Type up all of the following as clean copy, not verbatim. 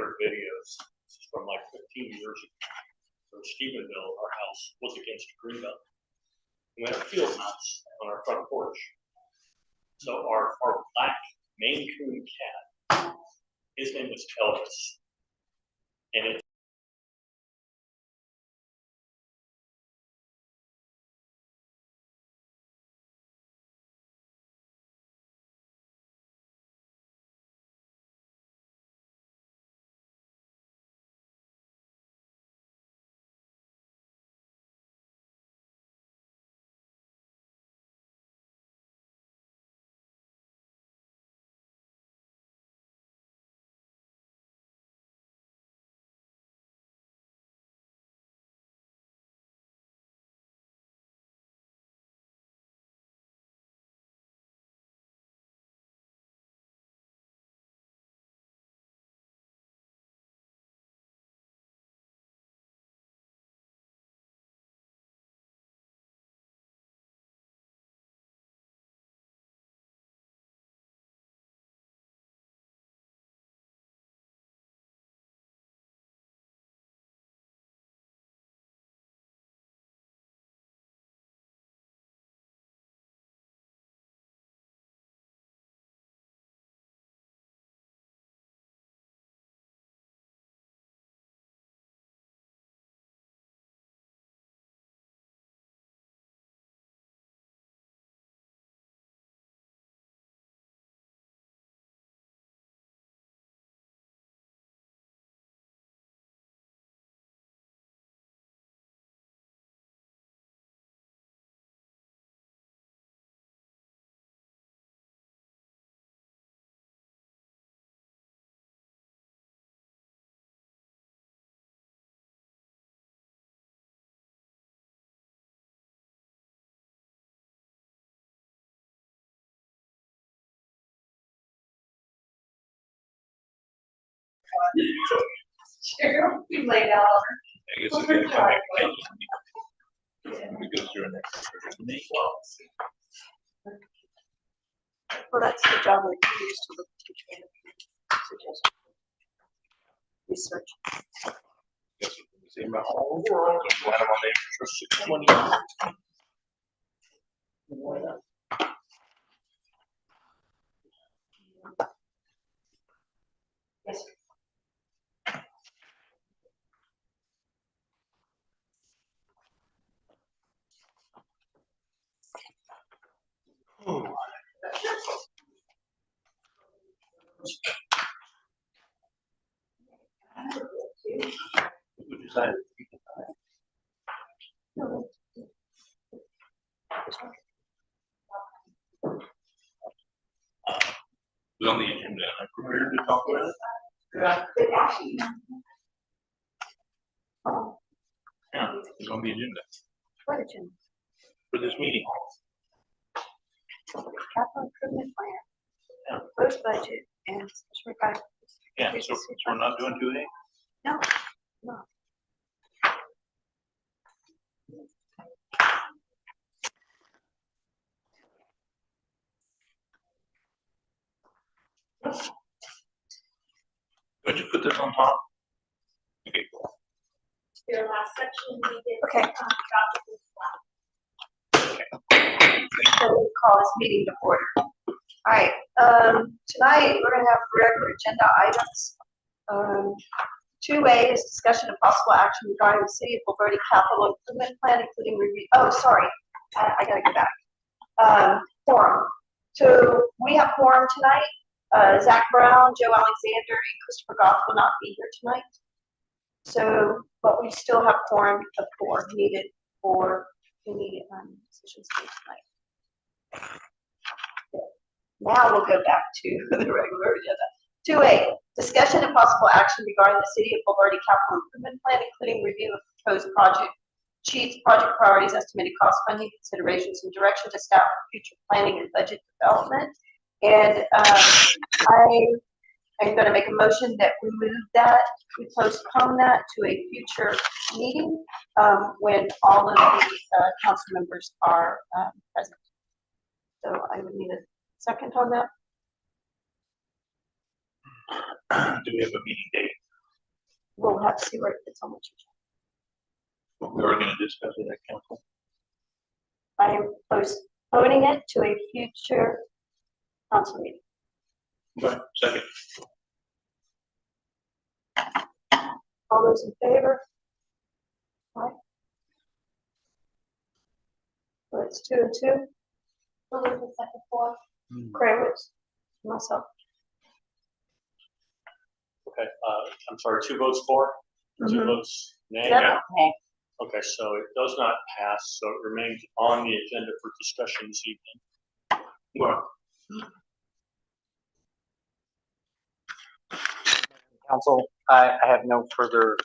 older videos. This is from like 15 years ago. So Stephenville, our house was against a green belt. We had a field mouse on our front porch. So our black Maine Coon cat, his name was Elvis. And it Sure, we laid out on her. I guess it's gonna come back we go through next. Well, that's the job we use to look at each other. Research. Guess we can see about all the world and plan them on the for 620. Yes. Oh. We decided to keep it was on the agenda. I prepared to talk about it. Yeah, it's on the agenda What agenda? for this meeting. Capital improvement plan. Yeah. Proposed budget and special requirements. Yeah, so we're not doing 2A? No, no. Could you put this on top? Okay, cool. Your last section, we did. Okay. Okay. So we'll call this meeting to order. All right, tonight we're gonna have regular agenda items. 2A is discussion of possible action regarding the City of Bulverde Capital Improvement Plan, including review, oh, sorry, I gotta go back. Quorum. So we have quorum tonight. Zach Brown, Joe Alexander, and Christopher Goff will not be here tonight. So, but we still have quorum of 4 needed for any decisions made tonight. Now we'll go back to the regular agenda. 2A, discussion and possible action regarding the City of Bulverde Capital Improvement Plan, including review of proposed project sheets, project priorities, estimated cost, funding considerations, and direction to staff for future planning and budget development. And I'm going to make a motion that we move that, we postpone that to a future meeting when all of the council members are present. So I would need a second on that. Do we have a meeting date? we'll have to see where it fits on which. We were gonna discuss it at council. I am postponing it to a future council meeting. Okay, second. All those in favor? Aye. So it's 2 and 2. Who was the second for? Kravitz, myself. Okay, I'm sorry, 2 votes for, 2 Mhm. votes nay? Yep. Okay, so it does not pass, so it remains on the agenda for discussion this evening. Well, Council, I have no further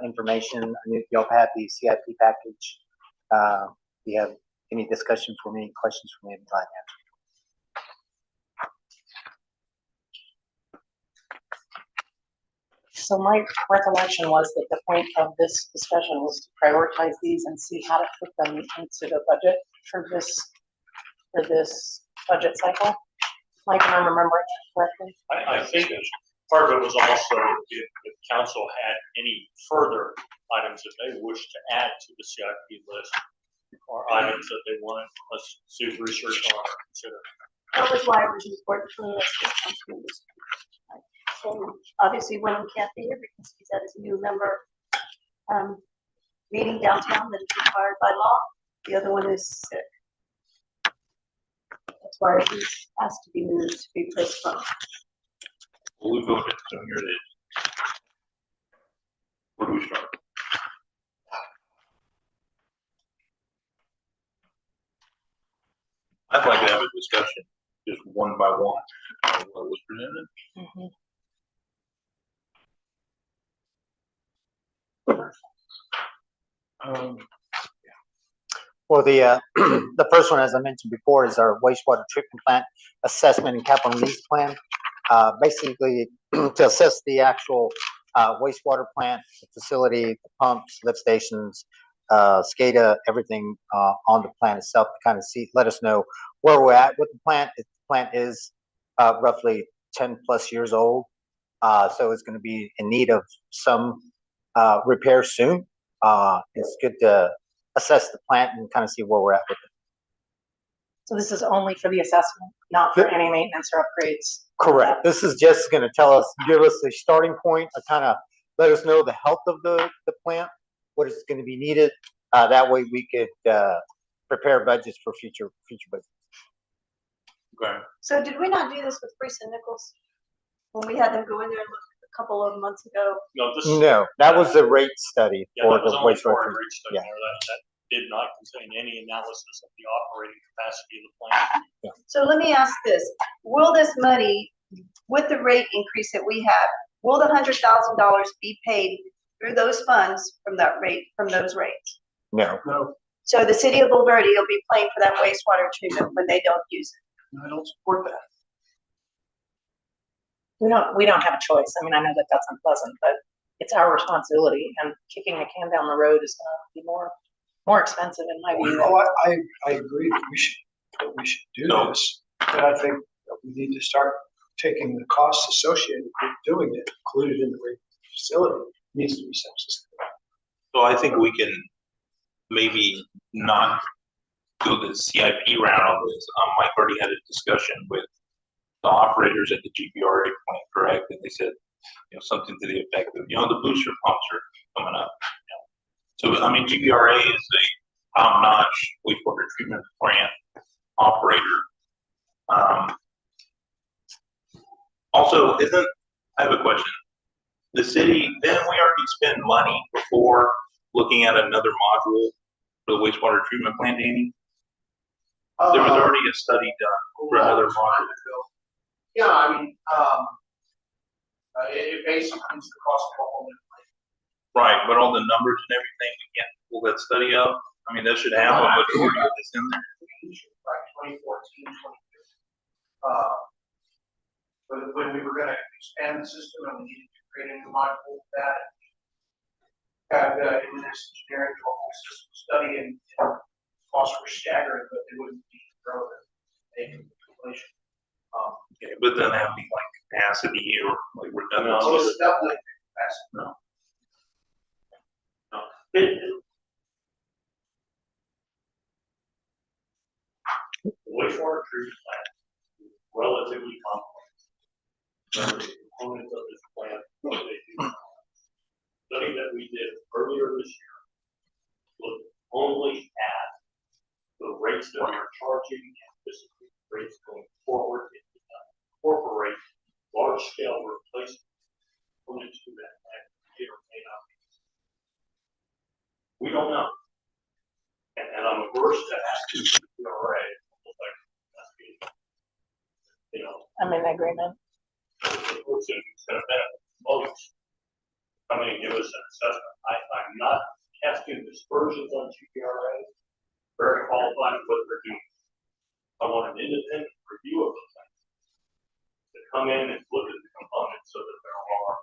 information. I knew y'all had the CIP package. Do you have any discussion for me, questions for me? I'm glad to answer. So my recollection was that the point of this discussion was to prioritize these and see how to put them into the budget for this budget cycle. Mike, am I remembering that correctly? I think part of it was also if council had any further items that they wish to add to the CIP list, or items that they wanted us to do research on or consider. That was why it was important for us to come through this. So obviously, one can't be here because he's at his new member meeting downtown that is required by law. The other one is sick. That's why he's asked to be moved to be postponed. we voted, so here it is. Where do we start? I'd like to have a discussion, just one by one, on what was presented. Well, the the first one, as I mentioned before, is our wastewater treatment plant assessment and capital needs plan. Basically, to assess the actual wastewater plant, the facility, the pumps, lift stations, SCADA, everything on the plant itself to kind of let us know where we're at with the plant. The plant is roughly 10 plus years old, so it's going to be in need of some repair soon. It's good to assess the plant and kind of see where we're at with it. So this is only for the assessment, not for any maintenance or upgrades? Correct. This is just going to give us a starting point, kind of let us know the health of the plant, what is going to be needed. That way we could prepare budgets for future budgets. Okay. So did we not do this with Priest and Nichols? When we had them go in there and look a couple of months ago? No, this. No, that was the rate study Yeah, for that was the only wastewater for a treatment. rate study Yeah. there, that did not contain any analysis of the operating capacity of the plant. So let me ask this, will this money, with the rate increase that we have, will the $100,000 be paid through those funds from that rate, from those rates? No. No, So the city of Bulverde will be paying for that wastewater treatment when they don't use it? I don't support that. We don't have a choice. I mean, I know that that's unpleasant, but it's our responsibility, and kicking the can down the road is gonna be more expensive in my view. Oh, I agree that we should do this, but I think that we need to start taking the costs associated with doing it, included in the rate facility, needs to be self-sustainable. So I think we can maybe not go the CIP route on this. Mike already had a discussion with the operators at the GPRA plant, correct? And they said, something to the effect of, the booster pumps are coming up. So, I mean, GPRA is a top-notch wastewater treatment plant operator. Also, I have a question. The city, didn't we already spend money before looking at another module for the wastewater treatment plant, Danny? There was already a study done for another module. Yeah, I mean, it basically comes to cost of a whole new plan. Right, but all the numbers and everything, we can't pull that study up. I mean, that should have a majority of this in there. Like 2014, 2015. When we were gonna expand the system and we needed to create a new module for that. Had Index Engineering do a whole system study and costs were staggering, but they wouldn't be relevant. Inflation. Okay, but then that'd be like capacity or like redundancy. So it's definitely pass. The wastewater treatment plant is relatively complex. Some of the components of this plant, what they do. Study that we did earlier this year looked only at the rates that we are charging and this rates going forward. It did not incorporate large scale replacement components to that plant. May or may not be. We don't know. And I'm averse to asking CRA, like, asking, you know, I'm in agreement. the person who's gonna benefit most, come in and give us an assessment. I'm not casting dispersions on GPRA, very qualified in what they're doing. I want an independent review of the thing. To come in and look at the components so that there are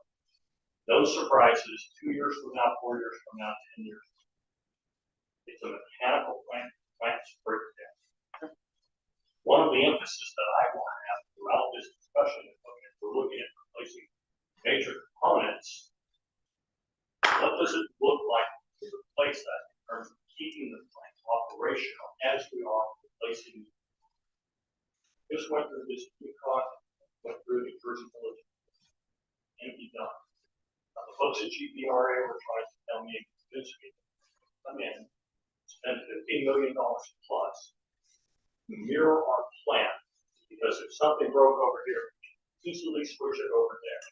no surprises 2 years from now, 4 years from now, 10 years. It's a mechanical plant, plants break down. One of the emphasis that I want to have throughout this discussion is if we're looking at replacing major components, what does it look like to replace that in terms of keeping the plant operational as we are replacing? Just went through this Yukon, went through New Jersey Village, and be done. Now, the folks at GPRA were trying to tell me and convince me to come in, spend $15 million plus, mirror our plan, because if something broke over here, easily switch it over there.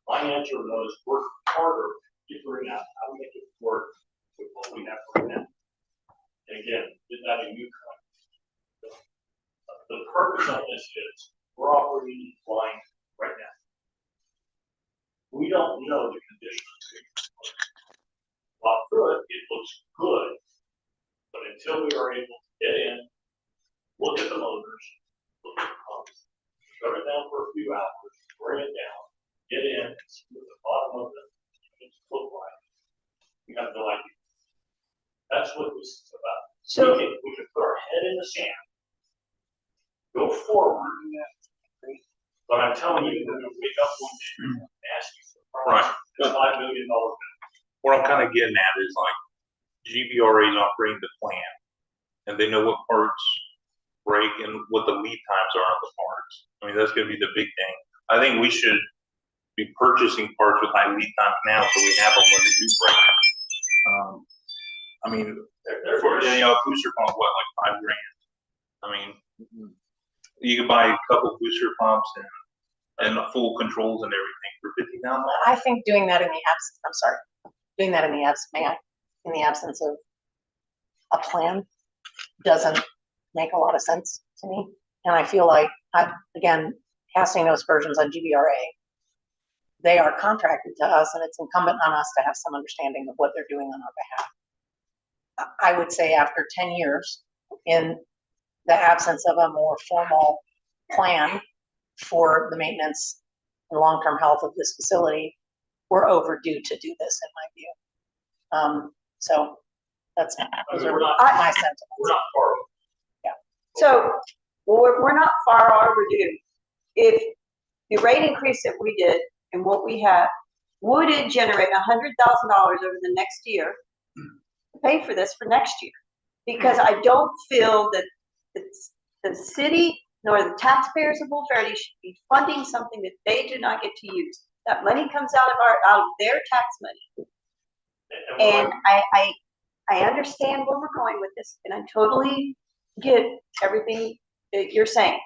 My answer was work harder figuring out how to make it work with what we have right now. And again, did that in Yukon. The purpose of this is we're operating blind right now. We don't know the conditions. While good, it looks good, but until we are able to get in, look at the motors, look at the pumps, shut it down for a few hours, bring it down, get in, and see what the bottom of the units look like. We have no idea. That's what this is about. So, We can put our head in the sand, go forward, but I'm telling you, we're gonna wake up one day and ask you for Right. a $5 million bill. What I'm kind of getting at is like GVRA is operating the plant and they know what parts break and what the lead times are on the parts. I mean, that's going to be the big thing. I think we should be purchasing parts with high lead times now so we have them when they do break. I mean, for, you know, a booster pump, what, like $5,000? I mean, you can buy a couple booster pumps and full controls and everything for $50,000. I think doing that in the absence, I'm sorry, doing that in the in the absence of a plan doesn't make a lot of sense to me. And I feel like, again, casting those versions on GVRA, they are contracted to us and it's incumbent on us to have some understanding of what they're doing on our behalf. I would say after 10 years, in the absence of a more formal plan for the maintenance and long-term health of this facility, we're overdue to do this, in my view. So that's those are my sentiments. We're not far. so we're not far overdue. If the rate increase that we did and what we have, would it generate $100,000 over the next year to pay for this for next year? Because I don't feel that the city nor the taxpayers of Wolf Verde should be funding something that they do not get to use. That money comes out of their tax money. And I understand where we're going with this, and I totally get everything that you're saying.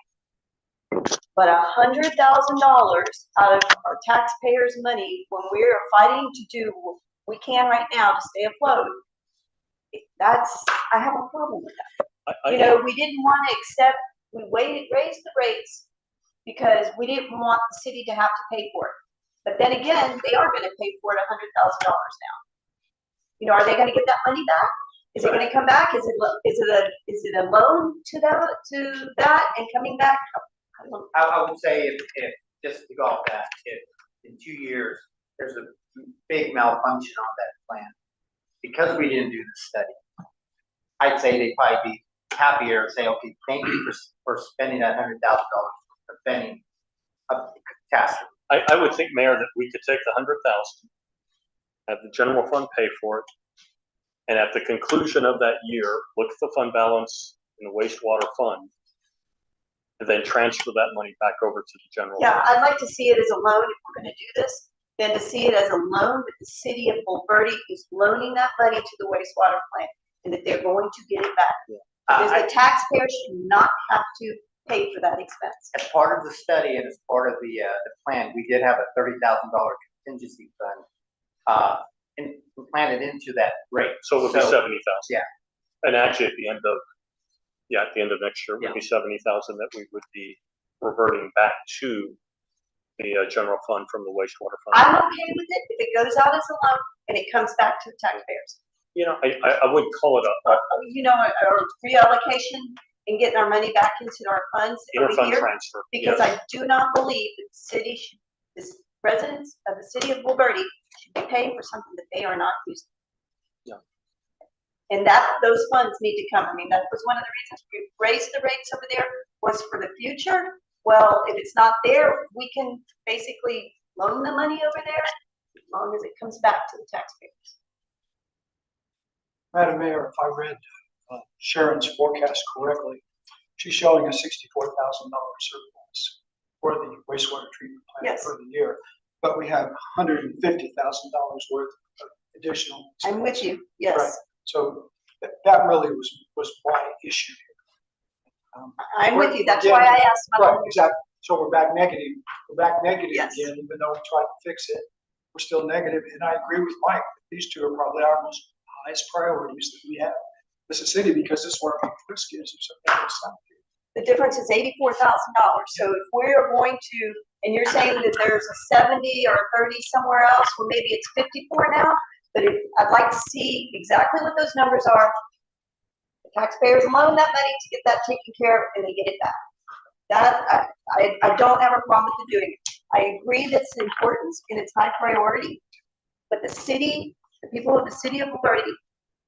But $100,000 out of our taxpayers' money when we're fighting to do what we can right now to stay afloat, I have a problem with that. You know, we didn't want to accept, we raised the rates because we didn't want the city to have to pay for it. But then again, they are gonna pay for it $100,000 now. You know, are they gonna get that money back? Is it gonna come back? Is it a loan to that and coming back? I don't know. I would say if, just to go off that, if in 2 years, there's a big malfunction on that plan, because we didn't do the study, I'd say they'd probably be happier and say, okay, thank you for spending that $100,000 preventing a catastrophe. I would think, Mayor, that we could take the 100,000, have the general fund pay for it, and at the conclusion of that year, look at the fund balance in the wastewater fund, and then transfer that money back over to the general. Yeah, fund. I'd like to see it as a loan if we're gonna do this, than to see it as a loan that the city of Bulverde is loaning that money to the wastewater plant, and that they're going to get it back. Because the taxpayers should not have to pay for that expense. As part of the study and as part of the plan, we did have a $30,000 contingency fund, implanted into that rate. So it would be 70,000. Yeah. And actually, at the end of next year, it would be 70,000 that we would be reverting back to the general fund from the wastewater fund. I'm okay with it if it goes out as a loan and it comes back to the taxpayers. You know, I wouldn't call it a You know, a reallocation and getting our money back into our funds every interfund year. transfer. Because yes. I do not believe that the residents of the city of Bulverde should be paying for something that they are not using. Yeah. And those funds need to come. I mean, that was one of the reasons we raised the rates over there, was for the future. Well, if it's not there, we can basically loan the money over there as long as it comes back to the taxpayers. Madam Mayor, if I read Sharon's forecast correctly, she's showing a $64,000 surplus for the wastewater treatment plant Yes. for the year. But we have $150,000 worth of additional. I'm with you, yes. Right. So that really was my issue here. I'm with you. That's Again, why I asked about. Right, exactly. So we're back negative Yes. again, even though we tried to fix it, we're still negative. And I agree with Mike, these two are probably our most highest priorities that we have as a city, because this is where our risk is or something like that. The difference is $84,000. So if we're going to, and you're saying that there's a 70 or a 30 somewhere else, well, maybe it's 54 now, but I'd like to see exactly what those numbers are. The taxpayers loan that money to get that taken care of, and they get it back. That, I don't have a problem with doing it. I agree that it's important and it's high priority, but the city, the people of the city of Bulverde,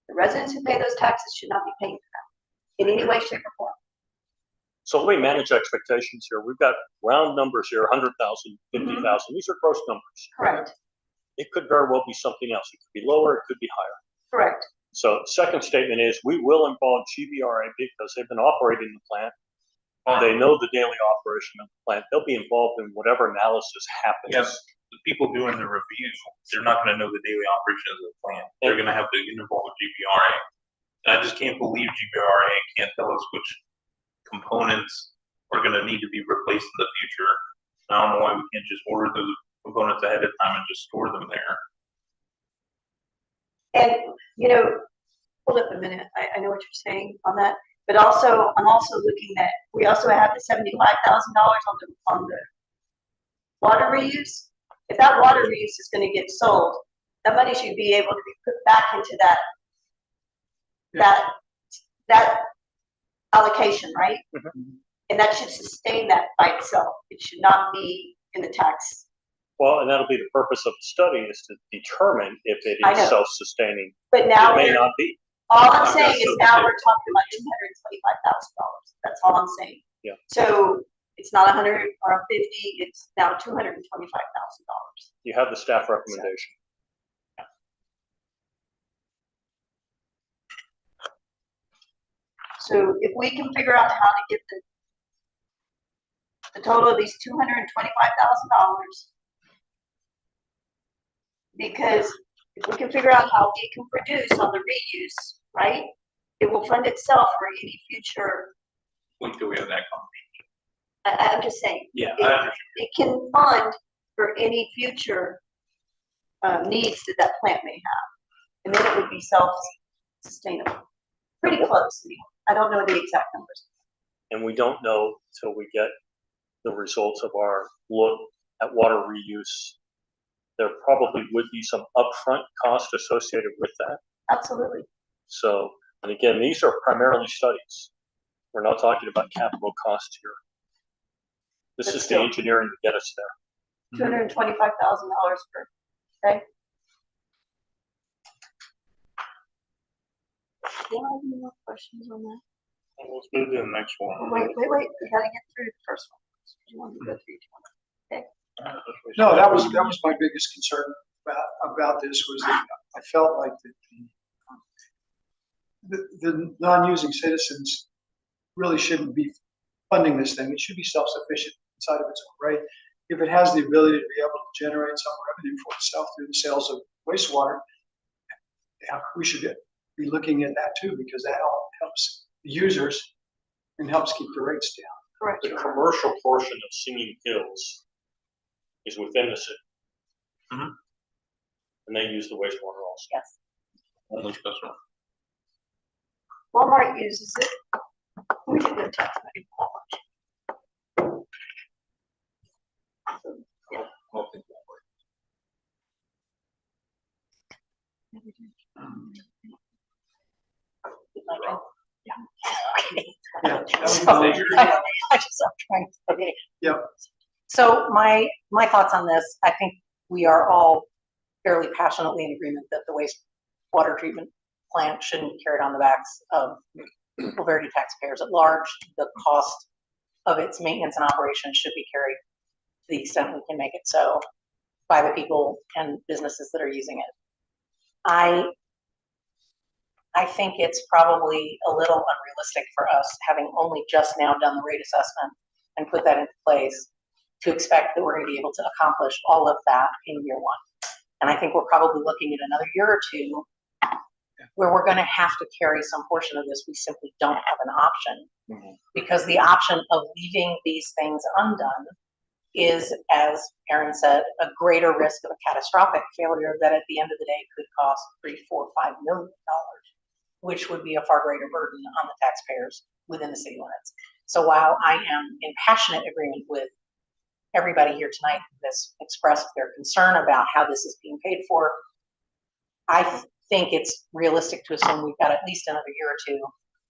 the residents who pay those taxes should not be paying for that in any way, shape, or form. So let me manage expectations here. We've got round numbers here, 100,000, 50,000. These are gross numbers. Correct, It could very well be something else. It could be lower, it could be higher. correct. So second statement is we will involve GBRA because they've been operating the plant. They know the daily operation of the plant. They'll be involved in whatever analysis happens. Yes, the people doing the review, they're not gonna know the daily operations of the plant. They're gonna have to involve GBRA. And I just can't believe GBRA can't tell us which components are gonna need to be replaced in the future. I don't know why we can't just order those components ahead of time and just store them there. And, you know, hold up a minute, I know what you're saying on that, but also, I'm also looking at, we also have the $75,000 on the water reuse. If that water reuse is gonna get sold, that money should be able to be put back into that allocation, right? And that should sustain that by itself. It should not be in the tax. Well, and that'll be the purpose of the study, is to determine if it I is know. self-sustaining. But now, It may not be. all I'm I saying guess is so, now too. we're talking about $225,000. That's all I'm saying. Yeah. So it's not 100 or 50, it's now $225,000. You have the staff recommendation. So if we can figure out how to get the total of these $225,000, because if we can figure out how we can produce on the reuse, right, it will fund itself for any future. Wait till we have that conversation. I'm just saying, Yeah, It- I understand. it can fund for any future needs that that plant may have. And then it would be self-sustainable. Pretty close. I don't know the exact numbers. And we don't know till we get the results of our look at water reuse. There probably would be some upfront cost associated with that. Absolutely. So, and again, these are primarily studies. We're not talking about capital cost here. This But is the still. engineering to get us there. $225,000 per, okay? Do you have any more questions on that? Let's move to the next one. Wait, we gotta get through the first one. You want to go through each one. Okay, No, that was my biggest concern about this was that I felt like the non-using citizens really shouldn't be funding this thing. It should be self-sufficient inside of its own right. If it has the ability to be able to generate some revenue for itself through the sales of wastewater, yeah, we should be looking at that too, because that all helps the users and helps keep the rates down. Correct. The commercial portion of Singing Hills is within the city. Mhm. And they use the wastewater also. Yes. Only customer. Walmart uses it. We did the tax money. Yeah. I just, I'm trying, okay. Yep. So my thoughts on this, I think we are all fairly passionately in agreement that the wastewater treatment plant shouldn't be carried on the backs of Verdi taxpayers at large. The cost of its maintenance and operation should be carried to the extent we can make it so by the people and businesses that are using it. I think it's probably a little unrealistic for us, having only just now done the rate assessment and put that into place, to expect that we're going to be able to accomplish all of that in year one. And I think we're probably looking at another year or two where we're going to have to carry some portion of this. We simply don't have an option, because the option of leaving these things undone is, as Aaron said, a greater risk of a catastrophic failure that at the end of the day could cost $3, $4, $5 million, which would be a far greater burden on the taxpayers within the city limits. So while I am in passionate agreement with everybody here tonight who has expressed their concern about how this is being paid for, I think it's realistic to assume we've got at least another year or two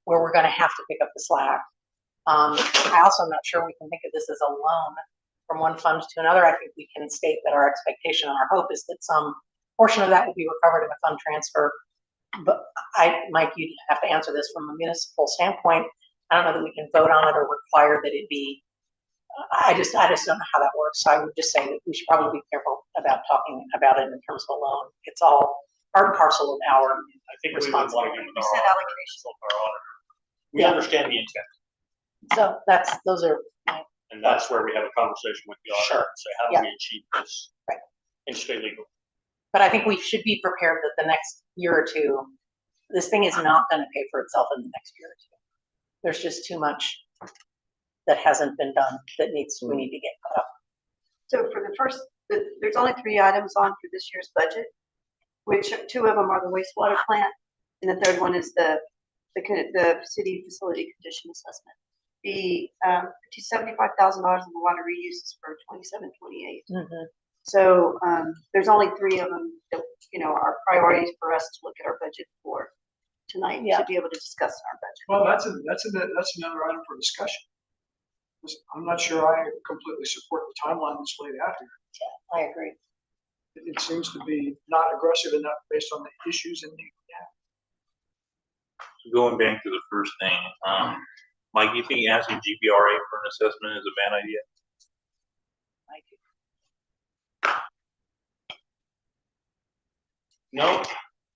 where we're going to have to pick up the slack. I also am not sure we can think of this as a loan from one fund to another. I think we can state that our expectation and our hope is that some portion of that will be recovered in a fund transfer. But Mike, you have to answer this from a municipal standpoint. I don't know that we can vote on it or require that it be. I just don't know how that works. So I would just say that we should probably be careful about talking about it in terms of a loan. It's all part and parcel of our I think we would want to give You it said our allocation. auditor. We Yeah. understand the intent, So those are my, and that's where we have a conversation with the auditor and say, how do Yeah. we achieve this? Right. And stay legal. but I think we should be prepared that the next year or two, this thing is not going to pay for itself in the next year or two. There's just too much that hasn't been done that we need to get caught up. So for the first, there's only 3 items on for this year's budget, which 2 of them are the wastewater plant, and the third one is the city facility condition assessment. The $75,000 in the water reuse is for 27-28. So there's only 3 of them that, are priorities for us to look at our budget for tonight, Yeah. to be able to discuss our budget. Well, that's another item for discussion. I'm not sure I completely support the timeline that's laid out here. Yeah, I agree. It seems to be not aggressive enough based on the issues and Going back to the first thing, Mike, you think asking GBRA for an assessment is a bad idea? I do. No,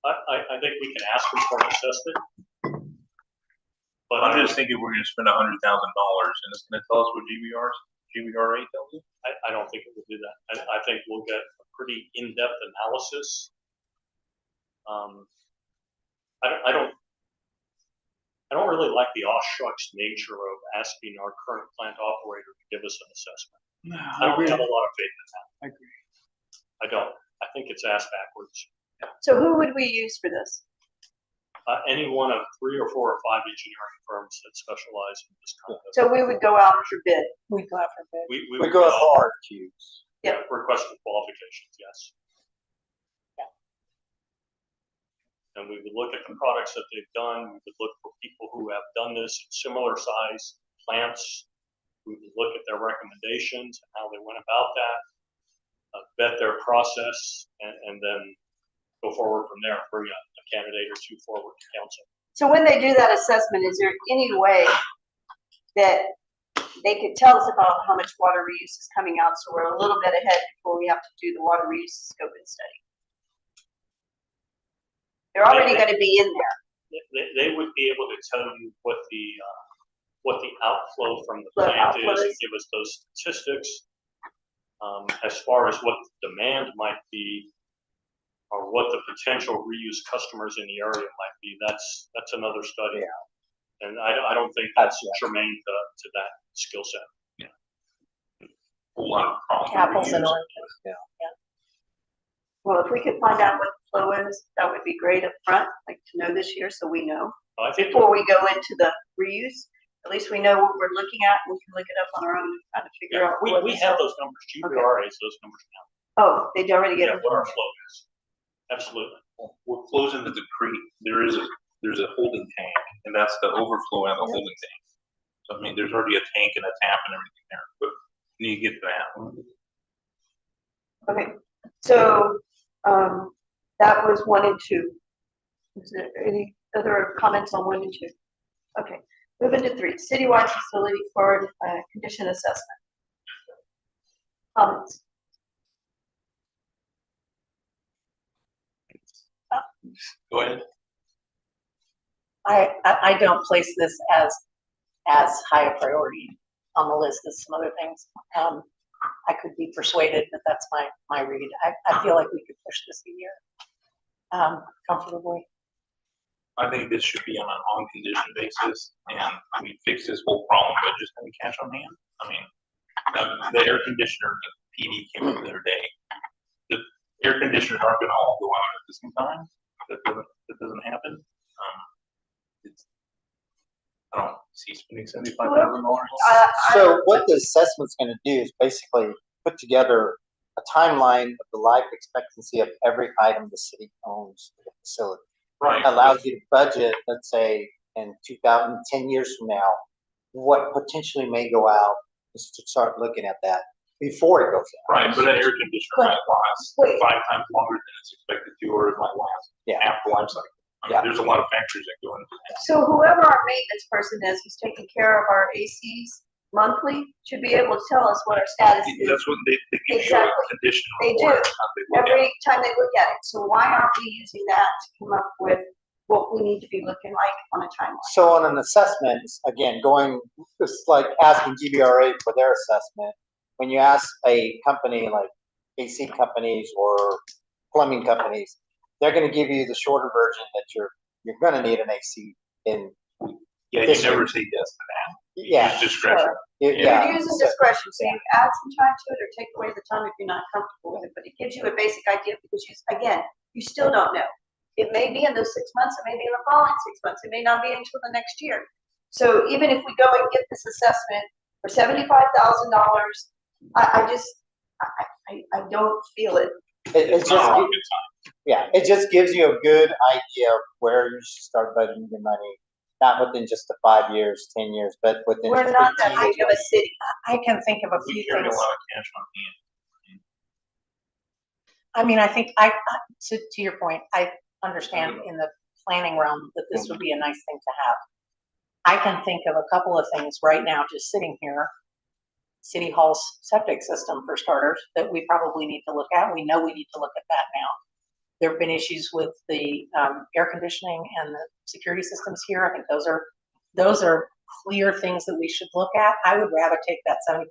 I think we can ask them for an assessment. But I'm just thinking we're gonna spend $100,000 and it's gonna tell us what GBRA tells us. I don't think it will do that. I think we'll get a pretty in-depth analysis. I don't really like the aw shucks nature of asking our current plant operator to give us an assessment. I don't have a lot of faith in that. I agree. I don't. I think it's ass backwards. So who would we use for this? Any one of 3 or 4 or 5 engineering firms that specialize in this kind of. So we would go out for bid. We go out for bid. We We would go hard to. request for qualifications, yes. And we would look at the products that they've done. We would look for people who have done this in similar size plants. We would look at their recommendations and how they went about that, vet their process, and then go forward from there and bring a candidate or 2 forward to council. So when they do that assessment, is there any way that they could tell us about how much water reuse is coming out, so we're a little bit ahead before we have to do the water reuse scoping study. They're already gonna be in there. They would be able to tell you what the outflow from the What plant outflow is, and is. give us those statistics. As far as what the demand might be, or what the potential reuse customers in the area might be, that's another study. And I don't think that's germane to that skill set. A lot of problems. Apples and oranges. Well, if we could find out what the flow is, that would be great up front, like to know this year, so we know. I think Before we go into the reuse, at least we know what we're looking at, and we can look it up on our own and kind of figure out. we what we is- have those numbers. GBR has those numbers Oh, they already now. get Yeah, it. what our flow is. Absolutely. What flows into the creek, there's a holding tank, and that's the overflow out of the holding tank. So I mean, there's already a tank and a tap and everything there, but you get that. Okay, so, that was 1 and 2. Is there any other comments on 1 and 2? Okay, moving to 3, citywide facility for condition assessment. Comments? Go ahead. I don't place this as high a priority on the list as some other things. I could be persuaded, but that's my read. I feel like we could push this a year comfortably. I think this should be on an on-condition basis, and we fix this whole problem by just having cash on hand. I mean, the air conditioner, the PD came up the other day. The air conditioners aren't gonna all go out at the same time. That doesn't happen. I don't see spending $75,000. So what the assessment's gonna do is basically put together a timeline of the life expectancy of every item the city owns in the facility. Right. Allows you to budget, let's say, in 10 years from now, what potentially may go out, is to start looking at that before it goes out. Right, but an air conditioner might last Wait. 5 times longer than it's expected to, or it might last Yeah. half the life cycle. I mean, Yeah. there's a lot of factors that go into that. So whoever our maintenance person is, who's taking care of our ACs monthly, should be able to tell us what our status is That's what they give you a Exactly. condition They report. do. how they look at it. every time they look at it. So why aren't we using that to come up with what we need to be looking like on a timeline? So on an assessment, again, it's like asking GBRA for their assessment. When you ask a company like AC companies or plumbing companies, they're gonna give you the shorter version that you're gonna need an AC in. Yeah, you This never say yes to that. Yeah, Use discretion. yeah. You're using discretion, so you add some time to it or take away the time if you're not comfortable with it, but it gives you a basic idea because you still don't know. It may be in those 6 months, it may be in the following 6 months, it may not be until the next year. So even if we go and get this assessment for $75,000, I don't feel it. It It's just, not a good time. yeah, it just gives you a good idea of where you should start budgeting your money, not within just the 5 years, 10 years, but within. We're not that 15 big of a city. I can think of a We few carry a things. lot of cash on hand. I mean, I think to your point, I understand in the planning realm that this would be a nice thing to have. I can think of a couple of things right now, just sitting here. City Hall's septic system, for starters, that we probably need to look at. We know we need to look at that now. There have been issues with the air conditioning and the security systems here. I think those are clear things that we should look at. I would rather take that $75,000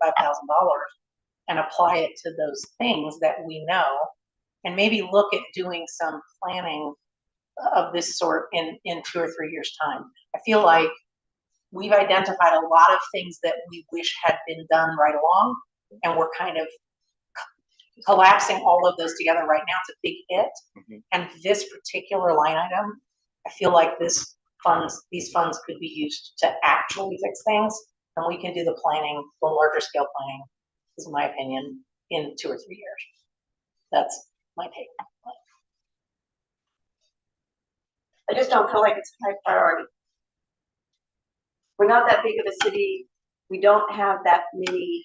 and apply it to those things that we know, and maybe look at doing some planning of this sort in 2 or 3 years' time. I feel like we've identified a lot of things that we wish had been done right along, and we're kind of collapsing all of those together right now. It's a big hit. Mhm. And this particular line item, I feel like these funds could be used to actually fix things, and we can do the planning, the larger scale planning, is my opinion, in 2 or 3 years. That's my take. I just don't feel like it's a high priority. We're not that big of a city. We don't have that many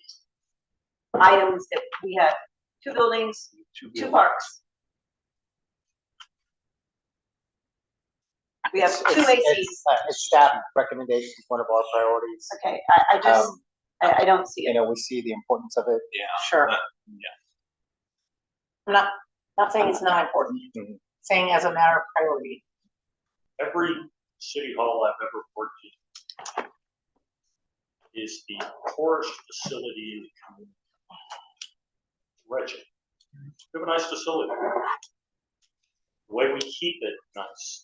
items that we have. 2 buildings, 2 parks. We have 2 ACs. It's staff recommendation, one of our priorities. Okay, I just, I don't see You it. know, we see the importance of it. Yeah. Sure. Yeah. I'm not saying it's not important, Mhm. saying as a matter of priority. Every city hall I've ever worked in is the poorest facility in the community. Wretched. We have a nice facility. The way we keep it nice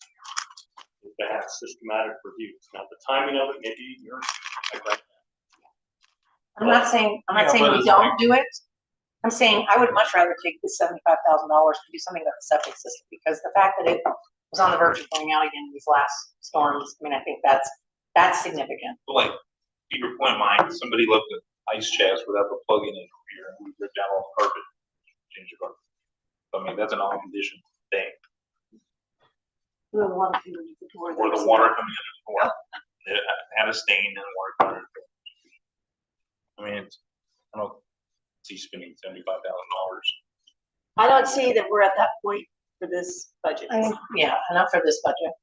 is to have systematic reviews. Now, the timing of it, maybe you're, I got I'm not saying Yeah, but we it's don't like- do it. I'm saying I would much rather take the $75,000 to do something about the septic system, because the fact that it was on the verge of going out again these last storms, I mean, I think that's significant. Like, to your point, Mike, somebody left an ice chest without the plug in it over here, and we ripped down all the carpet, change the carpet. I mean, that's an all condition thing, We have a lot of people at the door. or the water coming in the door, it had a stain and water coming in. I mean, I don't see spending $75,000. I don't see that we're at that point for this budget. I mean, yeah, enough for this budget.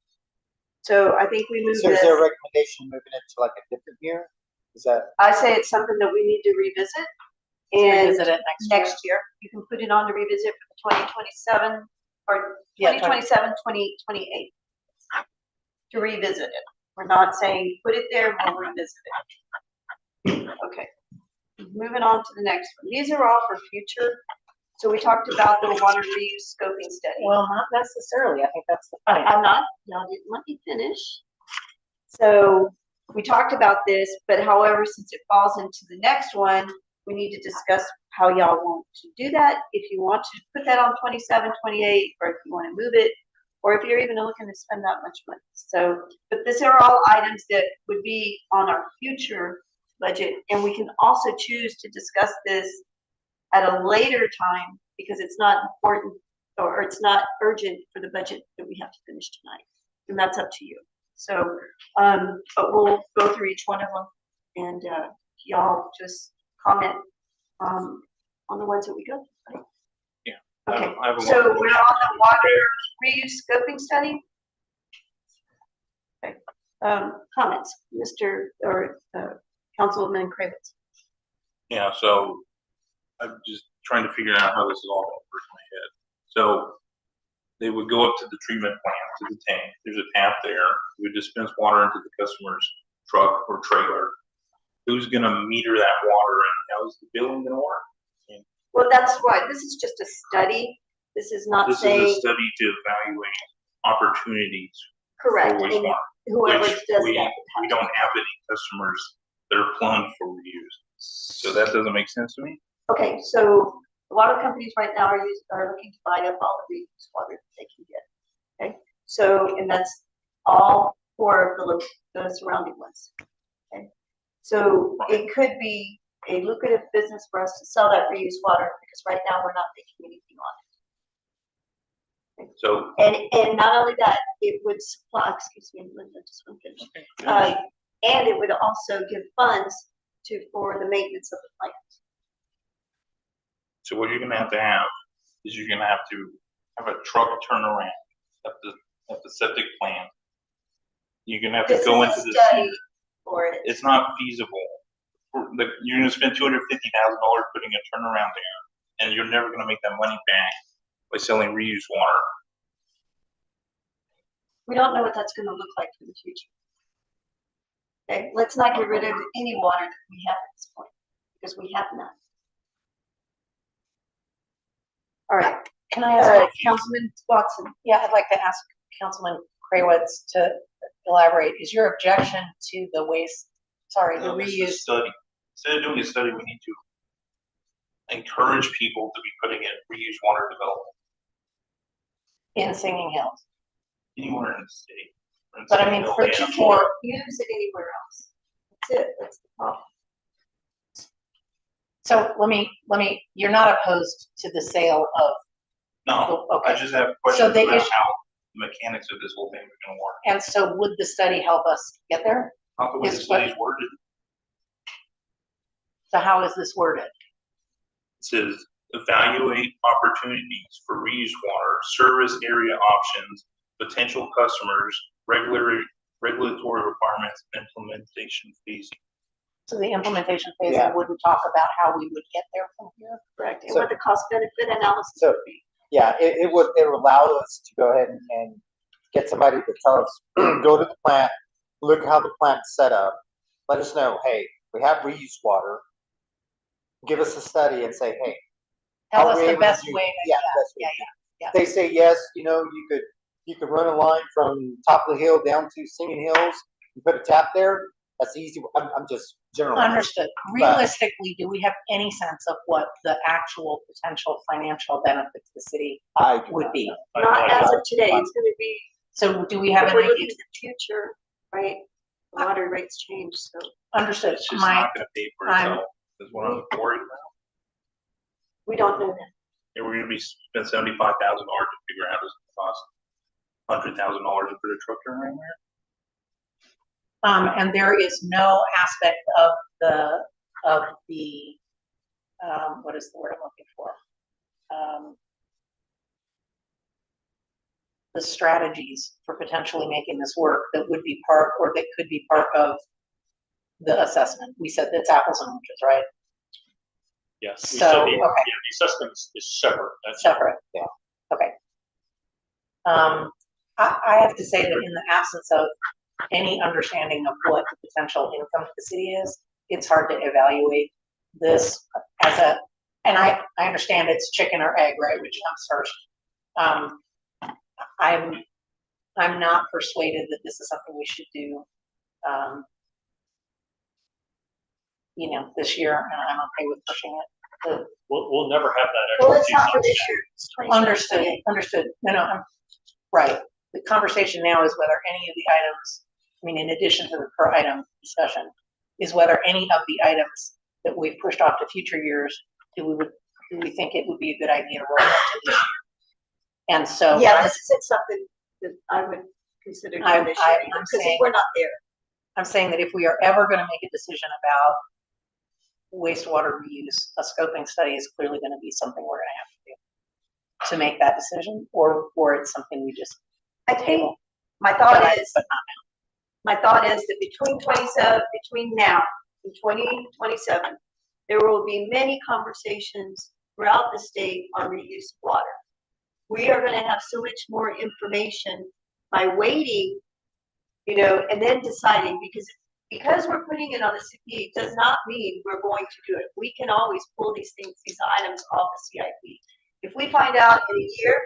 So I think we move So is there a this, recommendation moving it to like a different year? Is that, I say it's something that we need to revisit. And Revisit it next year. you can put it on to revisit for 2027 or Yeah, 2027, 2028. To revisit it. We're not saying put it there, we'll revisit it. Okay. Moving on to the next one. These are all for future. So we talked about the water reuse scoping study. Well, not necessarily. I think that's the point. I'm not, y'all didn't let me finish. So we talked about this, but however, since it falls into the next one, we need to discuss how y'all want to do that. If you want to put that on 27, 28, or if you want to move it, or if you're even looking to spend that much money. So, but these are all items that would be on our future budget, and we can also choose to discuss this at a later time because it's not important or it's not urgent for the budget that we have to finish tonight. And that's up to you. So, but we'll go through each one of them and y'all just comment on the ones that we go through, right? Yeah. Okay, I have a so lot of we're on the water reuse scoping study. Okay, comments, Mr. or Councilman Kravitz. Yeah, so I'm just trying to figure out how this is all gonna work in my head. So they would go up to the treatment plant, to the tank, there's a tap there, we would dispense water into the customer's truck or trailer. Who's gonna meter that water and how's the billing gonna work? Well, that's why, this is just a study. This is not This is saying, a study to evaluate opportunities for correct, and wastewater, whoever which does we that. don't have any customers that are plumbed for reuse. So that doesn't make sense to me. Okay, so a lot of companies right now are looking to buy up all the reuse water that they can get. Okay, so, and that's all for the surrounding ones. Okay, so it could be a lucrative business for us to sell that reuse water because right now we're not making anything on So, it. And not only that, it would supply, excuse me, Linda, just one finish. And it would also give funds for the maintenance of the plant. so what you're gonna have is you're gonna have to have a truck turnaround at the septic plant. You're gonna have to This go is into a the. study for it. It's not feasible. You're gonna spend $250,000 putting a turnaround there, and you're never gonna make that money back by selling reused water. We don't know what that's gonna look like for the future. Okay, let's not get rid of any water that we have at this point, because we have none. All right, Can I ask, Councilman Watson, yeah, I'd like to ask Councilman Krawitz to elaborate. Is your objection to the the No, this is a reuse? study. Instead of doing a study, we need to encourage people to be putting in reused water development In Singing Hills? anywhere in the state. In But I Sand mean, Hill, for yeah. or use it anywhere else. That's it, that's the problem. So let me, you're not opposed to the sale of, No, I okay. just have So questions the about issue- how the mechanics of this whole thing are gonna work. and so would the study help us get there? Not the way the Is what- study's worded. So how is this worded? It says, evaluate opportunities for reused water, service area options, potential customers, regulatory requirements, implementation phasing. So the implementation phase Yeah. wouldn't talk about how we would get there from here. Correct, and So- what the cost benefit analysis So- would be. Yeah, it would allow us to go ahead and get somebody to tell us, go to the plant, look how the plant's set up, let us know, hey, we have reused water. Give us a study and say, hey. Tell are us we the able to best do- way to, Yeah, best way. If they say yes, you could run a line from top of the hill down to Singing Hills, and put a tap there, that's easy, I'm just generalizing. Understood. Realistically, do we have any sense of what the actual potential financial benefit to the city I do would not be? know. Not I- as of today, it's gonna be, So do we have if an we're idea? looking at the future, right? The water rates change, so. Understood. It's just My, not gonna pay for I'm- itself, is what I'm worried about. We don't know that. Yeah, we're gonna be spend $75,000 to figure out it's gonna cost $100,000 to put a truck turn around there. and there is no aspect of the, what is the word I'm looking for? The strategies for potentially making this work that would be part, or that could be part of the assessment. We said that's apples and oranges, right? Yes, we So, said okay. the assessment is separate, that's. Separate. Yeah. Okay. I have to say that in the absence of any understanding of what the potential income to the city is, it's hard to evaluate this as a, and I understand it's chicken or egg, right, which comes first. I'm not persuaded that this is something we should do, this year, and I'm okay with pushing it. We'll never have that Well, expertise. it's not for on this staff. year. It's 2027. Understood. No, I'm, right. The conversation now is whether any of the items, in addition to the per item discussion, is whether any of the items that we've pushed off to future years, do we think it would be a good idea to roll into this year? And so. Yeah, this isn't something that I would consider doing this year, I'm because saying- we're not there. I'm saying that if we are ever gonna make a decision about wastewater reuse, a scoping study is clearly gonna be something we're gonna have to do to make that decision, or it's something we just I think, table. my But thought I- is, but that between now and 2027, there will be many conversations throughout the state on reuse of water. We are gonna have so much more information by waiting, and then deciding, because we're putting it on the CIP, does not mean we're going to do it. We can always pull these items off the CIP. If we find out in a year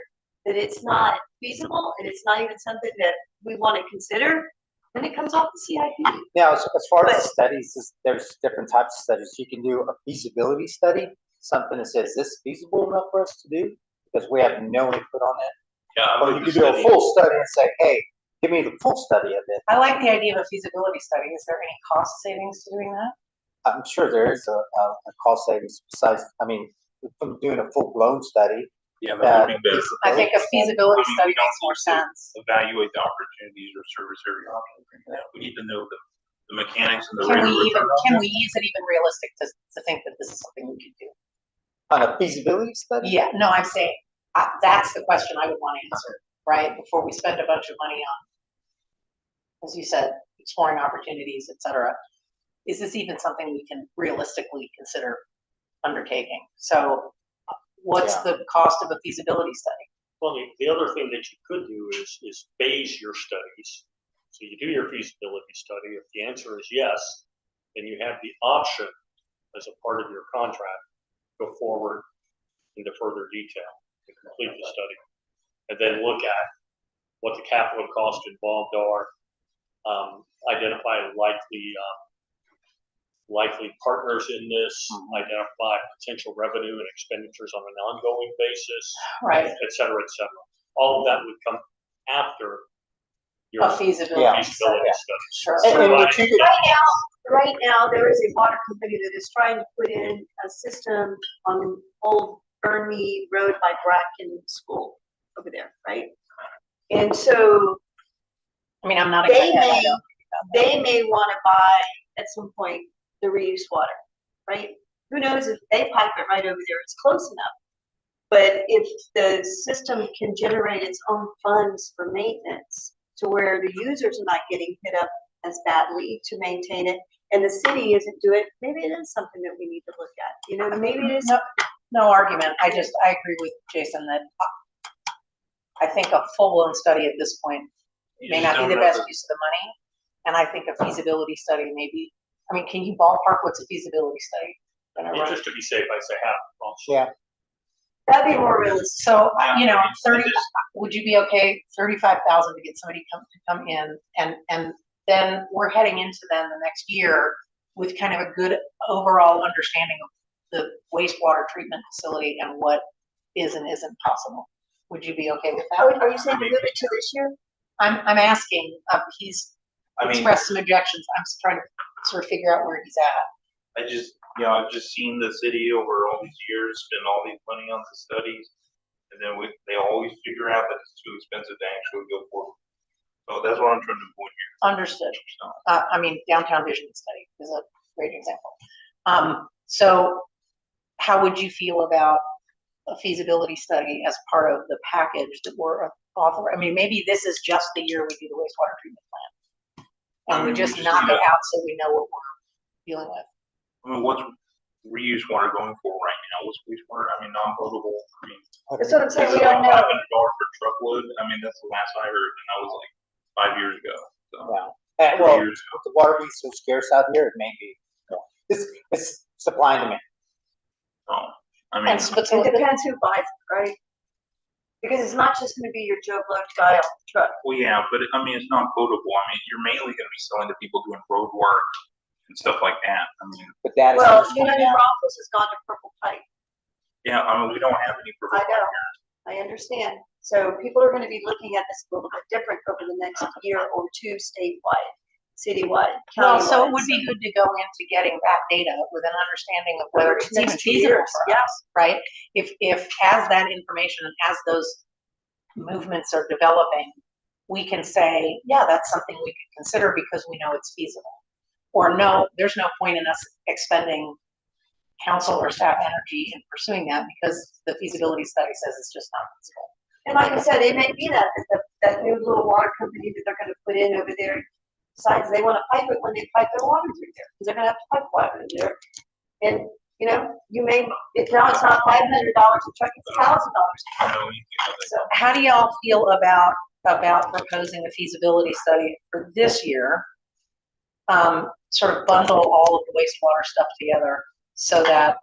that it's not feasible and it's not even something that we want to consider, then it comes off the CIP. Now, as far as the studies, there's different types of studies. You can do a feasibility study, something that says, is this feasible enough for us to do? Because we have no input on that. Yeah, I'm Or you with could the do a city. full study and say, hey, give me the full study of it. I like the idea of a feasibility study. Is there any cost savings to doing that? I'm sure there is a cost savings besides, from doing a full-blown study. Yeah, that would be better. I think a feasibility I mean, study we don't makes more need to sense. Evaluate the opportunities or service area options. We need to know the mechanics and the Can rate we of return on that. is it even realistic to think that this is something we could do? On a feasibility study? Yeah, no, I'm saying, that's the question I would want answered, right, before we spend a bunch of money on, as you said, exploring opportunities, et cetera. Is this even something we can realistically consider undertaking? So what's the cost of a feasibility study? Well, the other thing that you could do is phase your studies. So you do your feasibility study. If the answer is yes, then you have the option as a part of your contract, go forward into further detail to complete the study. And then look at what the capital costs involved are, identify likely partners in this, identify potential revenue and expenditures on an ongoing basis, Right, et cetera, et cetera. All of that would come after your a feasibility Yeah. study, feasibility study. sure. And what you could- Right now, there is a water company that is trying to put in a system on Old Burnley Road by Bracken School over there, right? And so I'm not they exactly, I may, don't- they may want to buy at some point the reuse water, right? Who knows if they pipe it right over there, it's close enough. But if the system can generate its own funds for maintenance to where the users are not getting hit up as badly to maintain it, and the city isn't doing it, maybe it is something that we need to look at, you know, maybe it is. No argument. I agree with Jason that I think a full-blown study at this point You may just not be don't the know best use of the money. And I think a feasibility study maybe, I mean, can you ballpark what's a feasibility study? And just to be safe, I say half. Also. Yeah. That'd be more realistic. So, Yeah, you know, I 30, just- would you be okay, 35,000 to get somebody to come in and then we're heading into then the next year with kind of a good overall understanding of the wastewater treatment facility and what is and isn't possible. Would you be okay with that? Are you saying to move it to this year? I'm asking, he's I mean, expressed some objections. I'm just trying to sort of figure out where he's at. I've just seen the city over all these years spend all these money on the studies. And then they always figure out that it's too expensive to actually go forward. So that's what I'm trying to avoid here. Understood. I mean, downtown vision study is a great example. So how would you feel about a feasibility study as part of the package that we're authorized? I mean, maybe this is just the year we do the wastewater treatment plant. And we just knock it out so we know what we're dealing with. I mean, what's reuse water going for right now? What's wastewater? I mean, non-potable. I mean, That's what I'm saying, is we it don't like know. $500 per truckload? I mean, that's the last I heard, and that was like 5 years ago. So, Yeah. And 3 well, years ago. with the water being so scarce out here, it may be, it's supply and demand. So, I mean, But so It depends who buys it, right? Because it's not just gonna be your Joe Blow guy on the truck. well, yeah, but I mean, it's not potable. I mean, you're mainly going to be selling to people doing road work and stuff like that. I mean, But that is. Well, United Broncos has gone to Purple Pipe. yeah, I mean, we don't have any. I know, I understand. So people are gonna be looking at this a little bit different over the next year or two statewide, citywide, Well, so it countywide. would be good to go into getting that data with an understanding of whether it's even Next 2 feasible years, for us, right? If as that information and as those movements are developing, we can say, yeah, that's something we could consider because we know it's feasible. Or no, there's no point in us expending council or staff energy in pursuing that because the feasibility study says it's just not feasible. And like I said, it may be that new little water company that they're gonna put in over there decides they wanna pipe it when they pipe their water through there, because they're gonna have to pipe water in there. And, you know, you may, if now it's not $500 a truck, it's $1,000. I don't know anything about that. So, How do y'all feel about proposing a feasibility study for this year? Sort of bundle all of the wastewater stuff together so that,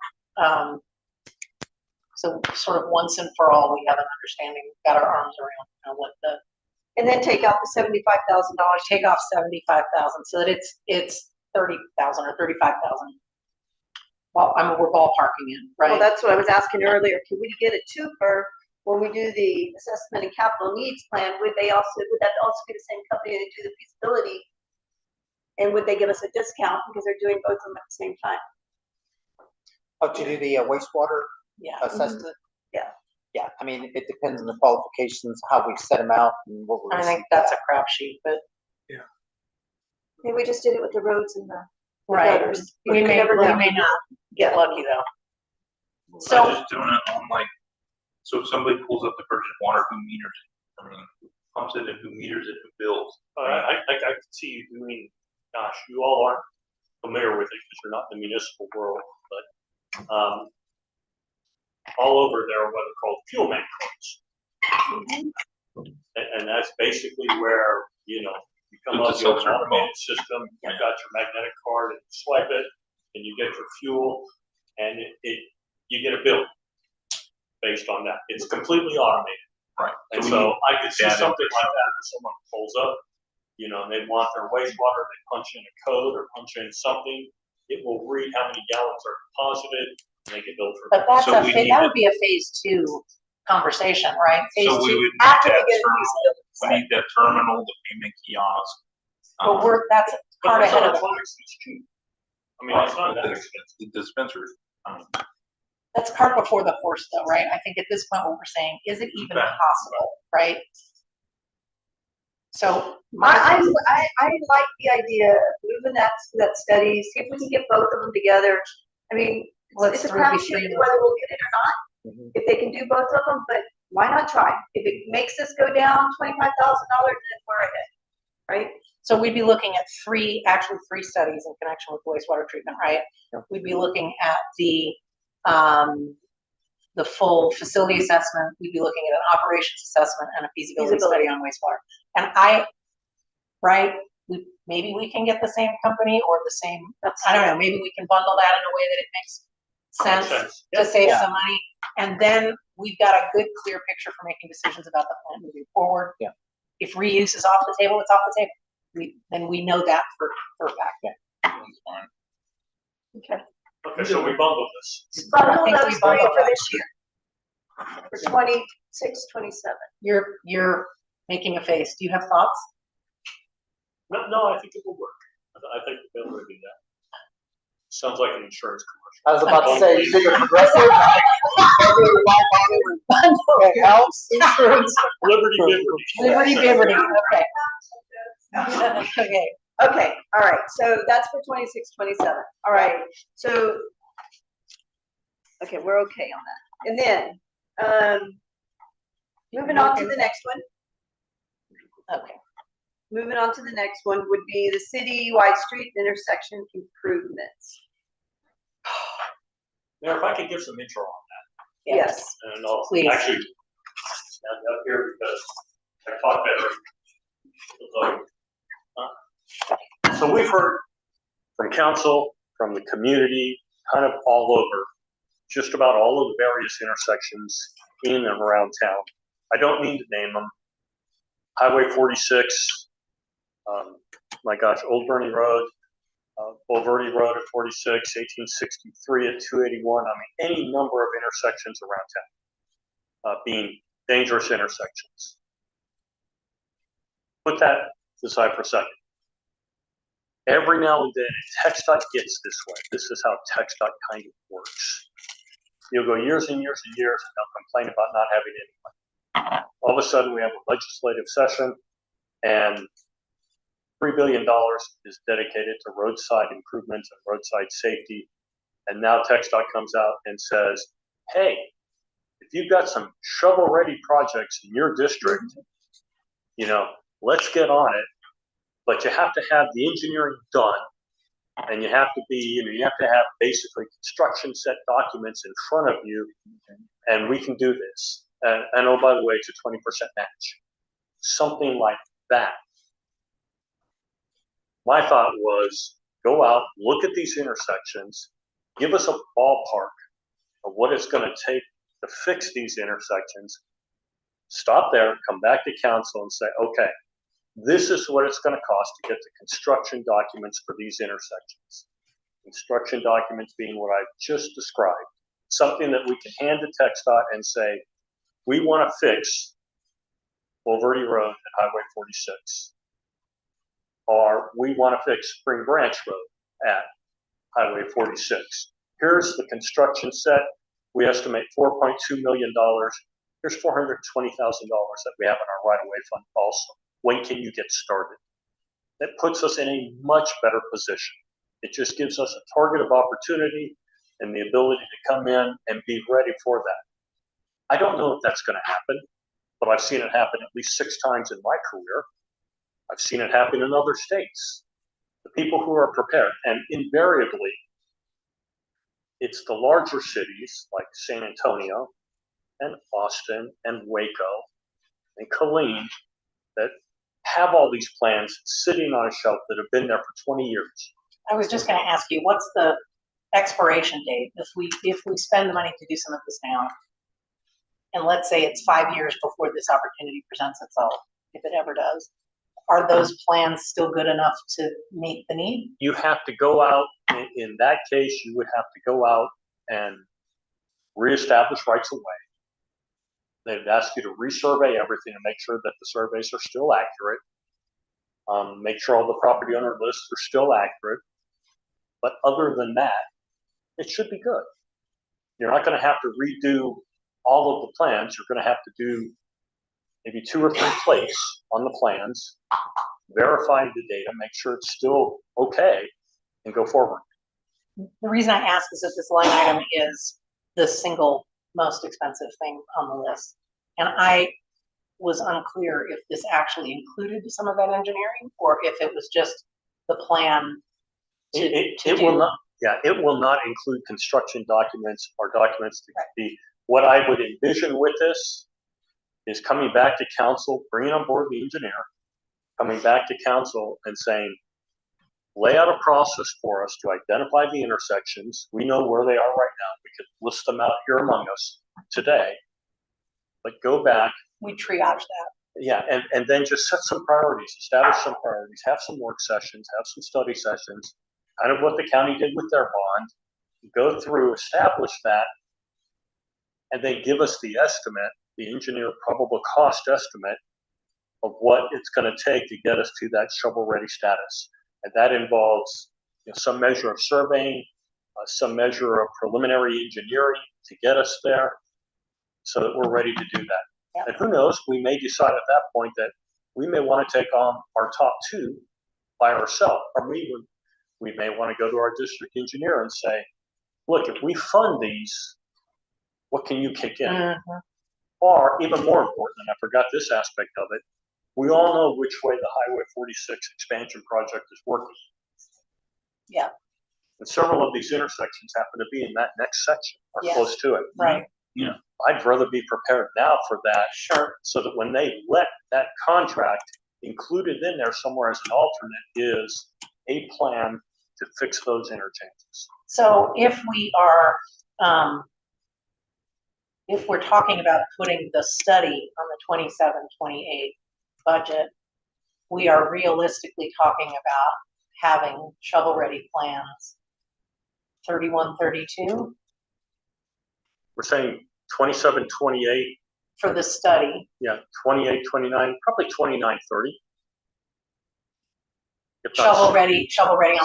so sort of once and for all, we have an understanding, we've got our arms around, you know, what the, and then take out the $75,000. take off 75,000 so that it's 30,000 or 35,000. Well, I mean, we're ballparking it, Well, right? that's what I was asking earlier. Can we get a twofer when we do the assessment and capital needs plan? Would that also be the same company that do the feasibility? And would they give us a discount because they're doing both of them at the same time? Oh, to do the wastewater Yeah. assessment? Yeah. Yeah, I mean, it depends on the qualifications, how we set them out and what we're. I think that's a crapshoot, but Maybe we just did it with the roads and the right. gutters. We You may never know. not get lucky though. So So just doing it on like, so if somebody pulls up the purchase water, who meters it? I mean, who pumps it and who meters it, who bills? I could see you doing, gosh, you all aren't familiar with it because you're not in the municipal world, but all over there are what are called fuel man cards. And that's basically where, you know, you come up It's a with an self-serve automated system, you've got your magnetic card and you swipe it, and you get your fuel, and you get a bill based on that. It's completely automated. Right. And we so need I could see data. something like that, where someone pulls up, you know, and they want their wastewater, they punch in a code or punch in something, it will read how many gallons are deposited, and they get billed for but that. that's So we need that to- would be a phase 2 conversation, right? Phase So we 2 would need after we that get a terminal, feasibility we study. need that terminal, the payment kiosk. But that's But part it's ahead not of the, it's cheap. I mean, it's not that expensive. The dispensary. that's cart before the horse though, right? I think at this point what we're saying, is it even Okay. possible, right? So I like the idea of moving that study, see if we can get both of them together. I mean, Let's it's a throw the crapshoot three in. whether we'll get it or not, Mhm. if they can do both of them, but why not try? If it makes us go down $25,000, then we're ahead, right? So we'd be looking at actually three studies in connection with wastewater treatment, right? We'd be looking at the full facility assessment, we'd be looking at an operations assessment and a feasibility study on wastewater. And maybe we can get the same company or the same, I don't know, maybe we can bundle that in a way that it makes sense to save Yeah. some money. And then we've got a good, clear picture for making decisions about the plan moving forward. Yeah. If reuse is off the table, it's off the table. Then we know that for a fact. Okay. Okay, so we bundled this. Bundle think we those three bundle for that. this year. For 26, 27. You're making a face. Do you have thoughts? No, I think it will work. I think we'll be able to do that. Sounds like an insurance commercial. I was about to say, you think progressive? It helps, insurance. Liberty Liberty. Liberty, liberty, okay. Okay, Okay, all right, so that's for 26, 27. All right, so, okay, we're okay on that. And then, moving on to the next one. okay. Moving on to the next one would be the city-wide street intersection improvements. Mayor, if I could give some intro on Yes. that, and I'll Please. actually stand up here because I talk better. So we've heard from council, from the community, kind of all over, just about all of the various intersections in and around town. I don't mean to name them. Highway 46, my gosh, Old Bernie Road, Bulverde Road at 46, 1863 at 281. I mean, any number of intersections around town being dangerous intersections. Put that aside for a second. Every now and then, TxDOT gets this way. This is how TxDOT kind of works. You'll go years and years and years, and they'll complain about not having any money. All of a sudden, we have a legislative session, and $3 billion is dedicated to roadside improvements and roadside safety. And now TxDOT comes out and says, hey, if you've got some shovel-ready projects in your district, let's get on it. But you have to have the engineering done, and you have to you have to have basically construction set documents in front of you, and we can do this. And oh, by the way, it's a 20% match. Something like that. My thought was, go out, look at these intersections, give us a ballpark of what it's going to take to fix these intersections, stop there, come back to council and say, okay, this is what it's going to cost to get the construction documents for these intersections. Construction documents being what I've just described. Something that we can hand to TxDOT and say, we want to fix Bulverde Road and Highway 46. Or we want to fix Spring Branch Road at Highway 46. Here's the construction set. We estimate $4.2 million. Here's $420,000 that we have in our right-of-way fund also. When can you get started? That puts us in a much better position. It just gives us a target of opportunity and the ability to come in and be ready for that. I don't know if that's going to happen, but I've seen it happen at least 6 times in my career. I've seen it happen in other states. The people who are prepared, and invariably, it's the larger cities like San Antonio and Austin and Waco and Killeen that have all these plans sitting on a shelf that have been there for 20 years. I was just going to ask you, what's the expiration date if we spend the money to do some of this now? And let's say it's 5 years before this opportunity presents itself, if it ever does. Are those plans still good enough to meet the need? You have to go out, in that case, you would have to go out and reestablish rights of way. They'd ask you to resurvey everything and make sure that the surveys are still accurate. Make sure all the property owner lists are still accurate. But other than that, it should be good. You're not going to have to redo all of the plans. You're going to have to do maybe 2 or 3 plates on the plans, verify the data, make sure it's still okay, and go forward. The reason I ask is that this line item is the single most expensive thing on the list. And I was unclear if this actually included some of that engineering, or if it was just the plan to It will do. not, yeah, it will not include construction documents or documents to be, what I would envision with this is coming back to council, bringing on board the engineer, coming back to council and saying, lay out a process for us to identify the intersections. We know where they are right now. We could list them out here among us today. But go back, We triage that. yeah, and then just set some priorities, establish some priorities, have some work sessions, have some study sessions, kind of what the county did with their bond, go through, establish that, and then give us the estimate, the engineer probable cost estimate of what it's gonna take to get us to that shovel-ready status. And that involves, some measure of surveying, some measure of preliminary engineering to get us there, so that we're ready to do that. Yeah. And who knows, we may decide at that point that we may want to take on our top two by ourselves, or we may want to go to our district engineer and say, look, if we fund these, what can you kick in? Mhm. Or even more important, and I forgot this aspect of it, we all know which way the Highway 46 expansion project is working. Yeah. And several of these intersections happen to be in that next section or Yes. close to it. Right, I'd rather be prepared now for that, sure. so that when they let that contract included in there somewhere as an alternate is a plan to fix those interchanges. So if we are, if we're talking about putting the study on the 27-28 budget, we are realistically talking about having shovel-ready plans 31-32 We're saying 27, 28, for the study. yeah, 28, 29, probably 29, 30. If not- Shovel-ready on one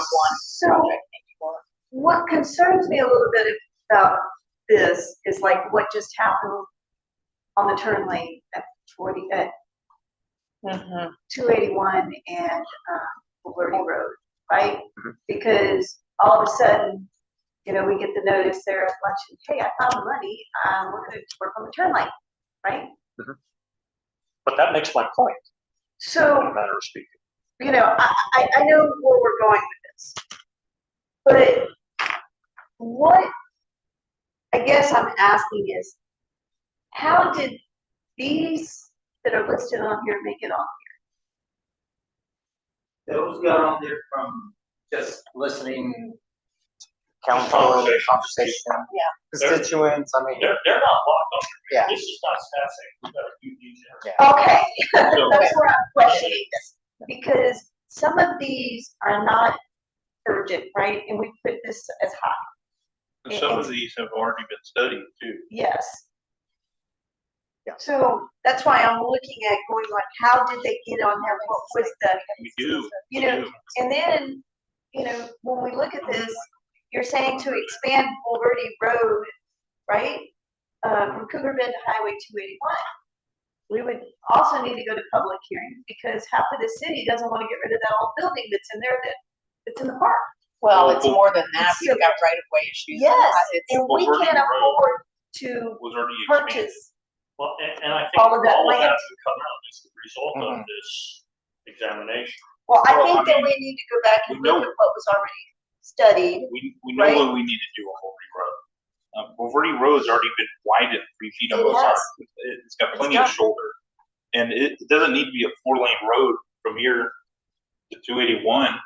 So project. what concerns me a little bit about this is like what just happened on the turn lane at 281 and Verde Road, right? Mhm. Because all of a sudden, we get the notice there at lunch, hey, I found money, we're gonna work on the turn lane, right? But that makes my point, in So, a matter of speaking. I know where we're going with this. But what I guess I'm asking is, how did these that are listed on here make it on? Those got on there from just listening. Council, conversation. Yeah. Constituents, I mean, They're not locked up. Yeah. This is not staff saying, we gotta do these. Okay, So- that's where I'm questioning this, because some of these are not urgent, right? And we put this as high, And some of these have already been studied too. yes. Yeah. So that's why I'm looking at going like, how did they get on there? What was the, We do. and then, when we look at this, you're saying to expand Bulverde Road, right? From Cougar Bend to Highway 281. We would also need to go to public hearing, because half of the city doesn't want to get rid of that old building that's in there that's in the park. Well, it's more than that. It's We've got right-of-way issues. Yes, It's- and we Bulverde can't Road afford to Was already expanded. purchase. Well, and I think All all of that of land. that should come out as a result of this examination. Well, I Well, think I that mean, we need to go back and we look know- at what was already studied. We know Right. what we need to do on Bulverde Road. Bulverde Road's already been widened 3 feet on It both has. sides. It's got It's plenty of done. shoulder. And it doesn't need to be a 4-lane road from here to 281.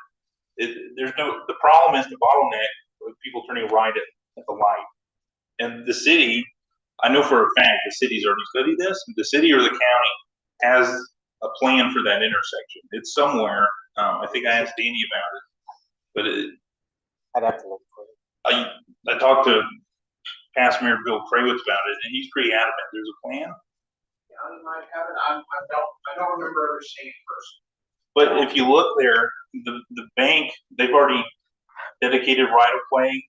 The problem is the bottleneck with people turning right at the light. And the city, I know for a fact, the city's already studied this. The city or the county has a plan for that intersection. It's somewhere. I think I asked Danny about it. But I'd have to look for it. I talked to past Mayor Bill Krawitz about it, and he's pretty adamant there's a plan. County might have it, I don't remember ever seeing it first. But if you look there, the bank, they've already dedicated right of way.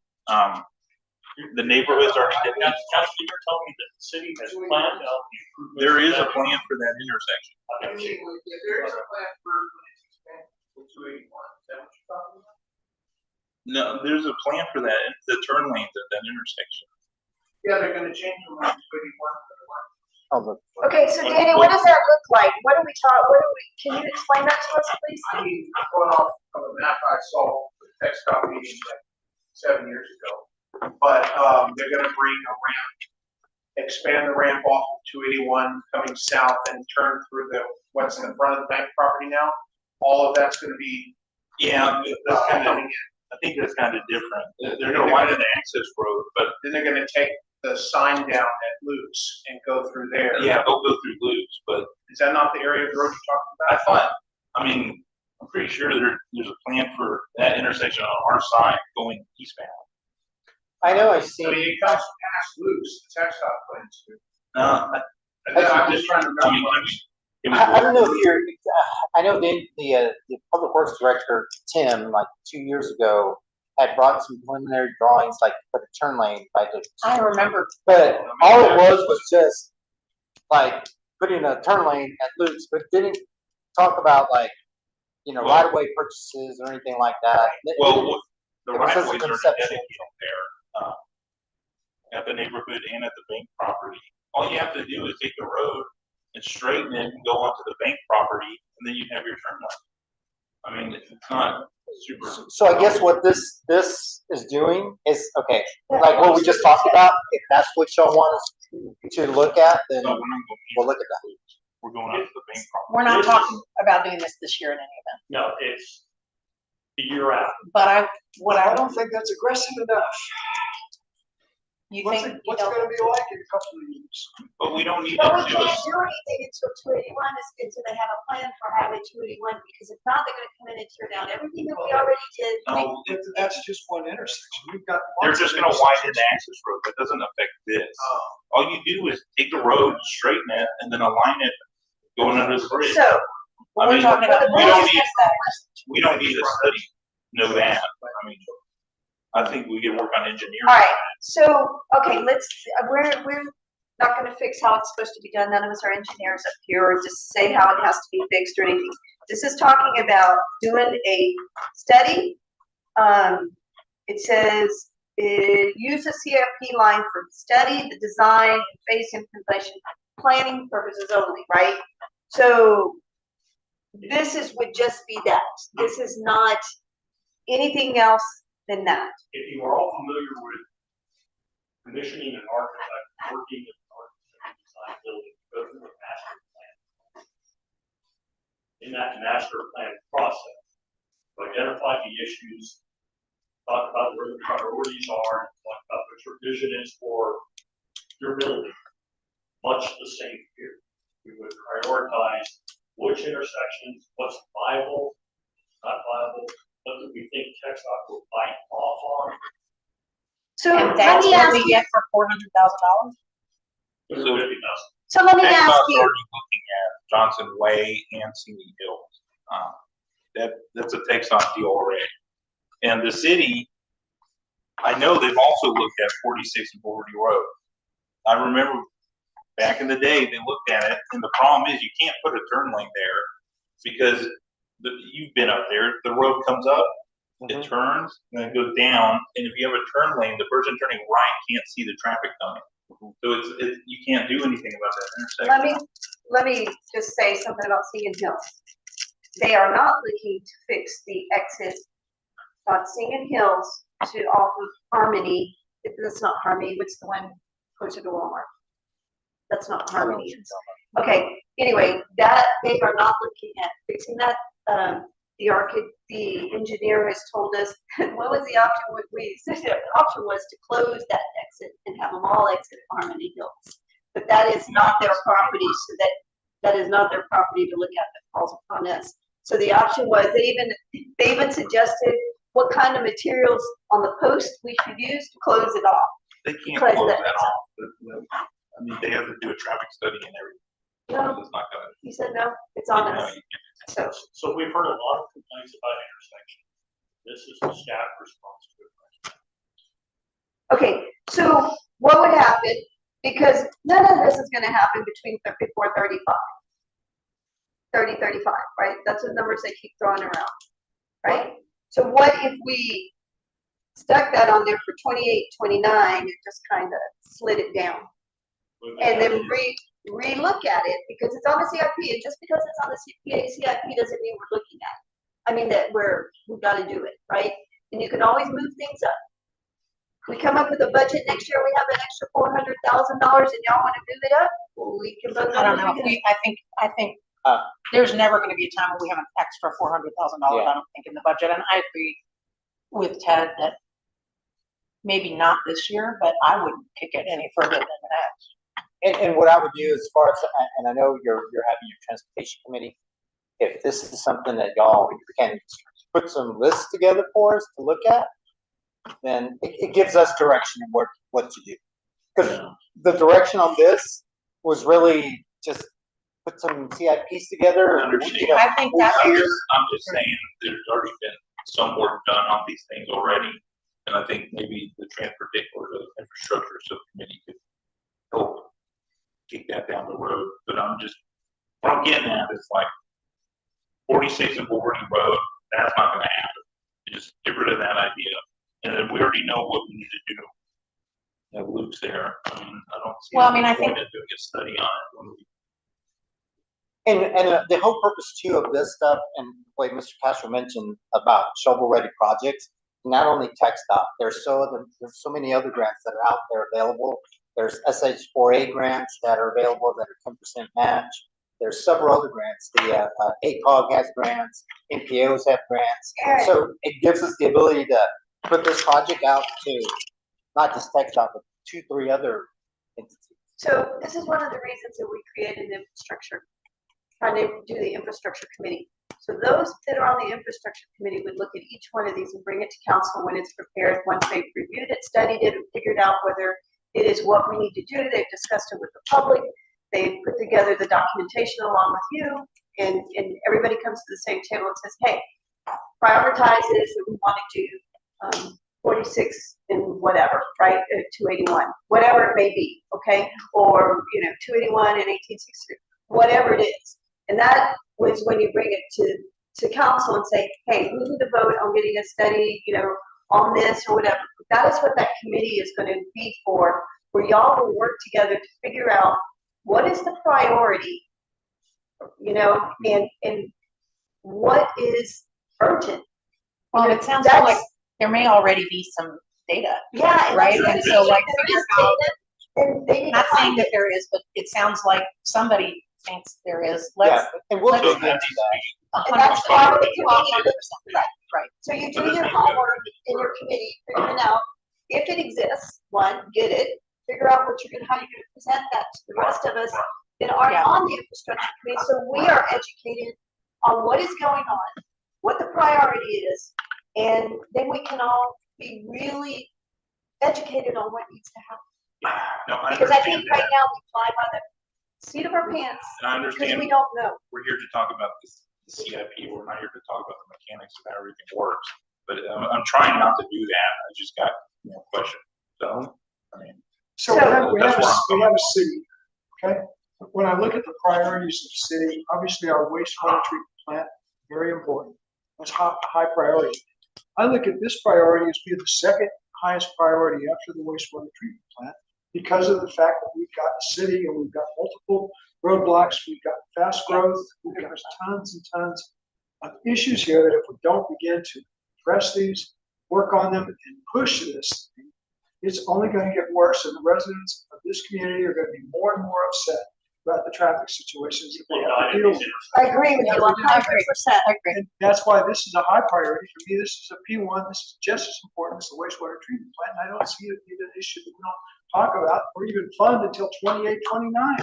The neighborhoods already dedicated. Council, you're telling me that the city has planned out the improvements. There is a that- plan for that intersection. I've never seen it. If there is a plan for when it's expanded to 281, is that what you're talking about? No, there's a plan for that, the turn lanes at that intersection. Yeah, they're gonna change them to 281 for the one. I'll look for it. Okay, so Danny, what does that look right, can you explain that to us, please? I mean, going off of a map I saw with the text copy meeting like 7 years ago. But, they're gonna bring a ramp, expand the ramp off of 281 coming south and turn through what's in front of the bank property now. All of that's gonna be, Yeah, that's kind of, I think that's kind of different. They're gonna widen the access road, but then they're gonna take the sign down at Luke's and go through there. yeah, they'll go through loops, but Is that not the area of the road you're talking about? I thought, I mean, I'm pretty sure there's a plan for that intersection on our side going eastbound. I know I I see, mean, it comes past Luke's, the text dot plans too. No, I'm just trying to I remember. mean, it was. I don't know if you're, I know the Public Works Director, Tim, like 2 years ago, had brought some preliminary drawings, like for the turn lane by the. I remember. But all it was just like putting a turn lane at Luke's, but didn't talk about like, right of way purchases or anything like that. Well, the It was right just of a ways are conceptual. dedicated there, at the neighborhood and at the bank property. All you have to do is take the road and straighten it and go onto the bank property, and then you have your turn lane. I mean, it's not super. So I guess what this is doing is, okay, like what we just talked about, if that's what y'all want us to look at, then No, we're not going. we'll look at that. We're going onto the bank property. We're not This talking is- about doing this year in any event, No, it's the year after. but I don't think that's aggressive enough. you What's think, it gonna be like in a couple of years? But we don't need But to we do can't this. do anything until 281 until they have a plan for Highway 281, because if not, they're gonna come in and tear down everything that we already did. No, That's just one intersection. We've got. they're lots just of gonna widen intersections. the access road. That doesn't affect this. Oh. All you do is take the road, straighten it, and then align it going under the bridge. So, I we're mean, talking about. we don't need, that. we don't need a study, to know that. I mean, I think we can work on engineering. all right, so, okay, we're not gonna fix how it's supposed to be done. None of us are engineers up here, or just say how it has to be fixed or anything. This is talking about doing a study. It says, use a CFP line for study, the design, and phase implementation, planning purposes only, right? So this would just be that. This is not anything else than that. If you are all familiar with commissioning an architect, working with an architect, design building, go through a master plan. In that master plan process, to identify the issues, talk about where the priorities are, talk about what your vision is for your building. Much the same here. We would prioritize which intersections, what's viable, not viable, what do we think TxDOT will bite off on. So And let that's me what ask we you, get for $400,000? $50,000. so let me ask TxDOT's you, already looking at Johnson Way and Singing Hills. That's a TxDOT deal already. And the city, I know they've also looked at 46 and 40 Road. I remember back in the day, they looked at it, and the problem is you can't put a turn lane there because you've been up there, the road comes up, it turns, and then it goes down, and if you have a turn lane, the person turning right can't see the traffic coming. So it's you can't do anything about that intersection. let me just say something about Singing Hills. They are not looking to fix the exit on Singing Hills to off of Harmony. That's not Harmony, what's the one closer to Walmart? That's not Harmony. Okay, anyway, that, they are not looking at fixing that. The engineer has told us, what was the option? We said the option was to close that exit and have them all exit Harmony Hills. But that is not their property, so that is not their property to look at, that falls upon us. So the option was, they even suggested what kind of materials on the post we should use to close it off. They can't Close close that. that off. I mean, they have to do a traffic study and everything. No, It's not gonna. you said no, it's on No, us. you can't. So, So we've heard a lot of complaints about intersections. This is the staff response to it. okay, so what would happen, because none of this is gonna happen between 34 and 35. 30, 35, right? That's the numbers they keep throwing around, right? So what if we stuck that on there for 28, 29, and just kind of slid it down? And then relook at it because it's on the CIP, and just because it's on the CIP doesn't mean we're looking at it. I mean, that we've gotta do it, right? And you can always move things up. We come up with a budget next year, we have an extra $400,000 and y'all wanna move it up, well, we can vote I don't on know, it. I think, Uh, there's never gonna be a time when we have an extra $400,000, Yeah. I don't think, in the budget, and I agree with Ted that maybe not this year, but I wouldn't kick it any further than that. And what I would do as far as, and I know you're having your transportation committee, if this is something that y'all can put some lists together for us to look at, then it gives us direction in what to do. Because the direction on this was really just put some CIPs together. I understand. You know, I think Well, that here, is, I'm just saying, there's already been some work done on these things already. And I think maybe the transportation or the infrastructure subcommittee could help kick that down the road. But what I'm getting at is like 46 and Boarding Road, that's not gonna happen. Just get rid of that idea. And then we already know what we need to do. That Luke's there. I mean, I don't see. Well, I mean, I any point think- in doing a study on it when we. And the whole purpose too of this stuff, and like Mr. Castro mentioned about shovel-ready projects, not only TxDOT, there's so many other grants that are out there available. There's SH4A grants that are available that are 10% match. There's several other grants. The ACOG has grants, NPOs have grants. Eric. So it gives us the ability to put this project out to not just TxDOT, but 2-3 other entities. So this is one of the reasons that we created the infrastructure, trying to do the infrastructure committee. So those that are on the infrastructure committee would look at each one of these and bring it to council when it's prepared, once they've reviewed it, studied it, and figured out whether it is what we need to do. They've discussed it with the public. They've put together the documentation along with you, and everybody comes to the same table and says, hey, prioritize this, that we want to do 46 and whatever, right, 281, whatever it may be, okay? Or, 281 and 1863, whatever it is. And that was when you bring it to council and say, hey, we need to vote on getting a study, on this or whatever. That is what that committee is going to be for, where y'all will work together to figure out what is the priority, and what is urgent. well, it sounds like there may already be some data. Yeah. and Right, that's and what so, it is. like, There figure is out- data, and they need to Not saying find that it. there is, but it sounds like somebody thinks there is. Yeah, Let's and we'll So dig that into needs to that. be. And that's why the 100%. committee, Right. so you So do this your needs to go to homework in your committee, figuring out if it exists, one, get it, figure out how you're gonna present that to the rest of us that aren't Yeah. on the infrastructure committee, so we are educated on what is going on, what the priority is, and then we can all be really educated on what needs to happen. No, I Because I understand think right that. now we fly by the seat of our pants, And I because understand we don't know. we're here to talk about this, the CIP. We're not here to talk about the mechanics of how everything works. But I'm trying not to do that. I just got questions. So, I mean, So So- we have That's where I'm we have a city, okay? When I look at the priorities of the city, obviously our wastewater treatment plant, very important. That's high priority. I look at this priority as being the second highest priority after the wastewater treatment plant because of the fact that we've got a city and we've got multiple roadblocks, we've got fast growth, we've got tons and tons of issues here that if we don't begin to address these, work on them and push this thing, it's only going to get worse, and the residents of this community are going to be more and more upset about the traffic situations that they have to deal with. I agree with you 100%. I agree. And that's why this is a high priority for me. This is a P1. This is just as important as the wastewater treatment plant. And I don't see it being an issue that we don't talk about or even fund until 28, 29.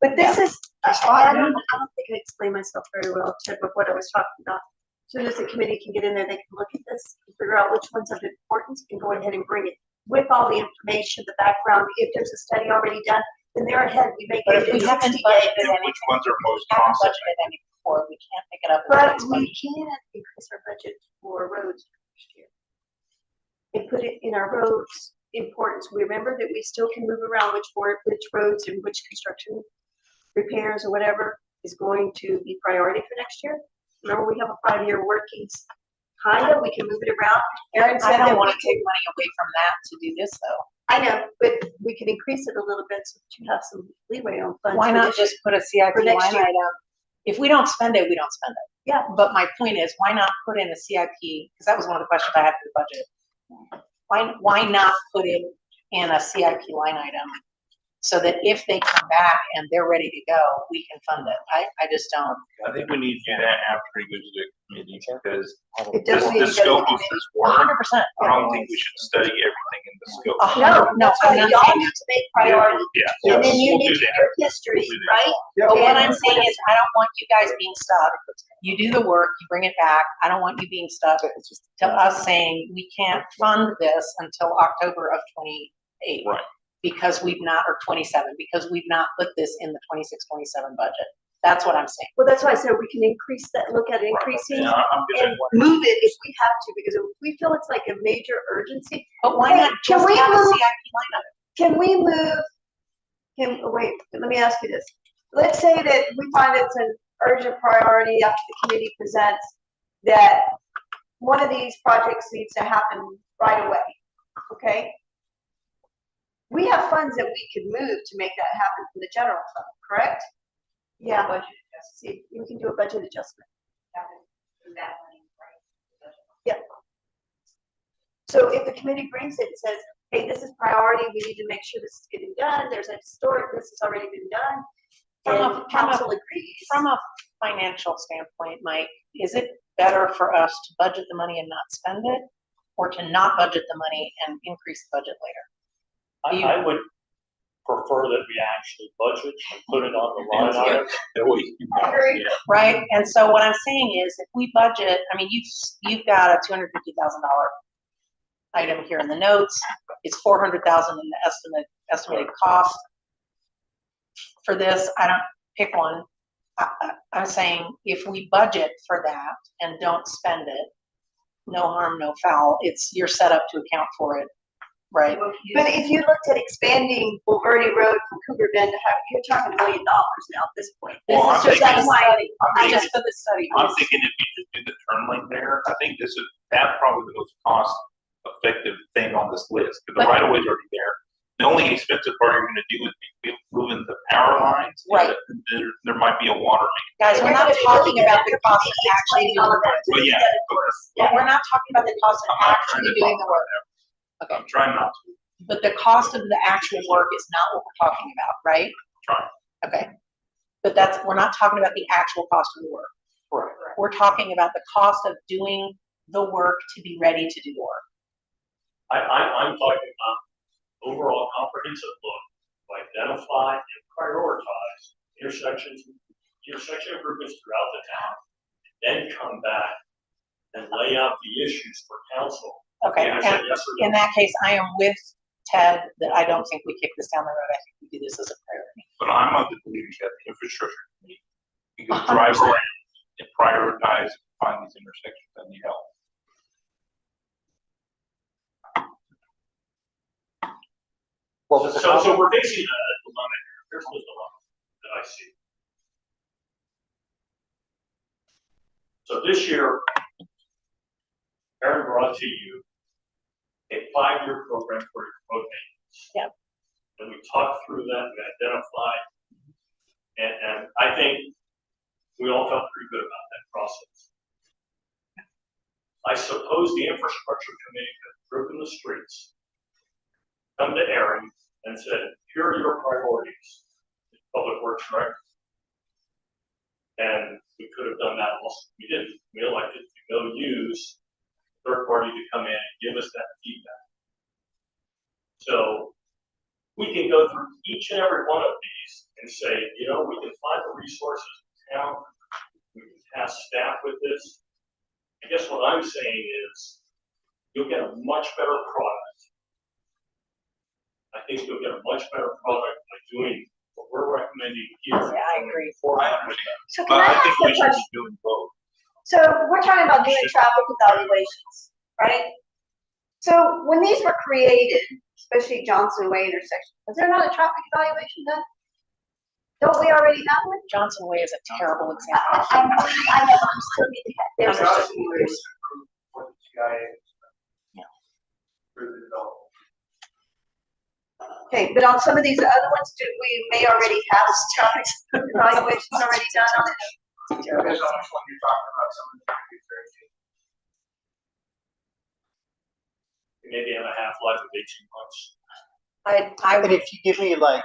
But this is, That's I fine. don't think I explained myself very well, Chip, of what I was talking about. As soon as the committee can get in there, they can look at this, and figure out which ones are of importance, and go ahead and bring it with all the information, the background. If there's a study already done, then they're ahead. We make But it if we in haven't 60 budgeted days. and which ones are most Haven't cost effective? budgeted any before, we can't pick it up. in the But next we budget. can increase our budget for roads next year. And put it in our roads importance. We remember that we still can move around which roads and which construction repairs or whatever is going to be priority for next year. Remember, we have a 5-year workings, kind of, we can move it around. Aaron I said that don't we wanna can, take money away from that to do this, though. I know, but we can increase it a little bit so that you have some leeway on funds. Why for not this just year. put a CIP For next line year. item? If we don't spend it, we don't spend it. Yeah. But my point is, why not put in a CIP, because that was one of the questions I had for the budget. Why not put in a CIP line item so that if they come back and they're ready to go, we can fund it? I just don't. I think we need to do that after we go to the committee, because It this, doesn't need the to go to scope of committee. this work, 100%. I don't think we should study everything in the scope. No, No, that's I'm why not y'all saying need to make priority, Yeah. and then you We'll need do to that. do history, We'll do that. right? But what And- I'm saying is, I don't want you guys being stuck. You do the work, you bring it back. I don't want you being stuck to us saying we can't fund this until October of 28. Right. Because we've not, or 27, because we've not put this in the 26-27 budget. That's what I'm saying. Well, that's why I said we can increase that, look at increasing Yeah, I'm good. and move it if we have to, because if we feel it's like a major urgency. But why Hey, not can just we have a move- CIP line item? Can we move, wait, let me ask you this. Let's say that we find it's an urgent priority after the committee presents that one of these projects needs to happen right away, okay? We have funds that we could move to make that happen from the general fund, correct? Yeah. Budget, see, we can do a budget adjustment. Yep. So if the committee brings it and says, hey, this is priority, we need to make sure this is getting done, there's a historic, this has already been done. And council agrees. From a financial standpoint, Mike, is it better for us to budget the money and not spend it? Or to not budget the money and increase the budget later? I would prefer that we actually budget and put it on the line item. That way you can- Agreed. yeah. Right, and so what I'm saying is, if we budget, I mean, you've got a $250,000 item here in the notes, it's 400,000 in the estimated cost. For this, I don't, pick one, I'm saying, if we budget for that and don't spend it, no harm, no foul, you're set up to account for it, right? But if you looked at expanding Bulverde Road from Cougar Bend to have, you're talking $1 million now at this point. This Well, is I'm just that thinking- study. I just for the study. I'm thinking if you just do the turn lane there, I think that's probably the most cost effective thing on this list, because the But- right of way's already there. The only expensive part you're gonna do is be moving the power lines. Right. There might be a water main. Guys, we're not talking about the cost of actually doing all of the that. work. Well, yeah. But we're not talking about the cost of I'm not trying actually to doing talk the work. about Okay, I'm trying not to. but the cost of the actual work is not what we're talking about, right? Trying. Okay. But we're not talking about the actual cost of the work. Correct. We're talking about the cost of doing the work to be ready to do the work. I'm talking about overall comprehensive look, to identify and prioritize intersection improvements throughout the town, then come back and lay out the issues for council. Okay, And I said and yes or in no. that case, I am with Ted that I don't think we kick this down the road. I think we do this as a priority. But I'm of the belief that the infrastructure, you can drive around and prioritize, find these intersections that need help. What was the So comment? we're facing a dilemma here. Here's the dilemma that I see. So this year, Aaron brought to you a 5-year program for your road maintenance. Yep. And we talked through that, we identified, and I think we all felt pretty good about that process. I suppose the infrastructure committee could have driven the streets, come to Aaron and said, here are your priorities, public works, right? And we could have done that also. We didn't. We elected to go use third party to come in and give us that feedback. So we can go through each and every one of these and say, you know, we can find the resources in town. We can task staff with this. I guess what I'm saying is you'll get a much better product. I think you'll get a much better product by doing what we're recommending here. Yeah, I agree. I understand, So but can I I ask think a we should question? be doing both. So we're talking about doing traffic evaluations, right? So when these were created, especially Johnson Way intersection, was there not a traffic evaluation done? Don't we already have one? Johnson Way is a terrible example. I know, I'm still getting that. There's a Johnson certain Way years. was approved for the TIA. Yeah. For the development. Okay, but on some of these other ones, we may already have traffic evaluations already done on it. Depends on which one you're talking about, some of them can be very big. Maybe have a half-life of 18 months. I And would, if you give me like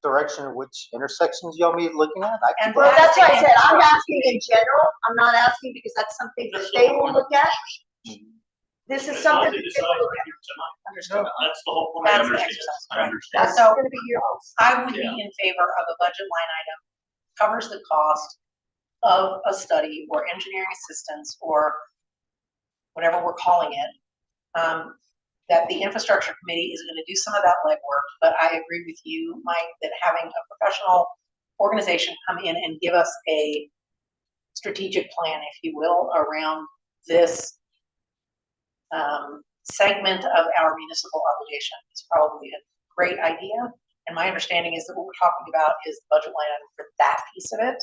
direction of which intersections y'all be looking at, I can. and Well, that's why I said, I'm infrastructure. asking in general, I'm not asking because that's something that they will look at. This is It's not something to that they decide will look at. here tonight. Understood. That's the whole point. I That's the understand, exercise, I right. understand. That's So- gonna be your. I would be Yeah. in favor of a budget line item, covers the cost of a study or engineering assistance or whatever we're calling it. That the infrastructure committee is gonna do some of that legwork, but I agree with you, Mike, that having a professional organization come in and give us a strategic plan, if you will, around this segment of our municipal obligation is probably a great idea. And my understanding is that what we're talking about is the budget line item for that piece of it.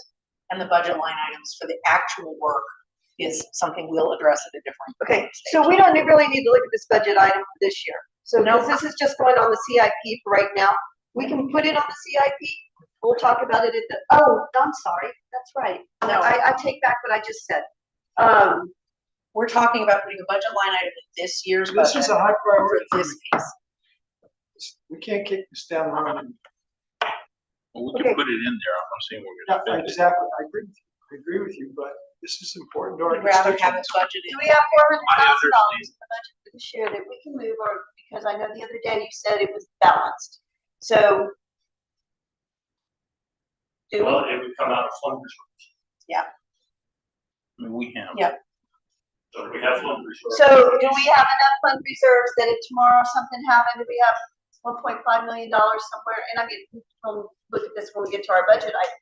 And the budget line items for the actual work is something we'll address at a different. Okay, stage. so we don't really need to look at this budget item for this year. So, No. because this is just going on the CIP for right now, we can put it on the CIP. We'll talk about it at the, oh, I'm sorry, that's right. No. I take back what I just said. We're talking about putting a budget line item in this year's This budget is a high for priority for this me. piece. We can't kick this down the line. Well, we Okay. can put it in there, I'm not saying we're Yeah, gonna spend it. exactly, I agree with you, but this is important to our We'd rather have it constituents. budgeted. Do we have $400,000 understand. in the budget for this year that we can move, or, because I know the other day you said it was balanced, so. Do we? Well, it would come out of fund reserves. I mean, we have. Yeah. So we have fund reserves. So do we have enough fund reserves that if tomorrow something happened, do we have $1.5 million somewhere? And I mean, we'll look at this when we get to our budget item.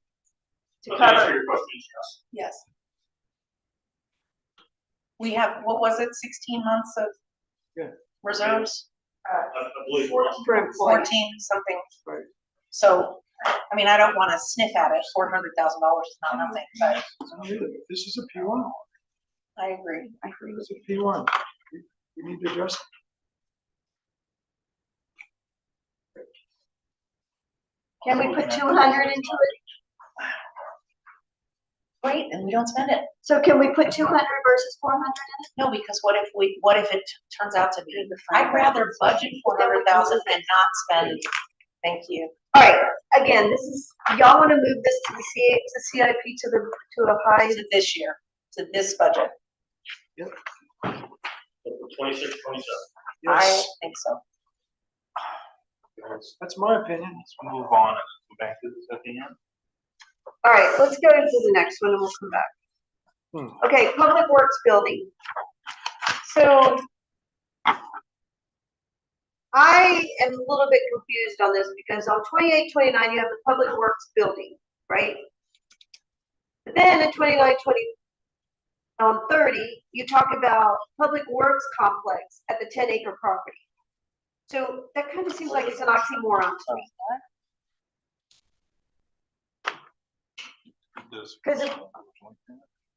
To But the answer to cover, your question is yes. Yes. We have, what was it, 16 months of Yeah. reserves? I believe we're. for employees. 14 something. Right. So, I mean, I don't wanna sniff at it, $400,000 is not nothing, but I don't either, but this is a P1, I agree. it's a P1. We need to address it. Can we put 200 into it? Great, and we don't spend it. So can we put 200 versus 400 in it? No, because what if it turns out to be, I'd rather budget 400,000 and not spend, thank you. All right, again, this is, y'all wanna move this to the CIP to a high, To this year, to this budget, For 26, 27. I Yes, think so. that's my opinion. Let's move on and go back to this at the end. all right, let's go into the next one and we'll come back. Okay, Public Works Building. So I am a little bit confused on this because on 28, 29, you have the Public Works Building, right? But then in 29, 20, on 30, you talk about Public Works Complex at the 10-acre property. So that kind of seems like it's an oxymoron to me. This- 'Cause it-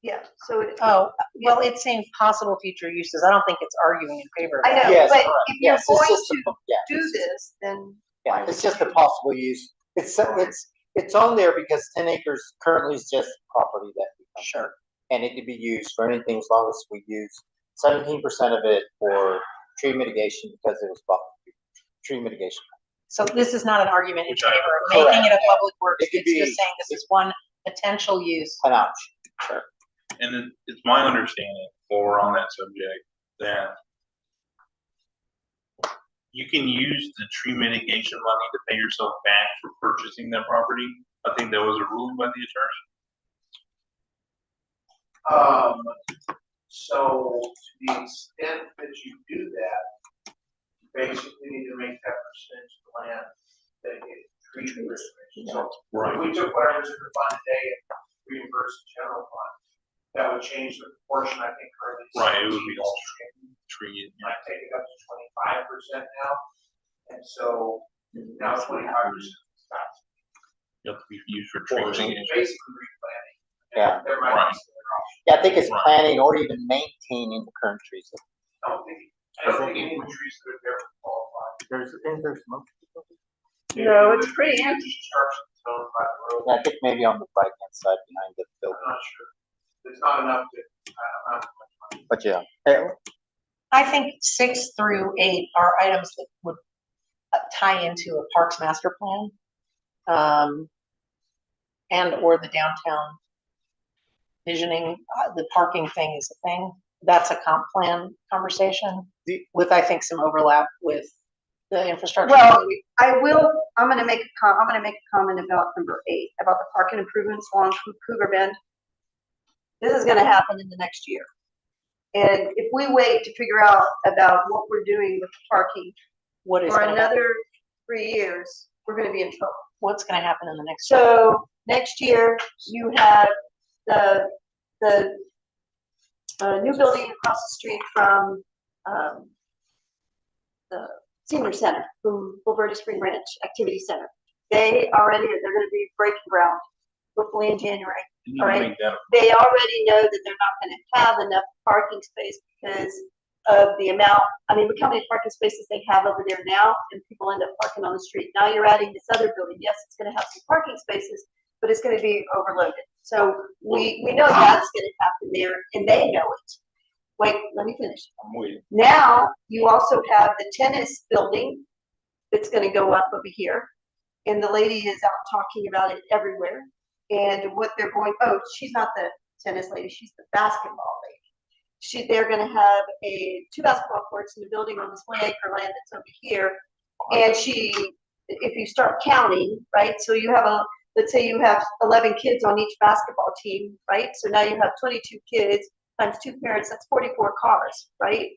Yeah, so it, Oh, well, it's saying possible future uses. I don't think it's arguing in favor of I that. know, Yes, but correct. if you're Yes, it's going just to yeah, do this, then yeah, it's just a possible use. It's on there because 10 acres currently is just property that we own. Sure. And it can be used for anything as long as we use 17% of it for tree mitigation because it was bought for tree mitigation. So this is not an argument in Which I- favor of making it a Correct. public works. It could It's just be- saying this is one potential use. An option. Sure. And it's my understanding, while we're on that subject, that you can use the tree mitigation money to pay yourself back for purchasing that property. I think that was a ruling by the attorney. So to the extent that you do that, you basically need to make that percentage plan dedicated to tree restoration. So if we took whatever's in the fund today and reimbursed the general fund, that would change the proportion, I think, currently. Right, it would be all tree. Might take it up to 25% now, and so now 25% stops. You have to be used for tree mitigation. Basically replanting. Yeah. There might Right. be some other options. Yeah, I think it's Right. planting or even maintaining the current trees. I don't think any trees that are there would qualify. There's most. No, it's pretty empty. Construction zone by the road. I think maybe on the right hand side behind the I'm building, not sure. It's not enough to, but yeah. I think 6 through 8 are items that would tie into a Parks Master Plan. And or the downtown visioning, the parking thing is a thing. That's a comp plan conversation with, I think, some overlap with the infrastructure. Well, I'm gonna make a comment about number 8, about the parking improvements along Cougar Bend. This is gonna happen in the next year. And if we wait to figure out about what we're doing with the parking What is for gonna happen? another 3 years, we're gonna be in trouble. What's gonna happen in the next year? So next year, you have the new building across the street from, the senior center, from Bulverde Spring Ranch Activity Center. They're gonna be breaking ground, hopefully in January. You All right. make that They already know that they're not gonna have enough parking space because of the amount, I mean, look how many parking spaces they have over there now, and people end up parking on the street. Now you're adding this other building, yes, it's gonna have some parking spaces, but it's gonna be overloaded. So we know that's gonna happen there, and they know it. Wait, let me finish. I'm waiting. Now, you also have the tennis building that's gonna go up over here. And the lady is out talking about it everywhere. And what they're going, oh, she's not the tennis lady, she's the basketball lady. They're gonna have 2 basketball courts in the building on this 1 acre land that's over here. And if you start counting, right, so you have let's say you have 11 kids on each basketball team, right? So now you have 22 kids times 2 parents, that's 44 cars, right?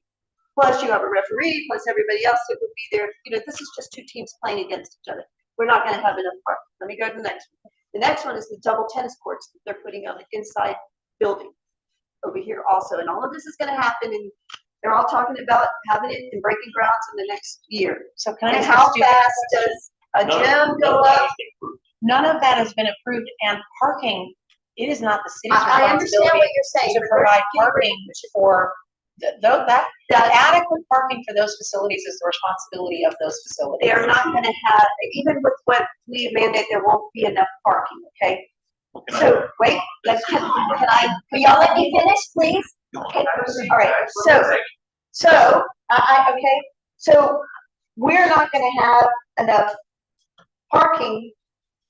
Plus you have a referee, plus everybody else that would be there. You know, this is just 2 teams playing against each other. We're not gonna have enough parking. Let me go to the next one. The next one is the double tennis courts that they're putting on the inside building over here also. And all of this is gonna happen, and they're all talking about having it in breaking grounds in the next year. So can I And ask how a stupid fast question? does a gym go up? None of that has been approved, and parking, it is not the city's I understand responsibility what you're saying. to but provide they're parking for, that adequate parking for those facilities is the responsibility of those facilities. They are not gonna have, even with what we mandate, there won't be enough parking, okay? So, wait, can y'all let me finish, please? Okay, all right, so, okay, so we're not gonna have enough parking,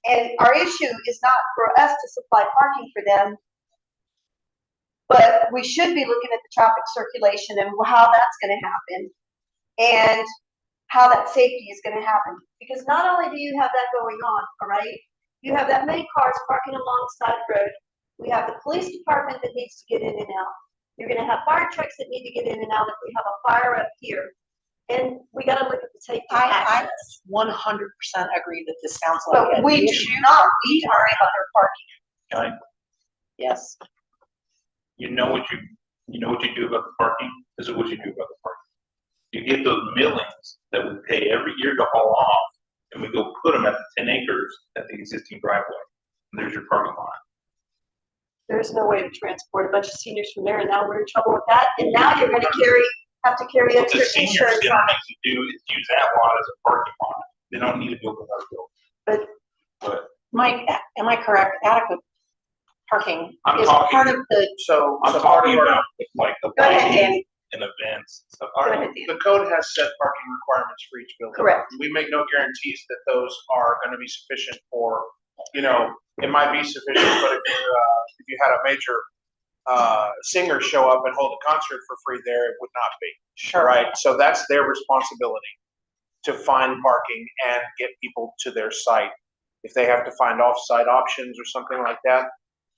and our issue is not for us to supply parking for them, but we should be looking at the traffic circulation and how that's gonna happen, and how that safety is gonna happen. Because not only do you have that going on, all right, you have that many cars parking alongside the road. We have the police department that needs to get in and out. You're gonna have fire trucks that need to get in and out if we have a fire up here. And we gotta look at the safety I access. 100% agree that this sounds like But an we do issue. not need to worry about their parking. Yes. You know what you do about the parking? This is what you do about the parking. You get those millings that we pay every year to haul off, and we go put them at the 10 acres at the existing driveway. And there's your parking lot. There's no way to transport a bunch of seniors from there, and now we're in trouble with that. And now you're gonna have to carry What extra the seniors insurance don't on it. need to do is use that lot as a parking lot. They don't need to build another building. But Mike, am I correct? Adequate parking I'm is talking- part of the, So, I'm so part of talking our, about like the Go ahead, lighting Danny. and events and stuff. our, Go ahead, Dan. the code has set parking requirements for each building. Correct. We make no guarantees that those are gonna be sufficient for, you know, it might be sufficient, but if you had a major singer show up and hold a concert for free there, it would not be. sure. Right, so that's their responsibility to find parking and get people to their site. If they have to find off-site options or something like that,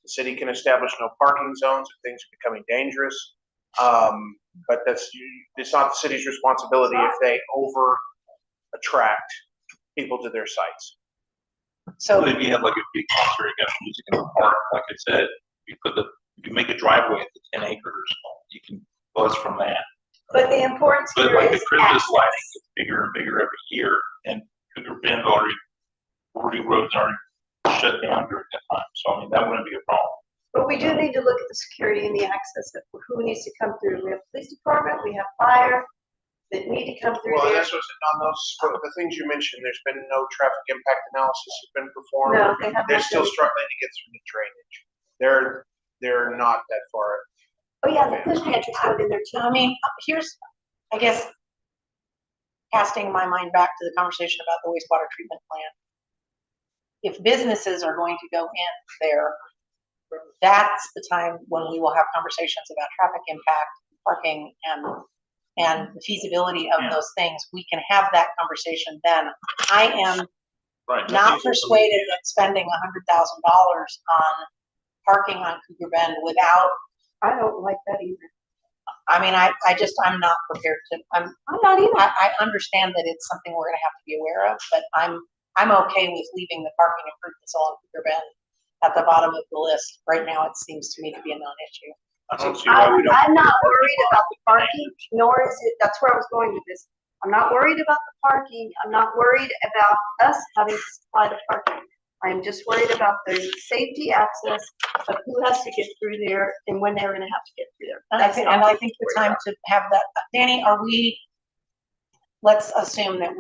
the city can establish no parking zones if things are becoming dangerous. But it's not the city's responsibility if they attract people to their sites. So, If you have like a big concert, you got music in the park, like I said, you make a driveway at the 10 acres, you can buzz from that. But the importance But here like the is Christmas access. lighting gets bigger and bigger every year, and Cougar Bend already, 40 roads already shut down during that time, so I mean, that wouldn't be a problem. But we do need to look at the security and the access of who needs to come through. We have police department, we have fire, that need to come through Well, there. that's what's on those, the things you mentioned, there's been no traffic impact analysis has been performed. No, they have They're not still done it. struggling to get through the drainage. They're not that far. Oh, yeah, the fish pantry's going in there too. I mean, here's, I guess, casting my mind back to the conversation about the wastewater treatment plant. If businesses are going to go in there, that's the time when we will have conversations about traffic impact, parking, and the feasibility of those things. We can have that conversation then. I am Right. not persuaded that spending $100,000 on parking on Cougar Bend without, I don't like that either. I mean, I'm not prepared to, I'm not either. I understand that it's something we're gonna have to be aware of, but I'm okay with leaving the parking improvements along Cougar Bend at the bottom of the list. Right now, it seems to me to be a non-issue. I don't see why we don't. I'm not worried about the parking, nor is it, that's where I was going with this. I'm not worried about the parking. I'm not worried about us having to supply the parking. I'm just worried about the safety access of who has to get through there and when they're gonna have to get through there. And I think the time to have that, Danny, let's assume that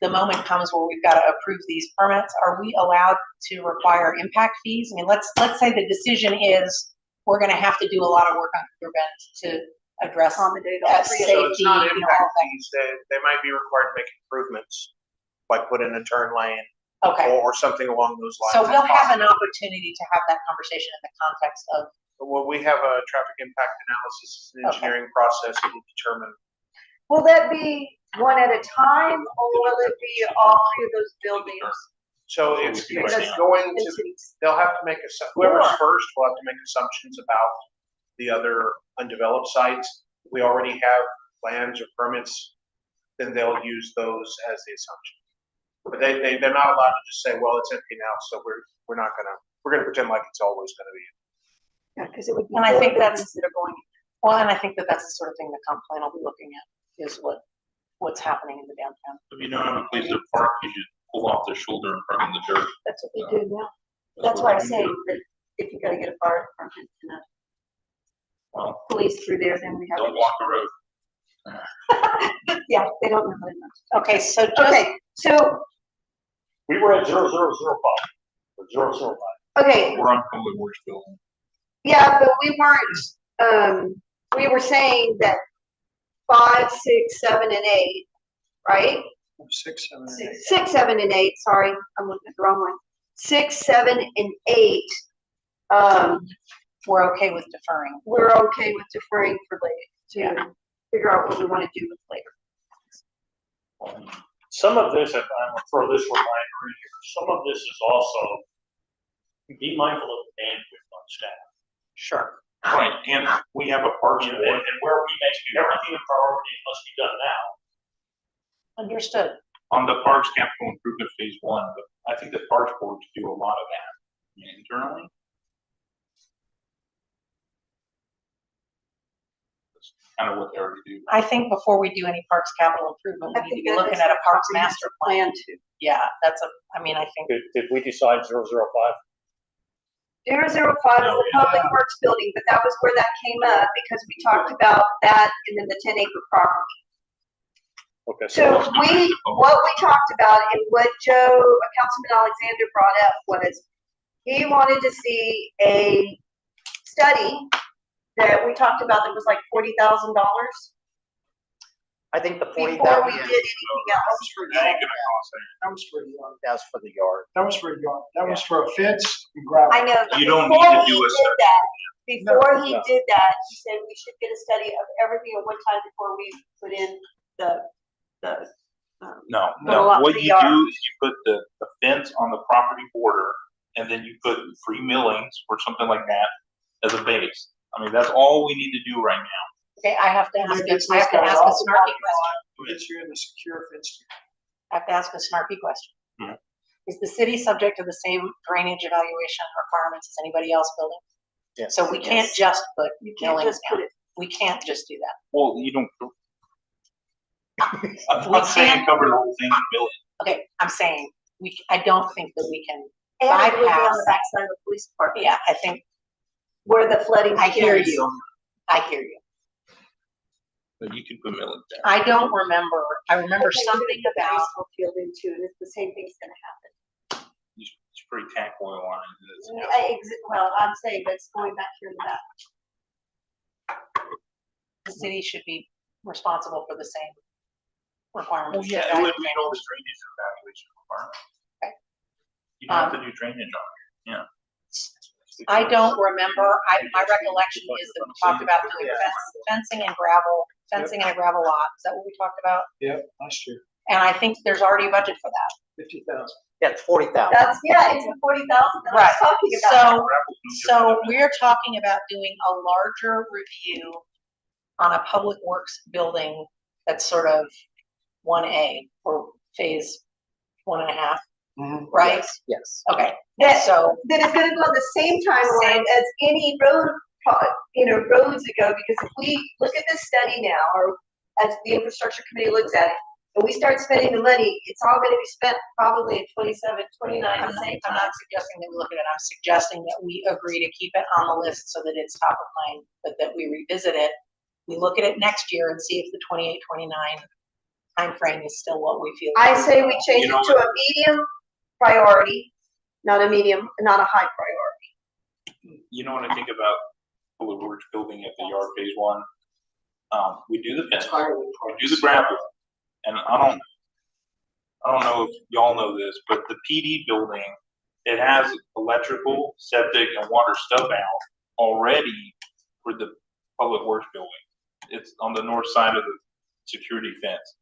the moment comes where we've got to approve these permits. Are we allowed to require impact fees? I mean, let's say the decision is we're gonna have to do a lot of work on Cougar Bend to address Accommodate all that three of safety, So it's not all of impact that. fees, they might be required to make improvements, like put in a turn lane Okay, or something along those lines. so we'll if have an possible. opportunity to have that conversation in the context of, Well, we have a traffic impact analysis and engineering process to determine. Will that be one at a time, or will it be all three of those buildings? So That's what it's we do right now. going and to, cities? they'll have to make, whoever's Sure. first will have to make assumptions about the other undeveloped sites. We already have plans or permits, then they'll use those as the assumption. But they're not allowed to just say, well, it's empty now, so we're gonna pretend like it's always gonna be. Yeah, because it would be. And I think four that's- buildings that are going. well, and I think that that's the sort of thing the comp plan will be looking at, is what's happening in the downtown. If you don't have a place to park, you should pull off the shoulder in front of the dirt. That's what they do now. That's why I'm saying that if you gotta get a fire department and a Well, police through there, then we have. don't walk the road. Yeah, they don't know very much. Okay, so just, Okay, so, We were at 0005, or 005. okay, We're on Public Works building. yeah, but we weren't, we were saying that 5, 6, 7, and 8, right? 6, 7, and 8. 6, 7, and 8, sorry, I'm looking at the wrong one. 6, 7, and 8, we're okay with deferring. we're okay with deferring for later, to figure out what we wanna do with later. Some of this, if I'm gonna throw this one line through here, some of this is also, be mindful of the bandwidth on staff. Sure. Right, and we have a parks And board. where we make everything a priority, it must be done now. Understood. On the parks capital improvement phase 1, but I think the parks boards do a lot of that internally. That's kind of what they already do. I think before we do any parks capital improvement, I we need to think be that looking is at a the parks master plan. too. Yeah, I think, Did we decide 005? 005 is the public works building, but that was where that came up, because we talked about that and then the 10-acre property. Okay, So let's go back to what we talked about and what Councilman Alexander brought up was, he wanted to see a study that we talked about that was like $40,000 I think the 40,000. before we did anything else. That ain't gonna cost anything. That was for the yard. That's for the yard. That was for a yard. That was for a fence and gravel. I know. You don't before need to he do a did study. that, Before he No. did that, he said we should get a study of everything at one time before we put in the, No, Put a lot what for you yard. do is you put the fence on the property border, and then you put free millings or something like that as a base. I mean, that's all we need to do right now. okay, I have to And ask it gets a this guy off the snarky parking question. lot, Gets you in the secure fence. I have to ask a snarky question. Mhm. Is the city subject to the same drainage evaluation requirements as anybody else building? Yes. So we can't Yes. just put you can't millings just put down. it, We can't just do that. Well, you don't. I'm We not saying can't- cover the whole thing in millings. Okay, I'm saying, I don't think that we can, and it would be on bypass the backside of the police department, yeah, I think, where the flooding. I hear begins. you. I hear you. But you could put Millen down. I don't remember, I remember Okay, something we're gonna put the about, baseball field in too, and it's the same thing's gonna happen. You spray tank oil on it. Well, I'm saying, but it's going back here in the back. the city should be responsible for the same Oh, requirements. yeah, that it would guys meet make. all the drainage evaluation requirements. Okay. You don't have to do drainage on it, yeah. I don't remember, my recollection is that we talked about doing fencing and gravel, fencing and a gravel lot, is that what we talked about? Yep, last year, And I think there's already a budget for that. 50,000. Yeah, it's 40,000. That's, yeah, it's the 40,000 that I was Right. talking about. So we're talking about doing a larger review on a public works building that's sort of 1A or phase 1.5, right? Yes. Okay, That, so, that is gonna go on the same timeline as any road, roads that go, because if we look at this study now, or as the infrastructure committee looks at it, and we start spending the money, it's all gonna be spent probably in 27, 29 at the same I'm time. not suggesting that we look at it, I'm suggesting that we agree to keep it on the list so that it's top of mind, but that we revisit it. We look at it next year and see if the 28, 29 timeframe is still what we feel. I say we change You know it to a medium priority, not a medium, not a high priority. You know what I think about Public Works building at the yard phase one? We do the fence, we do the gravel, and I don't know if y'all know this, but the PD building, it has electrical, septic, and water stub out already for the Public Works building. It's on the north side of the security fence.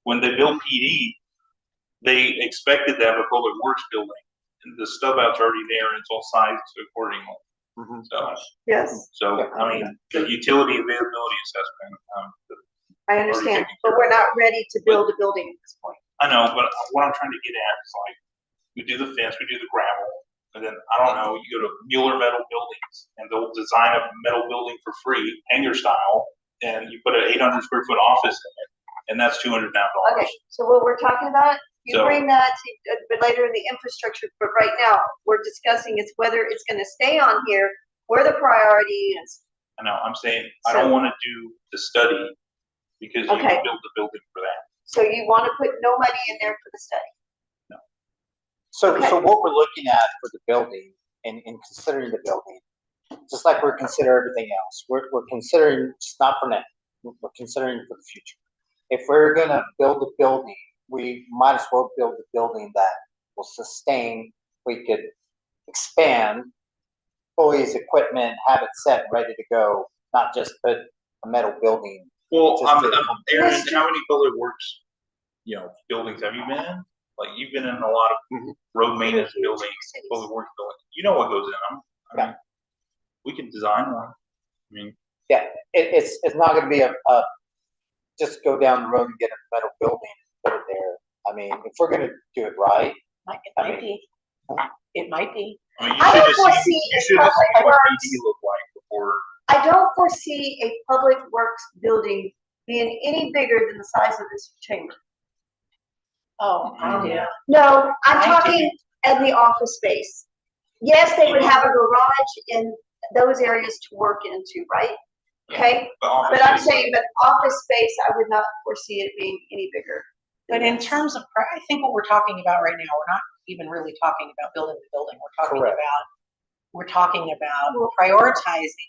When they built PD, they expected to have a Public Works building, and the stub out's already there, and it's all sized accordingly. Mhm. Yes, So, I mean, the utility availability assessment, I understand, but we're not ready to build a building at this point. I know, but what I'm trying to get at is like, we do the fence, we do the gravel, and then, I don't know, you go to Mueller Metal Buildings, and they'll design a metal building for free, hangar style, and you put an 800 square foot office in it, and that's $200,000. Okay, so what we're talking about, you So- bring that to, but later in the infrastructure, but right now, we're discussing is whether it's gonna stay on here, where the priority is. I know, I'm saying, I don't wanna do the study, because you Okay. can build the building for that. So you wanna put no money in there for the study? So, Okay. so what we're looking at for the building and considering the building, just like we're considering everything else, we're considering, just not for now, we're considering for the future. If we're gonna build a building, we might as well build a building that will sustain, we could expand employees, equipment, have it set, ready to go, not just put a metal building. Well, Just Aaron, to- how many Public Works, buildings have you been in? Like, you've been in a lot of Mhm. road maintenance buildings, Public Works buildings, you know what goes in them. I mean, we can design one, I mean, It's not gonna be a just go down the road and get a metal building and put it there. I mean, if we're gonna do it right, It might be, it might be. I mean, I don't you foresee should a have seen public what works, PD looked like before. I don't foresee a public works building being any bigger than the size of this chamber. Oh, yeah. No, I'm I talking in the office space. Yes, they would have a garage in those areas to work into, right? Okay, but I'm obviously- saying, but office space, I would not foresee it being any bigger. But in terms of, I think what we're talking about right now, we're not even really talking about building the building, Correct. we're talking about prioritizing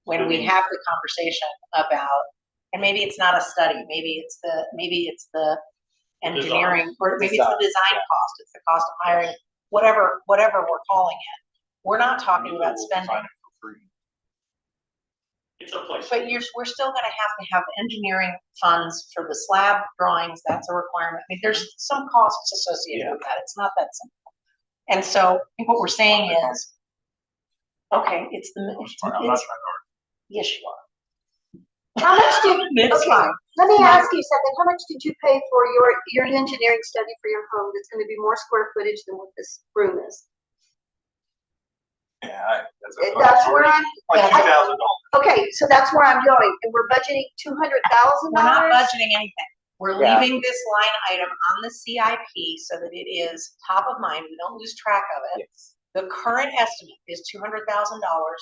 when we have the conversation about, and maybe it's not a study, maybe it's the engineering, or maybe it's the design cost, it's the cost of hiring, whatever we're calling it. We're not talking about We'll spending, design it for free. It's a place. but we're still gonna have to have engineering funds for the slab drawings, that's a requirement. I mean, there's some costs associated with that, it's not that simple. And so I think what we're saying is, okay, I'm not trying to yes, you are. How much did, It's okay, fine. let me ask you something, how much did you pay for your engineering study for your home that's gonna be more square footage than what this room is? Yeah, That's where I'm, like $2,000. okay, so that's where I'm going, and we're budgeting $200,000? We're not budgeting anything. We're Yeah. leaving this line item on the CIP so that it is top of mind, we don't lose track of it. yes. The current estimate is $200,000.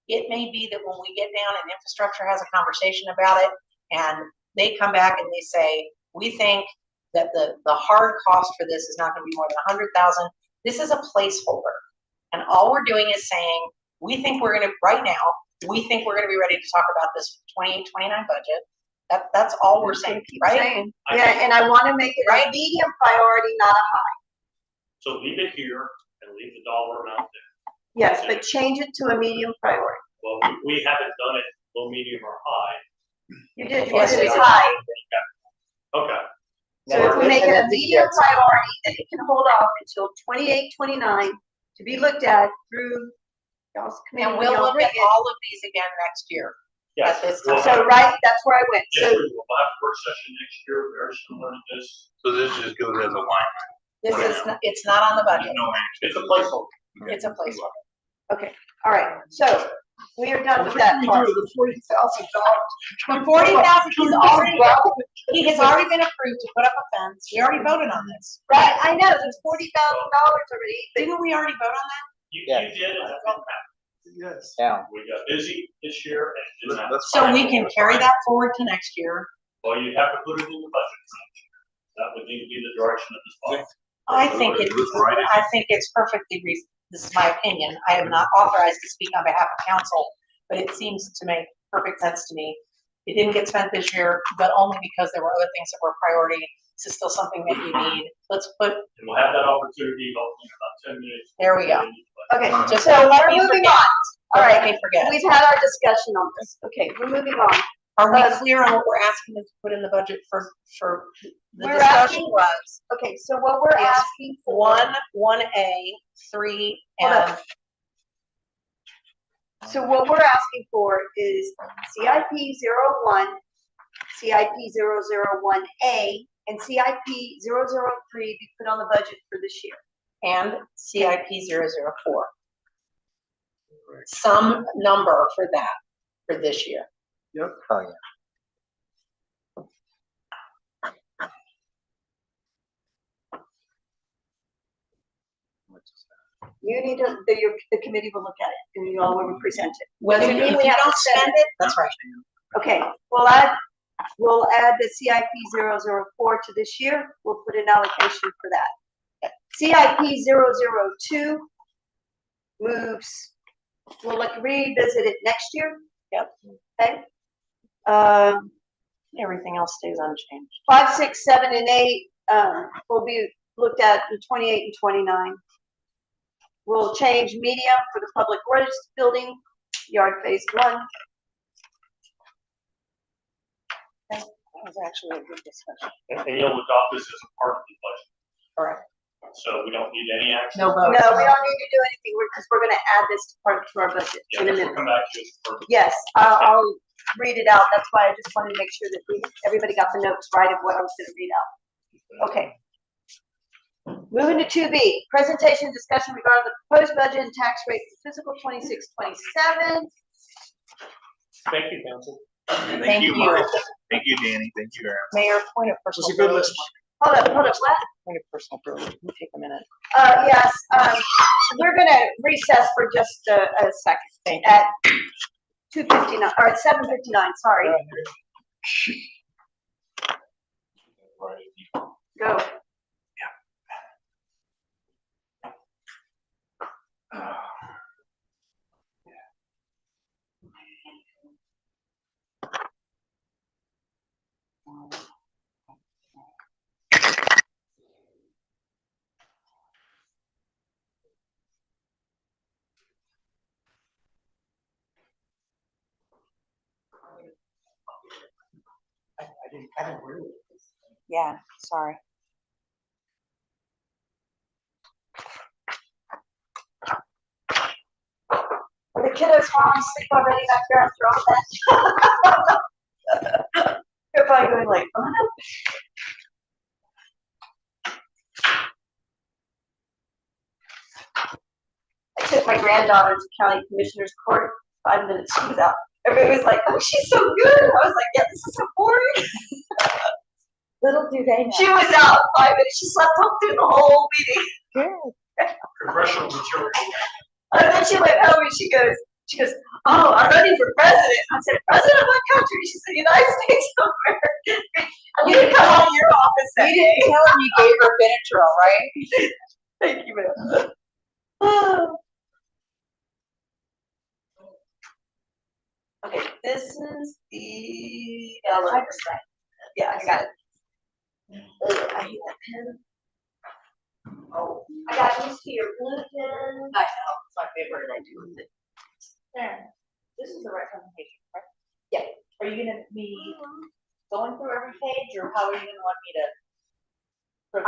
It may be that when we get down and infrastructure has a conversation about it, and they come back and they say, we think that the hard cost for this is not gonna be more than 100,000. This is a placeholder. And all we're doing is saying, we think we're gonna, right now, we think we're gonna be ready to talk about this 28-29 budget. That's all we're saying, Keep right? saying. Yeah, and I wanna make it a Right. medium priority, not a high. So leave it here and leave the dollar amount there. Yes, but change it to a medium priority. Well, we haven't done it low, medium, or high. You did, Yes, yours we is did. high. Okay, So if we make it a medium priority, then it can hold off until 28-29 to be looked at through y'all's committee. And when we'll y'all look bring at it. all of these again next year. yes. At this we'll time. have- So, right, that's where I went. Yes, So, we will have a work session next year, very similar to this. So this just goes as a line. This Right. is, it's not on the budget. No action. It's a placeholder. It's a placeholder. okay, all right, so we are done with that part. The $40,000. The 40,000, he has already been approved to put up a fence. We already voted on this. Right, I know, there's $40,000 already, but Didn't we already vote on that? You Yeah. did, and that didn't happen. Yes. Yeah. We got busy this year and it didn't happen. That's So fine. we can carry that forward to next year. Well, you have to put it in the budget. That would need to be the direction of this body. I think it's perfectly reasonable. This is my opinion. I am not authorized to speak on behalf of council, but it seems to make perfect sense to me. It didn't get spent this year, but only because there were other things that were priority. This is still something that you need. Let's put, And we'll have that opportunity hopefully in about 10 minutes. There we go. okay, just so don't let we're me moving forget. on. All Don't let right, me forget. we've had our discussion on this. Okay, we're moving on. Are we clear on what we're asking them to put in the budget for the We're discussion asking- was Okay, so what we're Yes. asking for. 1A, 3, Hold and up. So what we're asking for is CIP 01, CIP 001A, and CIP 003 be put on the budget for this year. CIP 004. Some number for that, for this year. Oh, yeah. You need to, the committee will look at it and you all will present it. Whether Doesn't mean if we you have to don't spend it, that's right. Okay, we'll add the CIP 004 to this year. We'll put an allocation for that. CIP 002 moves, we'll revisit it next year. Yep. Okay. Everything else stays unchanged. 5, 6, 7, and 8 will be looked at in 28 and 29. We'll change medium for the public works building, yard phase 1. That was actually a good discussion. And you'll adopt this as a part of the budget. Correct. So we don't need any action. No No, vote. we don't need to do anything because we're going to add this part to our budget Yeah, in a this will minute. come back to us for Yes, I'll read it out. That's why I just wanted to make sure that everybody got the notes right of what I was going to read out. Okay. Moving to 2B, presentation and discussion regarding the proposed budget and tax rate for fiscal 26-27. Thank you, council. Thank you. Mark. Thank you, Danny. Thank you, Aaron. Mayor, point of It was personal a good privilege. list. Hold up, what? Point of personal privilege. Let me take a minute. Yes, we're gonna recess for just a second Thank you. at 2:59, or at 7:59, sorry. Go. I didn't really. Yeah, sorry. Are the kiddos falling asleep already back there after all that? They're probably going like, oh no. I took my granddaughter to county commissioner's court, 5 minutes, she was out. Everybody was like, oh, she's so good. I was like, yeah, this is so boring. Little do they know. She was out 5 minutes, she slept up through the whole meeting. Congressional material. And then she went home and she goes, She goes, oh, I'm running for president. I said, president of what country? She said, United States of America. You didn't come out of your office that You day. didn't tell him you gave her Benadryl, right? Thank you, ma'am. Okay, this is the yellow. Yeah, I got it. I hate that pen. Oh, I got used to your blue pen. I know, it's my favorite, I do with it. There, this is the right presentation, right? Yeah. Are you gonna be going through every page, or how are you gonna want me to?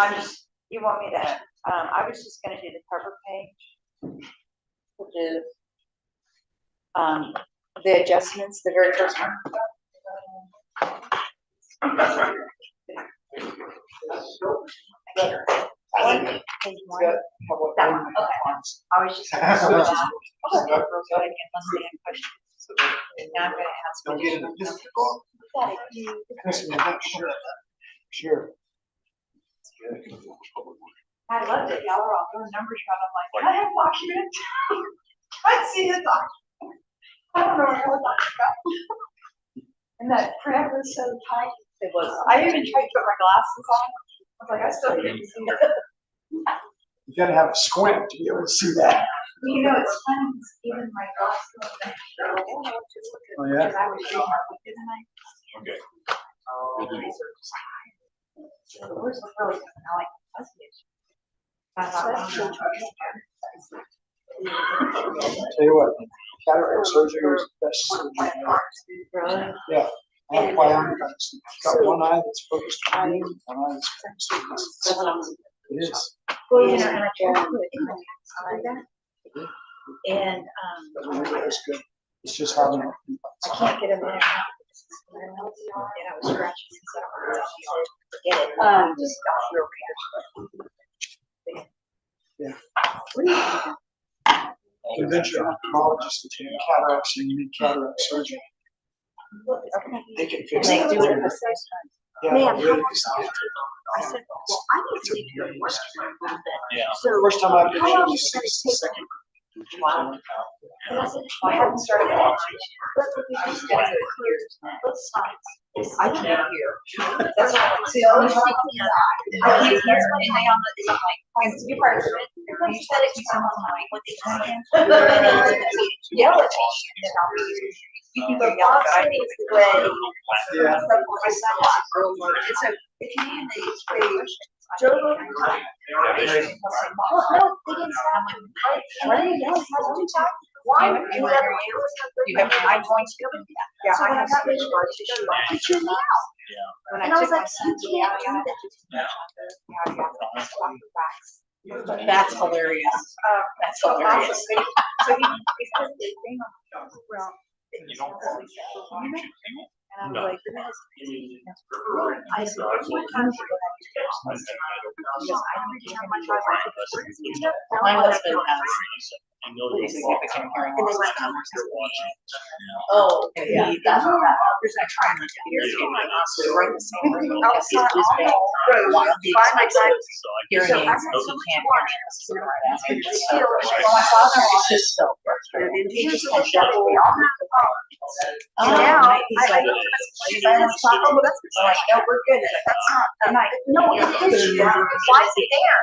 I'm proceed? just, you want me to, I was just gonna do the cover page, which is, the adjustments, the very first one. Page one. That one, okay. I was just gonna do that. So I can understand questions. Now I'm gonna ask. Don't get in the mystical. Sure. I loved it, y'all were all throwing numbers around, I'm like, I have a document. I see the document. I don't know what I was talking about. And that print was so tight. It was, I even tried to put my glasses on. I was like, I still can't see it. You gotta have a squint to be able to see that. You know, it's funny, 'cause even my glasses. Oh, yeah? Because I was reading my book, didn't I? Okay. Where's the really, I like message. Tell you what, cataract surgery is the best surgery. Really? Yeah. I have bionic eyes. I've got one eye that's focused on me, one eye that's focused on me. It is. Well, you know, and I tried to put it in my text like that. And, It's good. It's just hard enough. I can't get them in. And I was scratching inside. Get it. Just got real Yeah. Convince your ophthalmologist to take cataracts and you need cataract surgery. They can fix They it. do it at the same time. Yeah, Ma'am, really. I said, well, I need to leave here at work for a little bit. Yeah. So First time I've been how long able to is it gonna see take? second. Wow. And I said, I haven't started that. but if you just get it clear, both sides. I can't hear. That's why I'm See, only so one happy. I can't hear anything on the, it's like, you probably should, you said it to someone like, what they tell you. Yell at me, and then I'll be, you can go yell, but I think it's great. Yeah. It's a, if you need the, Joe. Yeah, they should. Oh, no, they didn't sound like, why are you yelling? Why? You have high points. Yeah, So when I got ready, Yeah. it threw me out. When And I was took like, my son you to the can't do that. That's hilarious. That's So hilarious. so he said the thing on, well. You don't. And I was like, I said, "Where's my car?" Because I didn't have my car. My husband has Significant hearing And they loss. Oh, And he, that's what that, there's that trying to irritate my hospital, right in the same room. Outside He's just been all road, by my glasses. hearing So I aids, had so so he much can't water. hear me. Still, Well, my father was just so frustrated. he just like, we all have to follow. Oh, And now, he's like, oh, well, that's good. Like, no, we're good. That's not, and I, no, it is. Why is it there?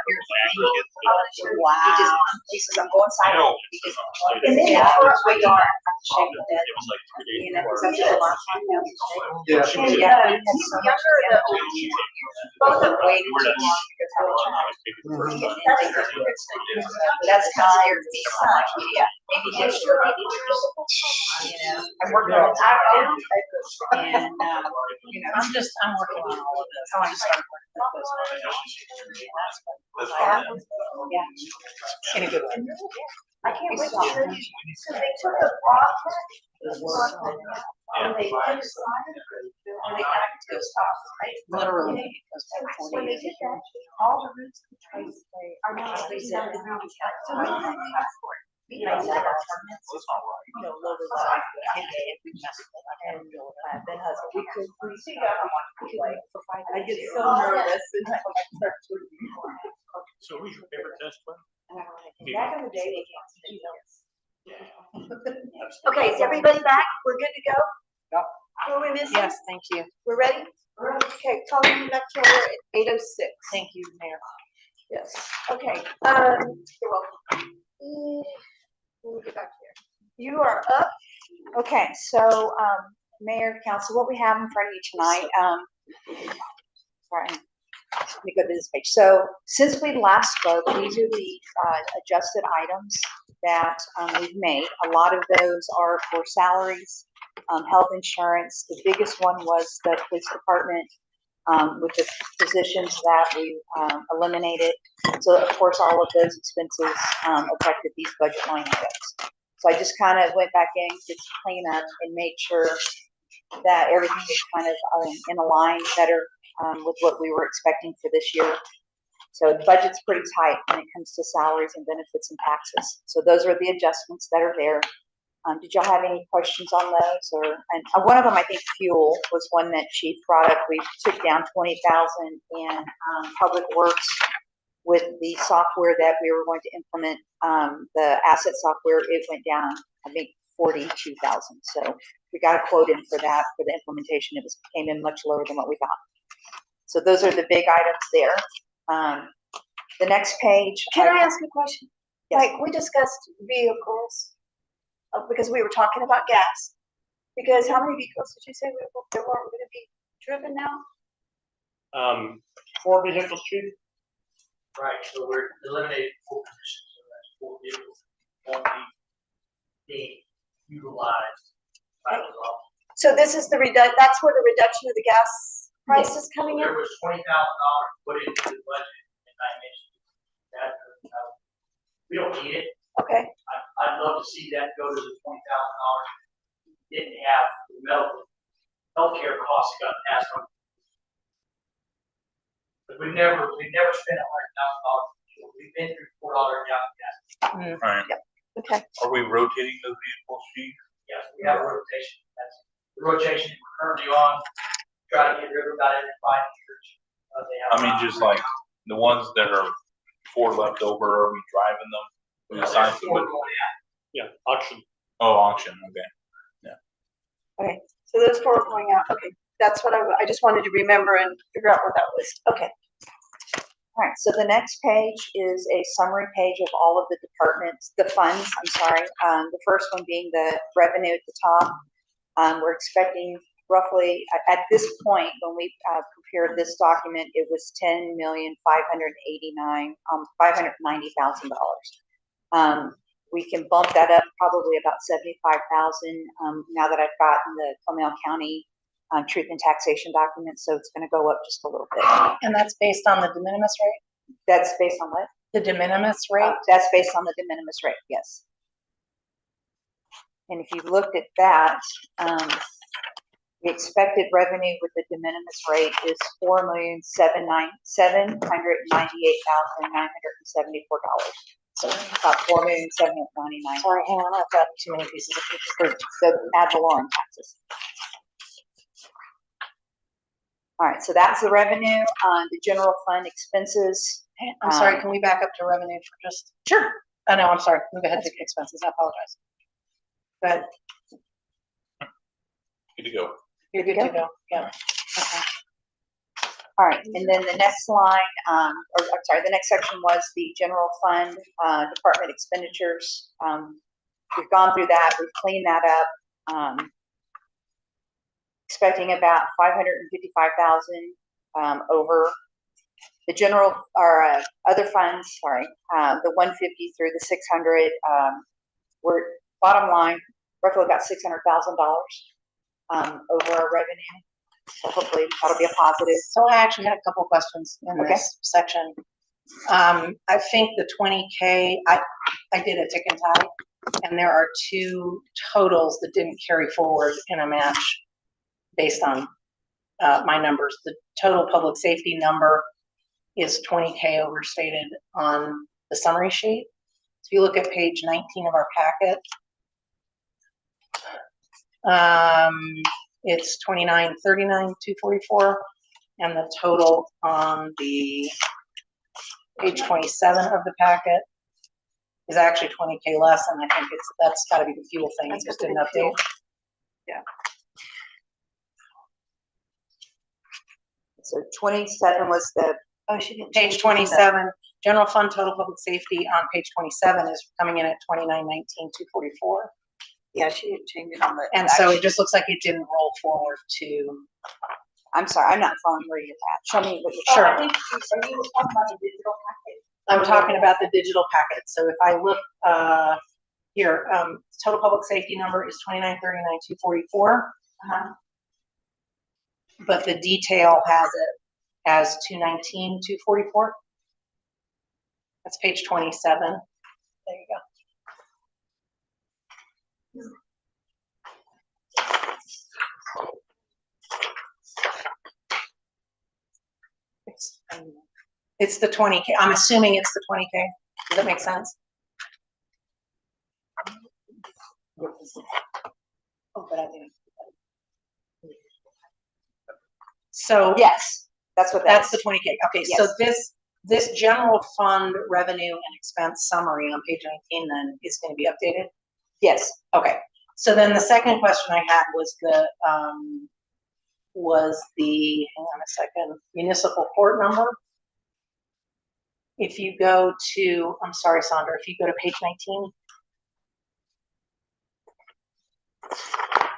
wow. He says, I'm going I know. silent. And then that's where we are. It was like 3 days You know, before. because that's a lot of time now. Yeah. And, he's younger than both of them. We're not- That's considered the son, yeah. Maybe his story. You know, I'm working on that now. And, you know, I'm working on all of this. I want to start working with this. That's Yeah. fine. Yeah. In a good way. I can't wait to show you. So they took a block and they put a slide and they got it to a stop, right? Literally, it goes And back when 40 they years. did that, all the roots could trace are now raised up in the so we had to ask for it. You know, like our permits, That's not right. you know, lower the size of the tank and we messed with it. And then we could, we like, I get so nervous and I start to. So who's your favorite test plan? And I'm like, back in the day, they can't, you know. Okay, is everybody back? We're good to go? Yep. Who are we missing? Yes, thank you. We're ready? Okay, calling you back to order at 8:06. Thank you, Mayor. Yes, okay, you're welcome. Let me get back here. You are up. Okay, so, Mayor, Council, what we have in front of you tonight, sorry, let me go to this page. So, since we last spoke, these are the, adjusted items that, we've made. A lot of those are for salaries, health insurance. The biggest one was the police department, with the positions that we, eliminated. So, of course, all of those expenses, affected these budget line items. So I just kind of went back in, did some cleanup and made sure that everything is kind of in a line better with what we were expecting for this year. So the budget's pretty tight when it comes to salaries and benefits and taxes. So those are the adjustments that are there. Did y'all have any questions on those? And one of them, I think fuel was one that Chief brought up. We took down 20,000 in Public Works with the software that we were going to implement, the asset software. It went down, I think, 42,000. So we got a quote in for that, for the implementation. It came in much lower than what we thought. So those are the big items there. The next page. Can I ask a question? Yes. Like, we discussed vehicles, because we were talking about gas. Because how many vehicles did you say that weren't gonna be driven now? 4 vehicles, chief? Right, so we're eliminating 4 positions, so that's 4 vehicles won't be being utilized by those officers. So this is that's where the reduction of the gas price is coming in? There was $20,000 put into the budget, and I mentioned that, we don't need it. Okay, I'd love to see that go to the $20,000. Didn't have the healthcare costs got passed on. But we never spent $100,000. We've been through $4 gallon gas. Right. okay. Are we rotating those vehicles, chief? Yes, we have a rotation. That's the rotation we're currently on. Try to get rid of about every 5 years. I mean, just like the ones that are 4 left over, are we driving them? We assign them with- Yeah, auction. Oh, auction, okay. So those 4 are going out. Okay, that's what I just wanted to remember and figure out what that was. Okay. All right, so the next page is a summary page of all of the departments, the funds, I'm sorry. The first one being the revenue at the top. We're expecting roughly, at this point, when we prepared this document, it was $10,590,000. We can bump that up probably about 75,000 now that I've gotten the Comal County truth and taxation documents, so it's going to go up just a little bit. And that's based on the de minimis rate? That's based on what? The de minimis rate? That's based on the de minimis rate, yes. And if you looked at that, the expected revenue with the de minimis rate is $4,798,974. So about $4,799,000. Sorry, hang on, I've got too many pieces of paper. The ad valorem taxes. All right, so that's the revenue. The general fund expenses. I'm sorry, can we back up to revenue for just? Sure. Oh, no, I'm sorry. Move ahead to expenses. I apologize. But Good to go. you're good to go. Yeah. Okay. All right, and then the next line, or I'm sorry, the next section was the general fund, department expenditures. We've gone through that, we've cleaned that up. Expecting about 555,000 over the general, or other funds, sorry, the 150 through the 600, we're bottom line, roughly about $600,000 over our revenue. So hopefully that'll be a positive. So I actually had a couple of questions in this section. I think the 20K, I did a tick and tie, and there are 2 totals that didn't carry forward in a match based on my numbers. The total public safety number is 20K overstated on the summary sheet. If you look at page 19 of our packet, it's 29,39,244, and the total on the page 27 of the packet is actually 20K less, and I think that's gotta be the fuel thing, it That's just gotta didn't be fuel. update. So 27 was the, Oh, she didn't. change Page it. 27, general fund total public safety on page 27 is coming in at 2919,244. Yeah, she didn't change it on the. And so it just looks like it didn't roll forward to, I'm sorry, I'm not following where you're at. Show me what you're. Sure. I think, are you talking about the digital package? I'm talking about the digital packet. So if I look, here, total public safety number is 2939,244. But the detail has it as 219,244. That's page 27. There you go. It's the 20K. I'm assuming it's the 20K. Does that make sense? Oh, but I didn't. So Yes, that's what that's that's. the 20K. Okay, so Yes. this general fund revenue and expense summary on page 19 then is going to be updated. Yes, Okay, so then the second question I had was hang on a second, municipal court number. If you go to, I'm sorry, Sandra, if you go to page 19,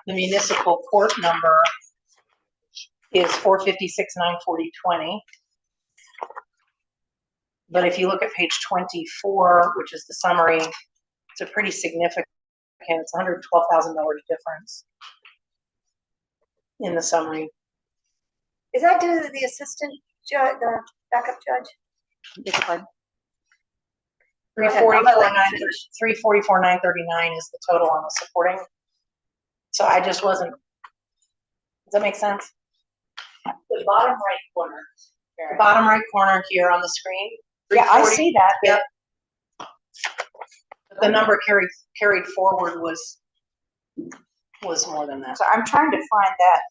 the municipal court number is 456,940.20. But if you look at page 24, which is the summary, it's a pretty significant, it's $112,000 difference in the summary. Is that due to the assistant judge, the backup judge? it's fine. 344,939 is the total on the supporting. So I just wasn't, does that make sense? The bottom right corner. The bottom right corner here on the screen. Yeah, I 340 see that. Yep. The number carried forward was more than that. So I'm trying to find that.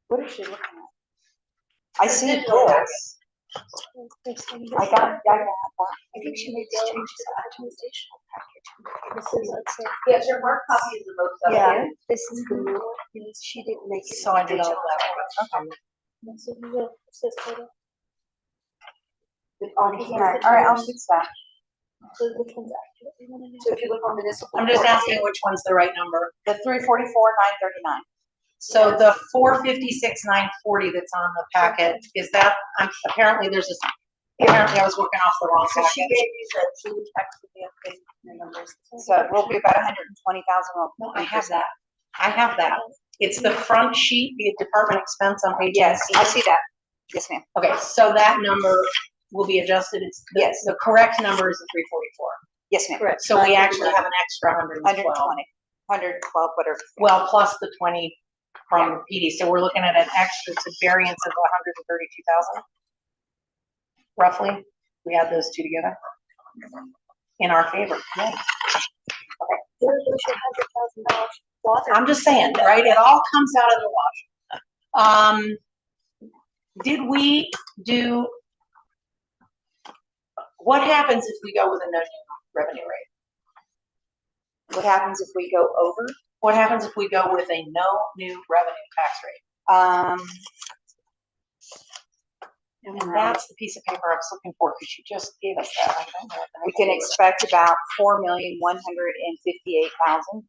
What is she looking at? I see this. I got that. I think she made these changes to the organizational package. This is, let's say. Yes, your hard copy is the most Yeah, updated. this is the new one, because she didn't make it. So I did all that. This is the, this is total. All right, I'll fix that. So which one's accurate? So if you look on municipal. I'm just court, asking which one's the right number. The 344,939. So the 456,940 that's on the packet, is that, apparently there's this, apparently I was working off the wrong So she packet. gave you that, she was actually the updated numbers. So we'll be about 120,000. No, I have that. I have that. It's the front sheet, the department expense on page 18. Yes, I see that. Yes, ma'am. Okay, so that number will be adjusted. It's, Yes. the correct number is the 344. Yes, ma'am. Correct. So we actually have an extra 112. 112, whatever. Well, plus the 20 from PD. So we're looking at an extra, it's a variance of 132,000. Roughly, we add those two together in our favor. Yeah. There's your $100,000 water. I'm just saying, right? It all comes out of the wash. Did we do, what happens if we go with a no new revenue rate? What happens if we go over? What happens if we go with a no new revenue tax rate? And that's the piece of paper I was looking for, because you just gave us that. I don't know what the We heck can it was. expect about 4,158,000.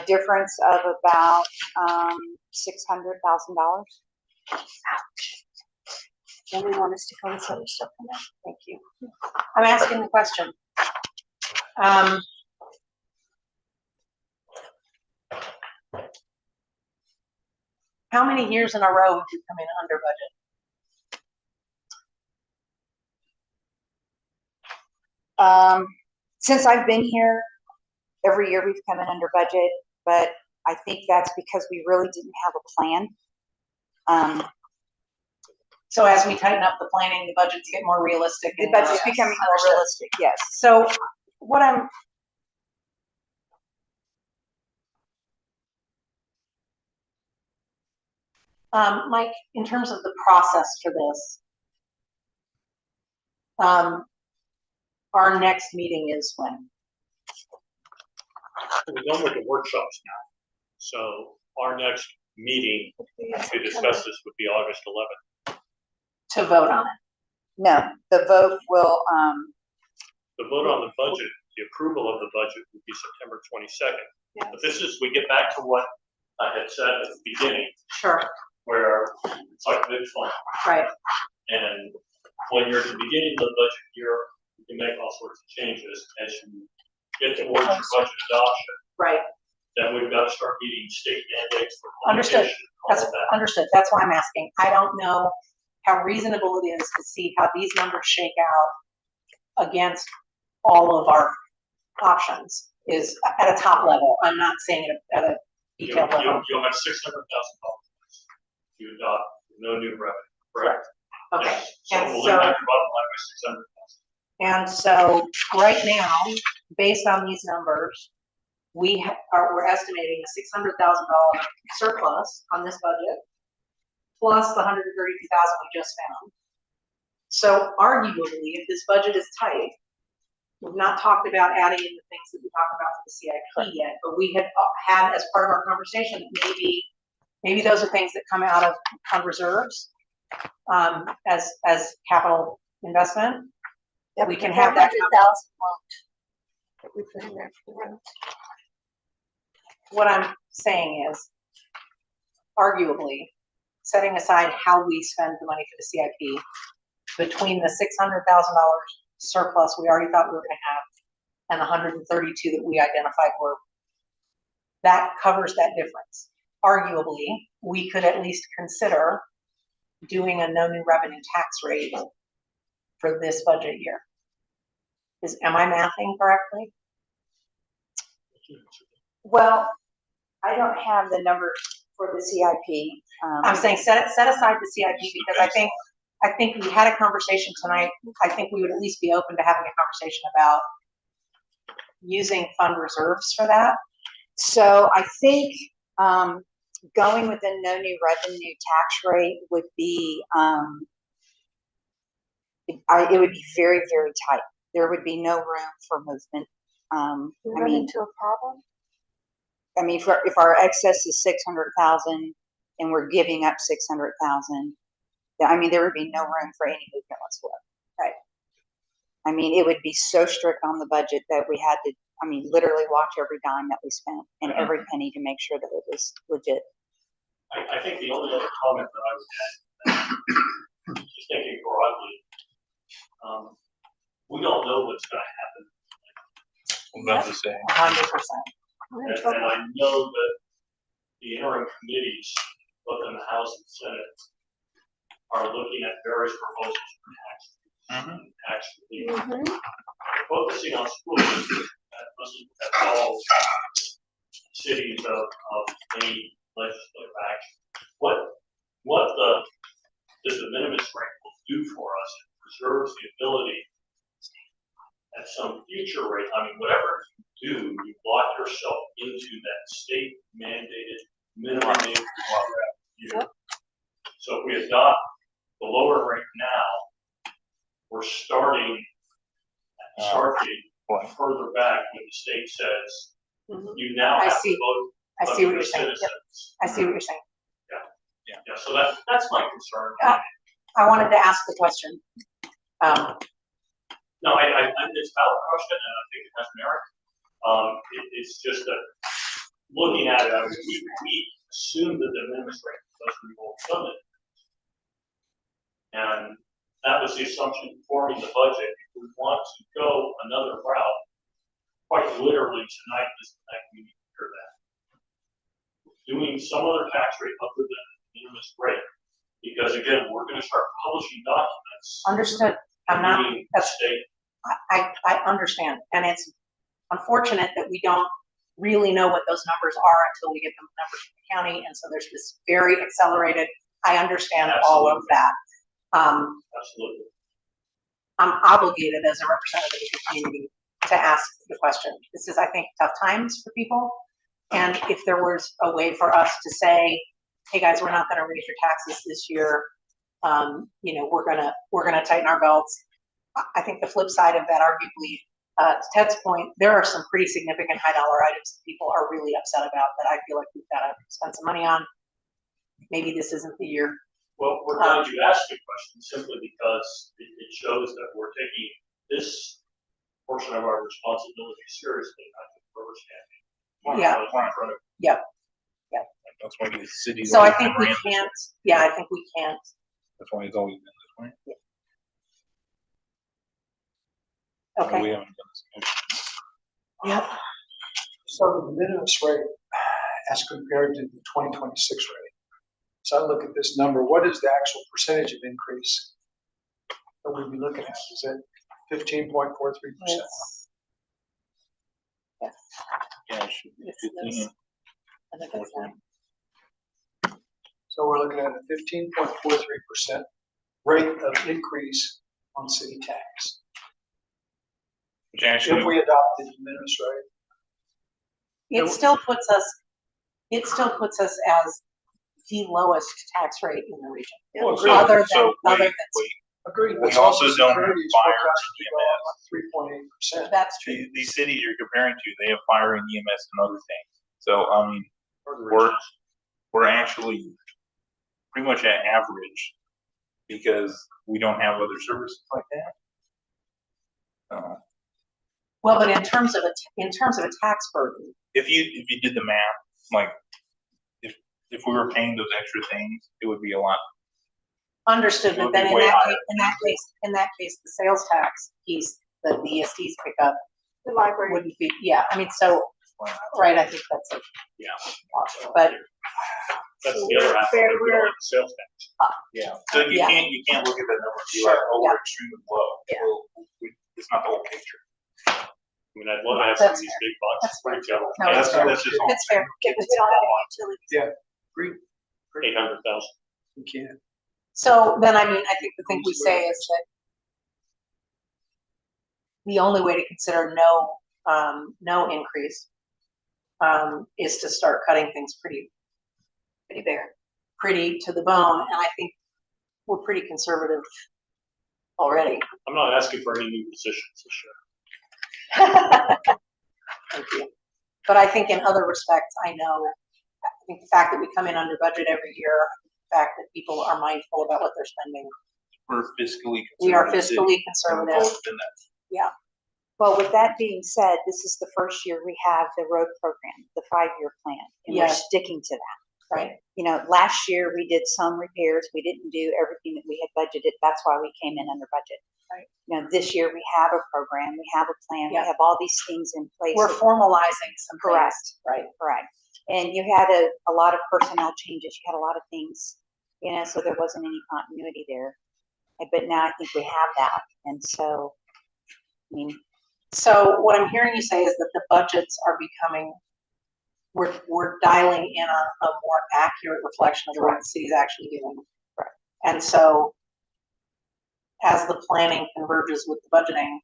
Difference of about $600,000. Then we want us to go with other stuff on that. Thank you. I'm asking the question. How many years in a row have you come in under budget? Since I've been here, every year we've come in under budget, but I think that's because we really didn't have a plan. So as we tighten up the planning, the budgets get more realistic. The and budget's becoming more understood. realistic, yes. So what I'm, Mike, in terms of the process for this, Our next meeting is when? We're done with the workshops now. So our next meeting to discuss this would be August 11th. To vote on it. No, the vote will, The vote on the budget, the approval of the budget would be September 22nd. But this is, we get back to what I had said at the beginning, Sure. where it's like this one. Right. And when you're at the beginning of the budget year, you can make all sorts of changes. As you get towards your budget adoption, Right. then we've got to start meeting state mandates for Understood. publication, all That's of that. understood. That's why I'm asking. I don't know how reasonable it is to see how these numbers shake out against all of our options is at a top level. I'm not saying it at a detailed level. You'll have $600,000 to adopt no new revenue, correct? Okay. Yes. So And we'll so- impact your bottom line by 600,000. And so right now, based on these numbers, we're estimating a $600,000 surplus on this budget, plus the $132,000 we just found. So arguably, if this budget is tight, we've not talked about adding in the things that we talked about for the CIP yet, but we had had as part of our conversation, that maybe those are things that come out of fund reserves, as capital investment. That we can have that. 100,000 that we put in there for the road. What I'm saying is, arguably, setting aside how we spend the money for the CIP, between the $600,000 surplus we already thought we were gonna have, and the 132 that we identified that covers that difference. Arguably, we could at least consider doing a no new revenue tax rate for this budget year. Am I mathing correctly? well, I don't have the numbers for the CIP. I'm saying set aside the CIP because I think we had a conversation tonight. I think we would at least be open to having a conversation about using fund reserves for that. So I think, going with a no new revenue tax rate would be, it would be very, very tight. There would be no room for movement. We I run mean, into a problem. if our excess is 600,000 and we're giving up 600,000, I mean, there would be no room for any movement whatsoever. Right. I mean, it would be so strict on the budget that we had to, literally watch every dime that we spent and every penny to make sure that it was legit. I think the only other comment that I would add, just thinking broadly, we don't know what's gonna happen. Not the same. 100%. And I know that the interim committees, both in the House and Senate, are looking at various proposals for tax relief. Mhm. Focusing on schools, that doesn't involve cities of any legislative action. What the de minimis rate will do for us, it preserves the ability at some future rate, whatever you do, you lock yourself into that state mandated minimum income year. So if we adopt the lower rate now, we're starting at the start date further back when the state says, you now I have see. to vote. I see what you're saying. Yep. Citizens. I see what you're saying. Yeah, so that's my concern. I wanted to ask the question. No, it's a valid question, and I think it has merit. It's just that, looking at it, we assume that the minimis rate does revolt from it. And that was the assumption forming the budget. If we want to go another route, quite literally tonight is the night we need to hear that. Doing some other tax rate other than the minimis rate, because again, we're gonna start publishing documents. Understood. I'm not, meeting the state. I understand. And it's unfortunate that we don't really know what those numbers are until we get the numbers from the county. And so there's this very accelerated, I understand all of that. Absolutely. I'm obligated as a representative of the community to ask the question. This is, I think, tough times for people. And if there was a way for us to say, hey guys, we're not gonna raise your taxes this year. We're gonna tighten our belts. I think the flip side of that arguably, to Ted's point, there are some pretty significant high dollar items that people are really upset about that I feel like we've got to spend some money on. Maybe this isn't the year. Well, we're glad you asked the question simply because it shows that we're taking this portion of our responsibility seriously, not just rubber stamping. Yeah. Yeah. That's why the city's. So I always think been we ran this way. can't, yeah, I think we can't. That's why it's always been this way. Okay. We haven't done this. Yep. So the minimus rate as compared to the 2026 rate. So I look at this number, what is the actual percentage of increase that we'd be looking at? Is it 15.43%? Yeah, it should be It's 15. I think that's fine. So we're looking at a 15.43% rate of increase on city tax. Which actually, If we adopt the de minimis rate. It still puts us as the lowest tax rate in the region. well, Other than- so other wait, than- wait. Agreed. We but also Social don't Security is fire forecasted to go EMS. up 3.8%. That's true. These cities you're comparing to, they have fire and EMS and other things. So, I mean, we're actually pretty much at average because we don't have other services like that. Well, but in terms of a tax burden, If you did the math, like if we were paying those extra things, it would be a lot. understood, It but would then be in way that higher. case, the sales tax piece that the ESTs pick up The library. wouldn't be, yeah, I mean, so, right, I think that's a. Yeah. But, That's the other aspect, we don't have sales tax. Yeah. So you Yeah. can't look at that number and be like, oh, we're extremely low. Yeah. Well, it's not the whole picture. I mean, I'd love to have some of That's these fair. big bucks, That's fair. retail, No, it's fair. That's just. it's fair. Because we don't have any utilities. Agreed. 800,000. We can't. So then, I mean, I think the thing we say is that the only way to consider no increase is to start cutting things pretty to the bone, and I think we're pretty conservative already. I'm not asking for any new positions this year. Thank you. But I think in other respects, I think the fact that we come in under budget every year, the fact that people are mindful about what they're spending. We're fiscally. We are conservative fiscally city. conservative. We've always been that. Well, with that being said, this is the first year we have the road program, the 5-year plan, and we're Yes. sticking to that. Right. You know, last year we did some repairs. We didn't do everything that we had budgeted. That's why we came in under budget. Right. You know, this year we have a program, we have a plan, we Yeah. have all these things in place. We're formalizing some Correct. things, right? Correct. And you had a lot of personnel changes. You had a lot of things, you know, so there wasn't any continuity there. But now I think we have that. And so, I mean, So what I'm hearing you say is that the budgets are becoming, we're dialing in a more accurate reflection of what the city's actually doing. Right. And so as the planning converges with the budgeting,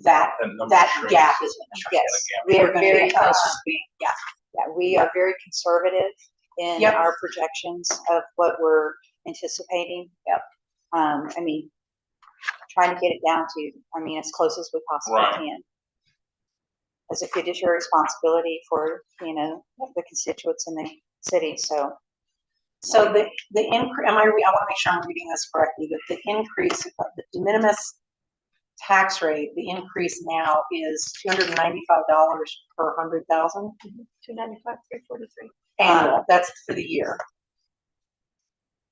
that number shrinks. gap is gonna shrink. yes, gap. we are We're gonna very, be, yeah, yeah, we are very conservative in Yep. our projections of what we're anticipating. Yep. I mean, trying to get it down to, I mean, as close as we possibly Right. can. As a fiduciary responsibility for, you know, the constituents in the city, so. So the increase, I want to make sure I'm reading this correctly, that the increase, the de minimis tax rate, the increase now is $295 per 100,000 295, 343. annual, that's for the year.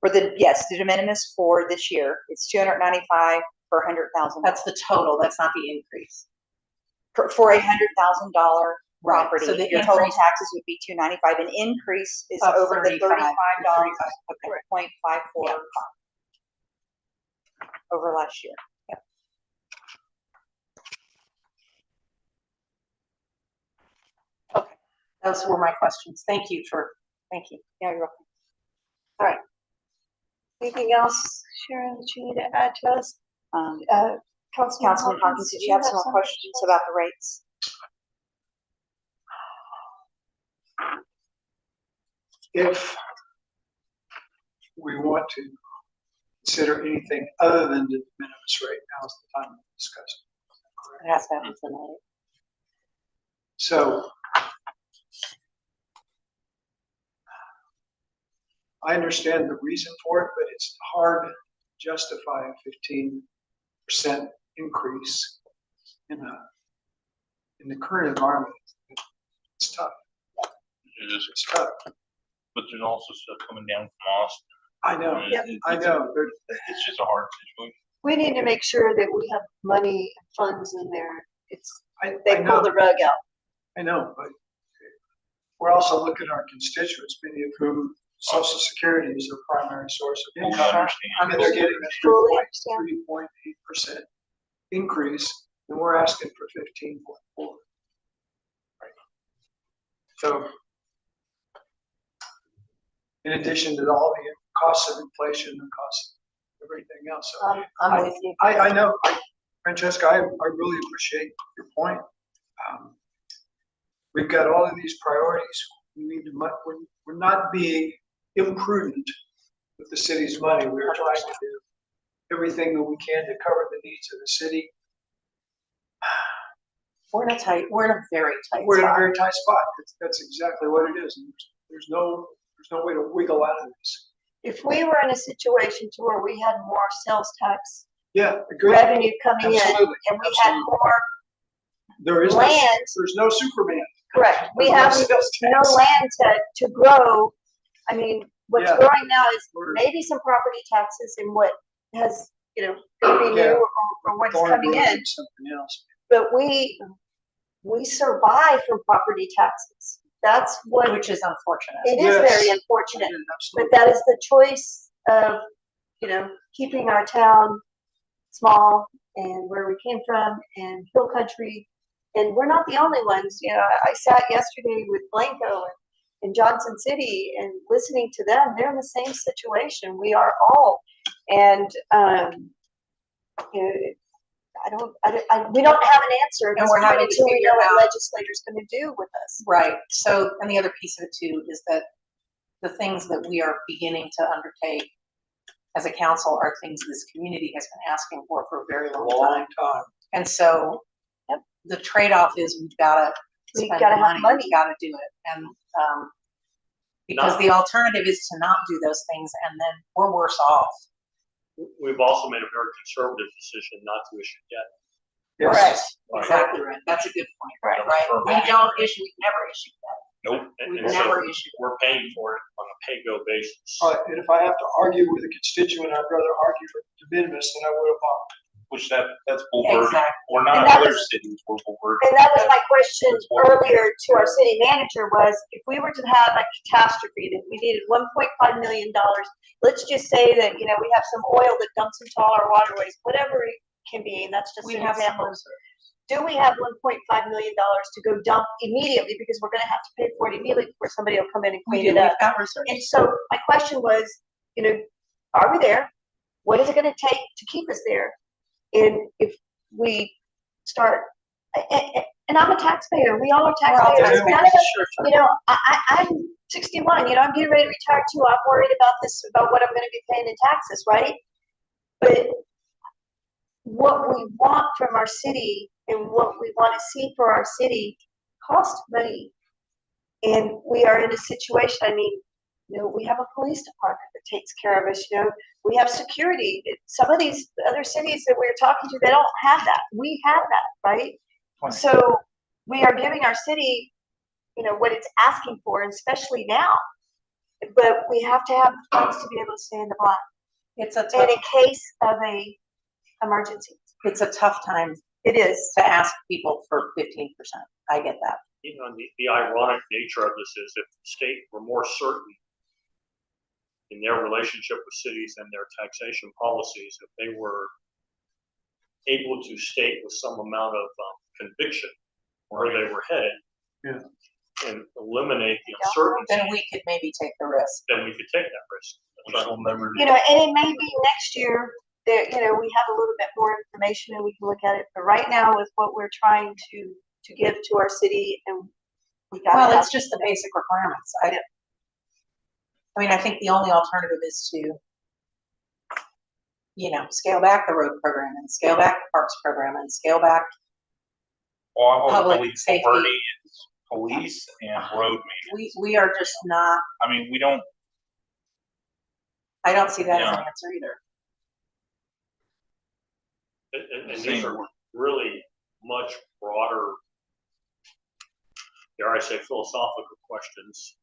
For the, yes, the de minimis for this year, it's 295 per 100,000. That's the total, that's not the increase. For $100,000 Right, property, so the your total increase- taxes would be 295. An increase is Of over the 35, $35.54 over last year. Okay, those were my questions. Thank you. Yeah, you're welcome. Anything else, Sharon, that you need to add to us? Councilman Hawkins, did you have some more questions about the rates? If we want to consider anything other than the de minimis rate. Now's the time to discuss it. It has to happen tonight. So I understand the reason for it, but it's hard to justify a 15% increase in the current environment. It's tough. It is, It's tough. but there's also stuff coming down from Austin. I know. Yep. I know. It's just a hard situation. We need to make sure that we have money, funds in there. I They pull know. the rug out. I know, but we're also looking at our constituents, many of whom Social Security is their primary source of I income. understand. I mean, they're getting a Fully understand. 3.8% increase, and we're asking for 15.4. So, in addition to all the costs of inflation and costs of everything else. So I'm with you. I know, Francesca, I really appreciate your point. We've got all of these priorities. We need to, we're not being imprudent with the city's money. We're trying to do everything that we can to cover the needs of the city. We're in a very tight We're in a spot. very tight spot. That's exactly what it is. And there's no way to wiggle out of this. If we were in a situation to where we had more sales tax Yeah, agreed. revenue coming in Absolutely. and we had Absolutely. more There is land. there's no Superman. Correct. We There's no have sales no tax. land to grow. I mean, what's Yeah. growing now is We're- maybe some property taxes and what has, gonna be Yeah. new or what's Thorn coming Bush in. and something else. But we survive from property taxes. That's what, Which is unfortunate. it is Yes. very unfortunate. Yeah, But absolutely. that is the choice of, keeping our town small and where we came from and hill country. And we're not the only ones, I sat yesterday with Blanco and Johnson City and listening to them, they're in the same situation. We are all. And, we don't have an answer. And we're having to until we figure know what out- legislators gonna do with us. Right. So, and the other piece of it too is that the things that we are beginning to undertake as a council are things this community has been asking for a very long time. Long time. And so the trade-off is we've gotta We've spend gotta the have money, money. we've gotta do it. And, because the alternative is to not do those things and then we're worse off. We've also made a very conservative decision not to issue debt. Yes. Correct. Right. Exactly right. That's a good point. Right. Right. We don't issue, we never issue that. Nope. We've And so never issued. we're paying for it on a pay-go basis. And if I have to argue with a constituent, I'd rather argue for de minimis than I would have bought. Which that's Bulverde. Exactly. We're not And that other was- cities, we're Bulverde. And that was my question That's what we earlier to our city manager was, if we were to have a catastrophe, that we needed $1.5 million, let's just say that, we have some oil that dumps into all our waterways, whatever it can be, and that's just We an have some example. reserves. Do we have $1.5 million to go dump immediately, because we're gonna have to pay for it immediately before somebody will come in and We clean do, it we've up? got reserves. And so my question was, are we there? What is it gonna take to keep us there? And if we start, and I'm a taxpayer, we all are We're all taxpayers. taxpayers, None of us, sure. I'm 61, I'm getting ready to retire too. I'm worried about this, about what I'm gonna be paying in taxes, right? But what we want from our city and what we wanna see for our city costs money. And we are in a situation, we have a police department that takes care of us, we have security. Some of these other cities that we're talking to, they don't have that. We have that, right? Right. So we are giving our city, what it's asking for, and especially now. But we have to have the funds to be able to stay in the black. It's a And tough, in case of a emergency, it's a tough time it is. to ask people for 15%. I get that. The ironic nature of this is if the state were more certain in their relationship with cities and their taxation policies, if they were able to state with some amount of conviction where they were headed, Yeah. and eliminate the Yeah. uncertainty, Then we could maybe take the risk. then we could take that risk. Which we'll never do. And it may be next year that, we have a little bit more information and we can look at it, but right now with what we're trying to give to our city, and we gotta Well, have. it's just the basic requirements. I think the only alternative is to scale back the road program and scale back the parks program and scale back. All I Public believe safety. Alberti is police and road maintenance. We are just not, I mean, we don't, I don't see that as an Yeah. answer either. And these Same. are really much broader, dare I say, philosophical questions.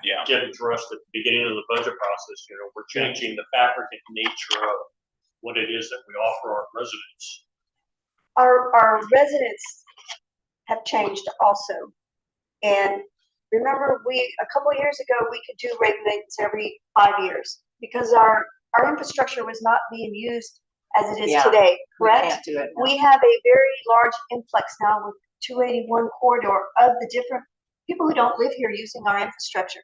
yeah, Get addressed at the beginning of the budget process. We're changing the fabric and nature of what it is that we offer our residents. Our residents have changed also. And remember, a couple of years ago, we could do rate maintenance every 5 years because our infrastructure was not being used as it is Yeah. today, We correct? can't do it now. We have a very large influx now with 281 corridor of the different people who don't live here using our infrastructure.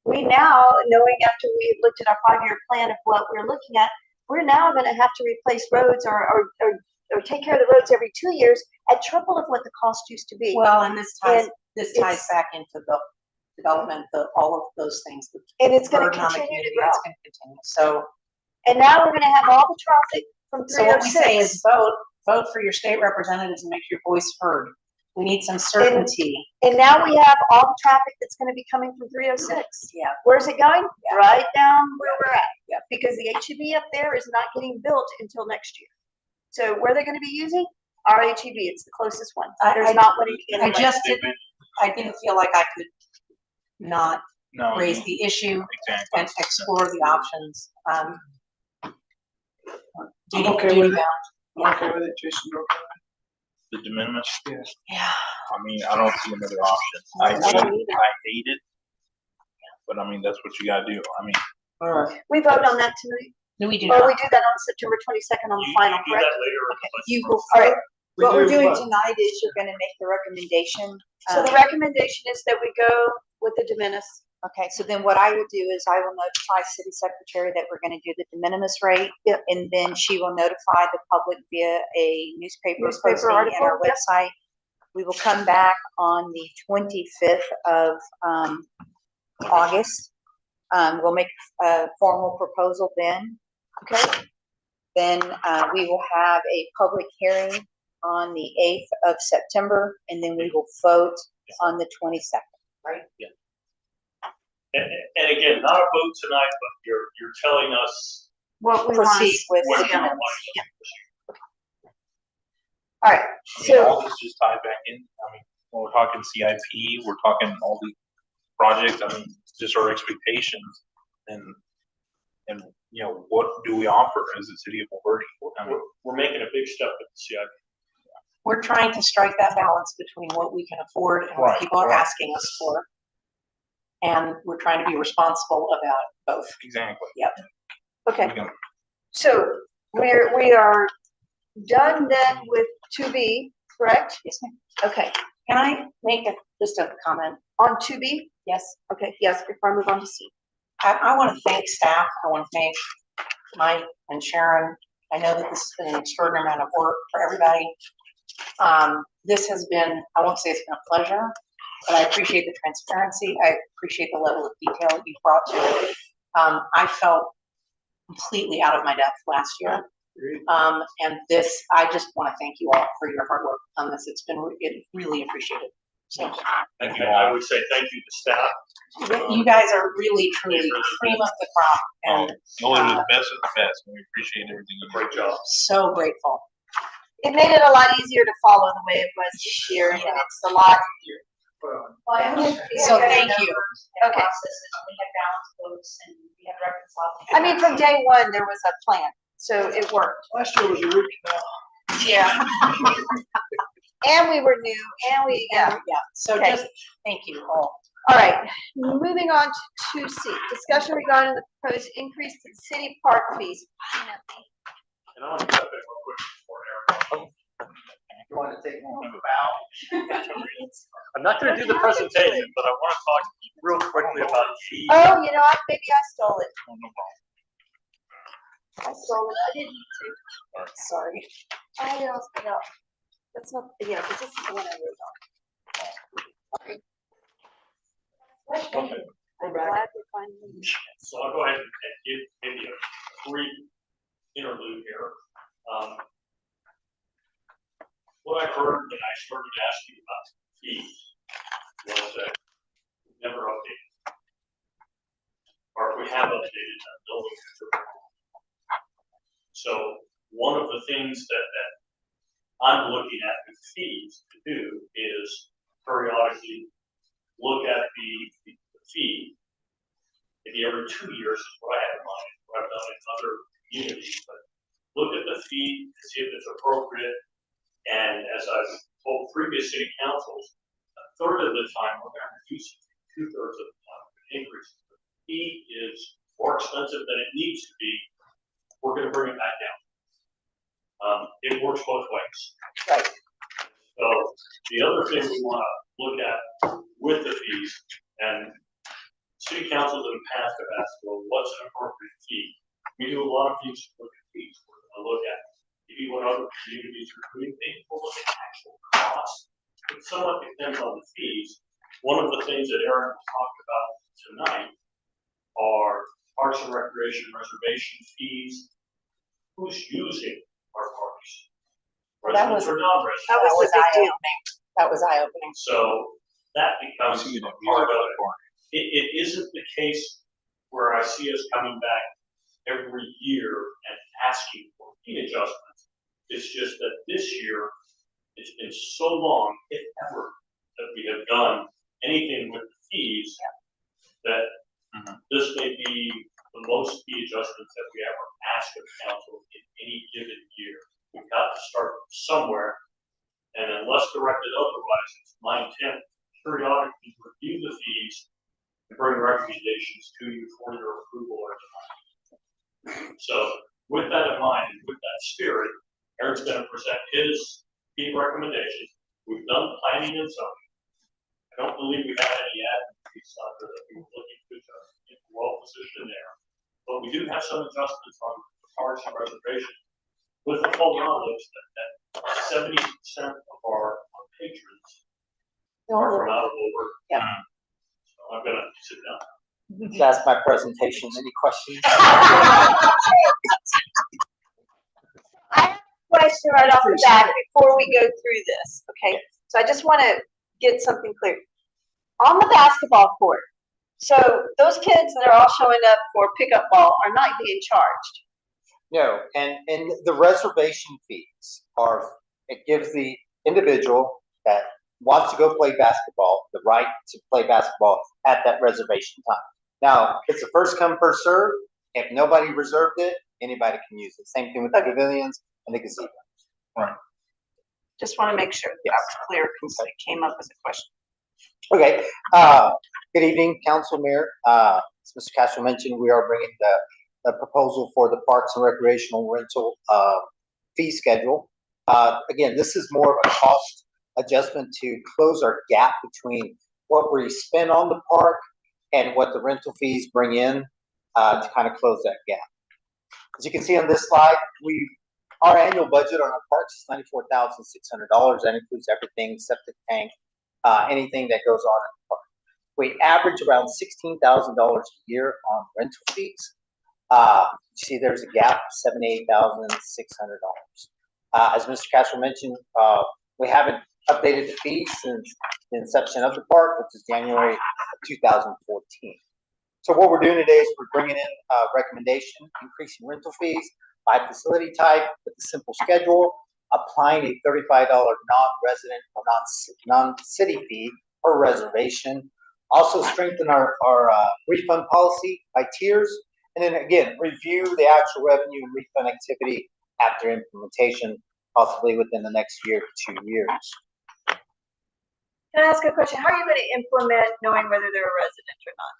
We now, knowing after we looked at our 5-year plan of what we're looking at, we're now gonna have to replace roads or take care of the roads every 2 years at triple of what the cost used to be. Well, and this ties it's- back into the development, all of those things. The And it's gonna burden on the continue to community, grow. it's gonna continue. So And now we're gonna have all the traffic from what we say 306. is vote for your state representatives and make your voice heard. We need some certainty. And now we have all the traffic that's gonna be coming from 306. Yeah. Where's it going? Yeah. Right down where we're at. Yeah. Because the HEB up there is not getting built until next year. So where they're gonna be using? Our HEB, it's the closest one. There's not one in I Gateway. just didn't feel like I could not no, raise the issue exactly. and explore the options. I'm okay with it. that. I'm okay with it, Jason. you're okay The de minimis, with it? Yes. Yeah. I mean, I don't see another option. I hate it, but I mean, that's what you gotta do. I mean, We vote on that tonight. No, we do Or not. we do that on September 22nd on the You final, do correct? that later in the budget You will, All right. We what we're do doing what? tonight is you're gonna make the recommendation. So the recommendation is that we go with the de minimis. Okay, so then what I will do is I will notify city secretary that we're gonna do the de minimis rate. Yep. And then she will notify the public via a newspaper Newspaper posting and our article, yep. website. We will come back on the 25th of August. We'll make a formal proposal then. Okay. Then we will have a public hearing on the 8th of September, and then we will vote on the 22nd. And again, not a vote tonight, but you're telling us What we want. Proceed with what the you de want. minimis. All right, I mean, so, all this just tied back in. I mean, when we're talking CIP, we're talking all these projects. I mean, just our expectations and what do we offer as a city of Alberti? I mean, We're making a big step at the CIP. We're trying to strike that balance between what we can afford and what Right, people are right. asking us for. And we're trying to be responsible about both. exactly. okay, We can- so we are done then with 2B, correct? Yes, ma'am. Okay, Can I make just a comment? on 2B? Yes. Okay, yes, before I move on to C. I want to thank staff. I want to thank Mike and Sharon. I know that this has been an extraordinary amount of work for everybody. This has been, I won't say it's been a pleasure, but I appreciate the transparency. I appreciate the level of detail you brought to it. I felt completely out of my depth last year. And this, I just want to thank you all for your hard work on this. It's been really appreciated. So Thank you I all. would say thank you to staff. you guys are really, truly cream of the crop and No, it was the best of the best, and we appreciate everything. you do. Great job. so grateful. It made it a lot easier to follow the way it was this year, and it's a lot. So thank you. Okay. We have balanced votes and we have reconciled. I mean, from day one, there was a plan, so it worked. Last year was a root canal. Yeah. And we were new, and we, yeah. So Okay. just, thank you all. All right, moving on to C, discussion regarding the proposed increase to city park fees. And I want to jump in real quick before Eric. You want to take one about? I'm not gonna do the presentation, but I want to talk real quickly about fees. Oh, maybe I stole it. Oh, no problem. I stole it. I didn't mean to. Sorry. I didn't, no. That's not, yeah, but this is the one I wrote on. Okay. I'm glad we're finally. So I'll go ahead and give maybe a brief I started asking about fees was that we never updated. Or if we have updated that building. So one of the things that I'm looking at with fees to do is periodically look at the fee. Maybe every 2 years is what I have in mind, what I've done in other communities, but look at the fee to see if it's appropriate. And as I've told previous city councils, a third of the time we're going to reduce it, 2/3 of the time we're going to increase it. The fee is more expensive than it needs to be. We're going to bring it back down. It works both ways. Right. So the other thing we want to look at with the fees, and city councils in the past have asked, well, what's an appropriate fee? We do a lot of things to look at fees. We're going to look at maybe what other communities are doing, things, we'll look at actual costs. It somewhat depends on the fees. One of the things that Aaron talked about tonight are parks and recreation reservation fees. Who's using our parks? That Residents was- or non-residents? That was the big deal. eye-opening. That was eye-opening. So that becomes So you a don't use part it of for it. corn. It isn't the case where I see us coming back every year and asking for fee adjustments. It's just that this year, it's been so long, if ever, that we have done anything with the fees that this may be the most fee adjustments that we ever ask of council in any given year. We've got to start somewhere, and unless directed otherwise, it's my intent to periodically review the fees and bring recommendations to you for your approval or denial. So with that in mind and with that spirit, Aaron's going to present his fee recommendations. We've done planning and zoning. I don't believe we had any admin fees under that we were looking to adjust. We're well positioned there. But we do have some adjustments on the parks and reservations with the full knowledge that 70% of our patrons are from out of Woburn. Yeah. So I'm gonna sit down. That's my presentation. Any questions? Question right off the bat before we go through this, okay? So I just want to get something clear. On the basketball court, so those kids that are all showing up for pickup ball are not being charged. No, and the reservation fees are, it gives the individual that wants to go play basketball the right to play basketball at that reservation time. Now, it's a first come, first serve. If nobody reserved it, anybody can use it. Same thing with the pavilions and the gazebo. Just want to make sure that was clear because it came up as a question. Okay, good evening, Council Mayor. As Mr. Castro mentioned, we are bringing the proposal for the Parks and Recreational Rental fee schedule. Again, this is more of a cost adjustment to close our gap between what we spend on the park and what the rental fees bring in to kind of close that gap. As you can see on this slide, our annual budget on our parks is $94,600. That includes everything, septic tank, anything that goes on in the park. We average around $16,000 a year on rental fees. You see there's a gap of $78,600. As Mr. Castro mentioned, we haven't updated the fees since the inception of the park, which is January of 2014. So what we're doing today is we're bringing in a recommendation, increasing rental fees by facility type with a simple schedule, applying a $35 non-resident or non-city fee per reservation. Also strengthen our refund policy by tiers, and then again, review the actual revenue and refund activity after implementation, possibly within the next year to 2 years. Can I ask a question? How are you going to implement knowing whether they're a resident or not?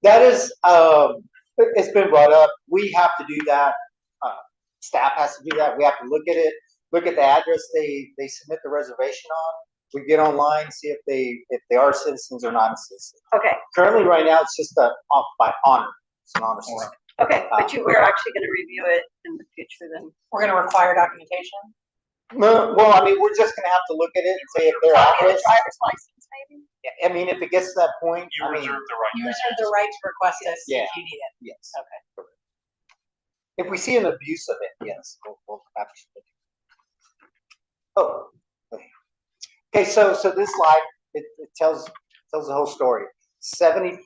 That is, it's been brought up. We have to do that. Staff has to do that. We have to look at it, look at the address they submit the reservation on. We get online, see if they are citizens or not citizens. Okay, Currently, right now, it's just off by honor. It's an honor system. okay, but we're actually going to review it in the future then. We're gonna require documentation. Well, I mean, we're just gonna have to look at it and say if their Copy of address. the driver's license, maybe? I mean, if it gets to that point, You I mean, reserve the right. You reserve the right to request this Yeah. if you need it. yes. Okay. If we see an abuse of it, yes, we'll have to. Oh, okay. Okay, so this slide, it tells the whole story. 70.5%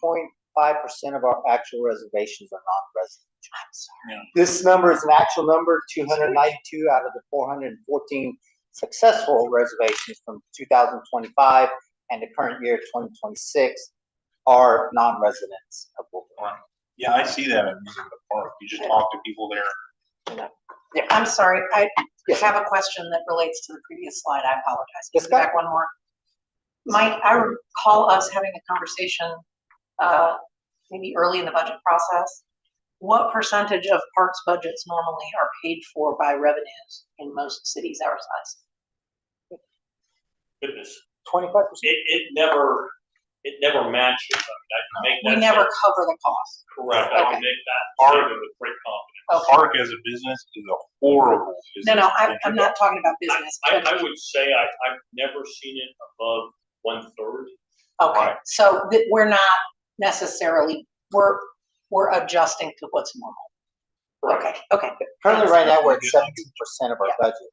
of our actual reservations are non-resident. Yeah. This number is an actual number, 292 out of the 414 successful reservations from 2025 and the current year, 2026, are non-residents of Wolverine. Right. Yeah, I see that at Music in the Park. You just talk to people there. I'm sorry, I Yes. have a question that relates to the previous slide. I apologize. Yes, Can you go back one more? Mike, I recall us having a conversation, maybe early in the budget process. What percentage of parks budgets normally are paid for by revenues in most cities our size? Goodness, 25%. it never matches. I mean, I can make that. We never statement cover the cost. correct. I Okay. can make that statement with great confidence. Okay. Park as a business is a horrible business. No, I'm not talking about business. I but- would say I've never seen it above 1/3. Okay, Right. so that we're not necessarily, we're adjusting to what's normal. Okay. Currently, right now, we're at 17% of our budget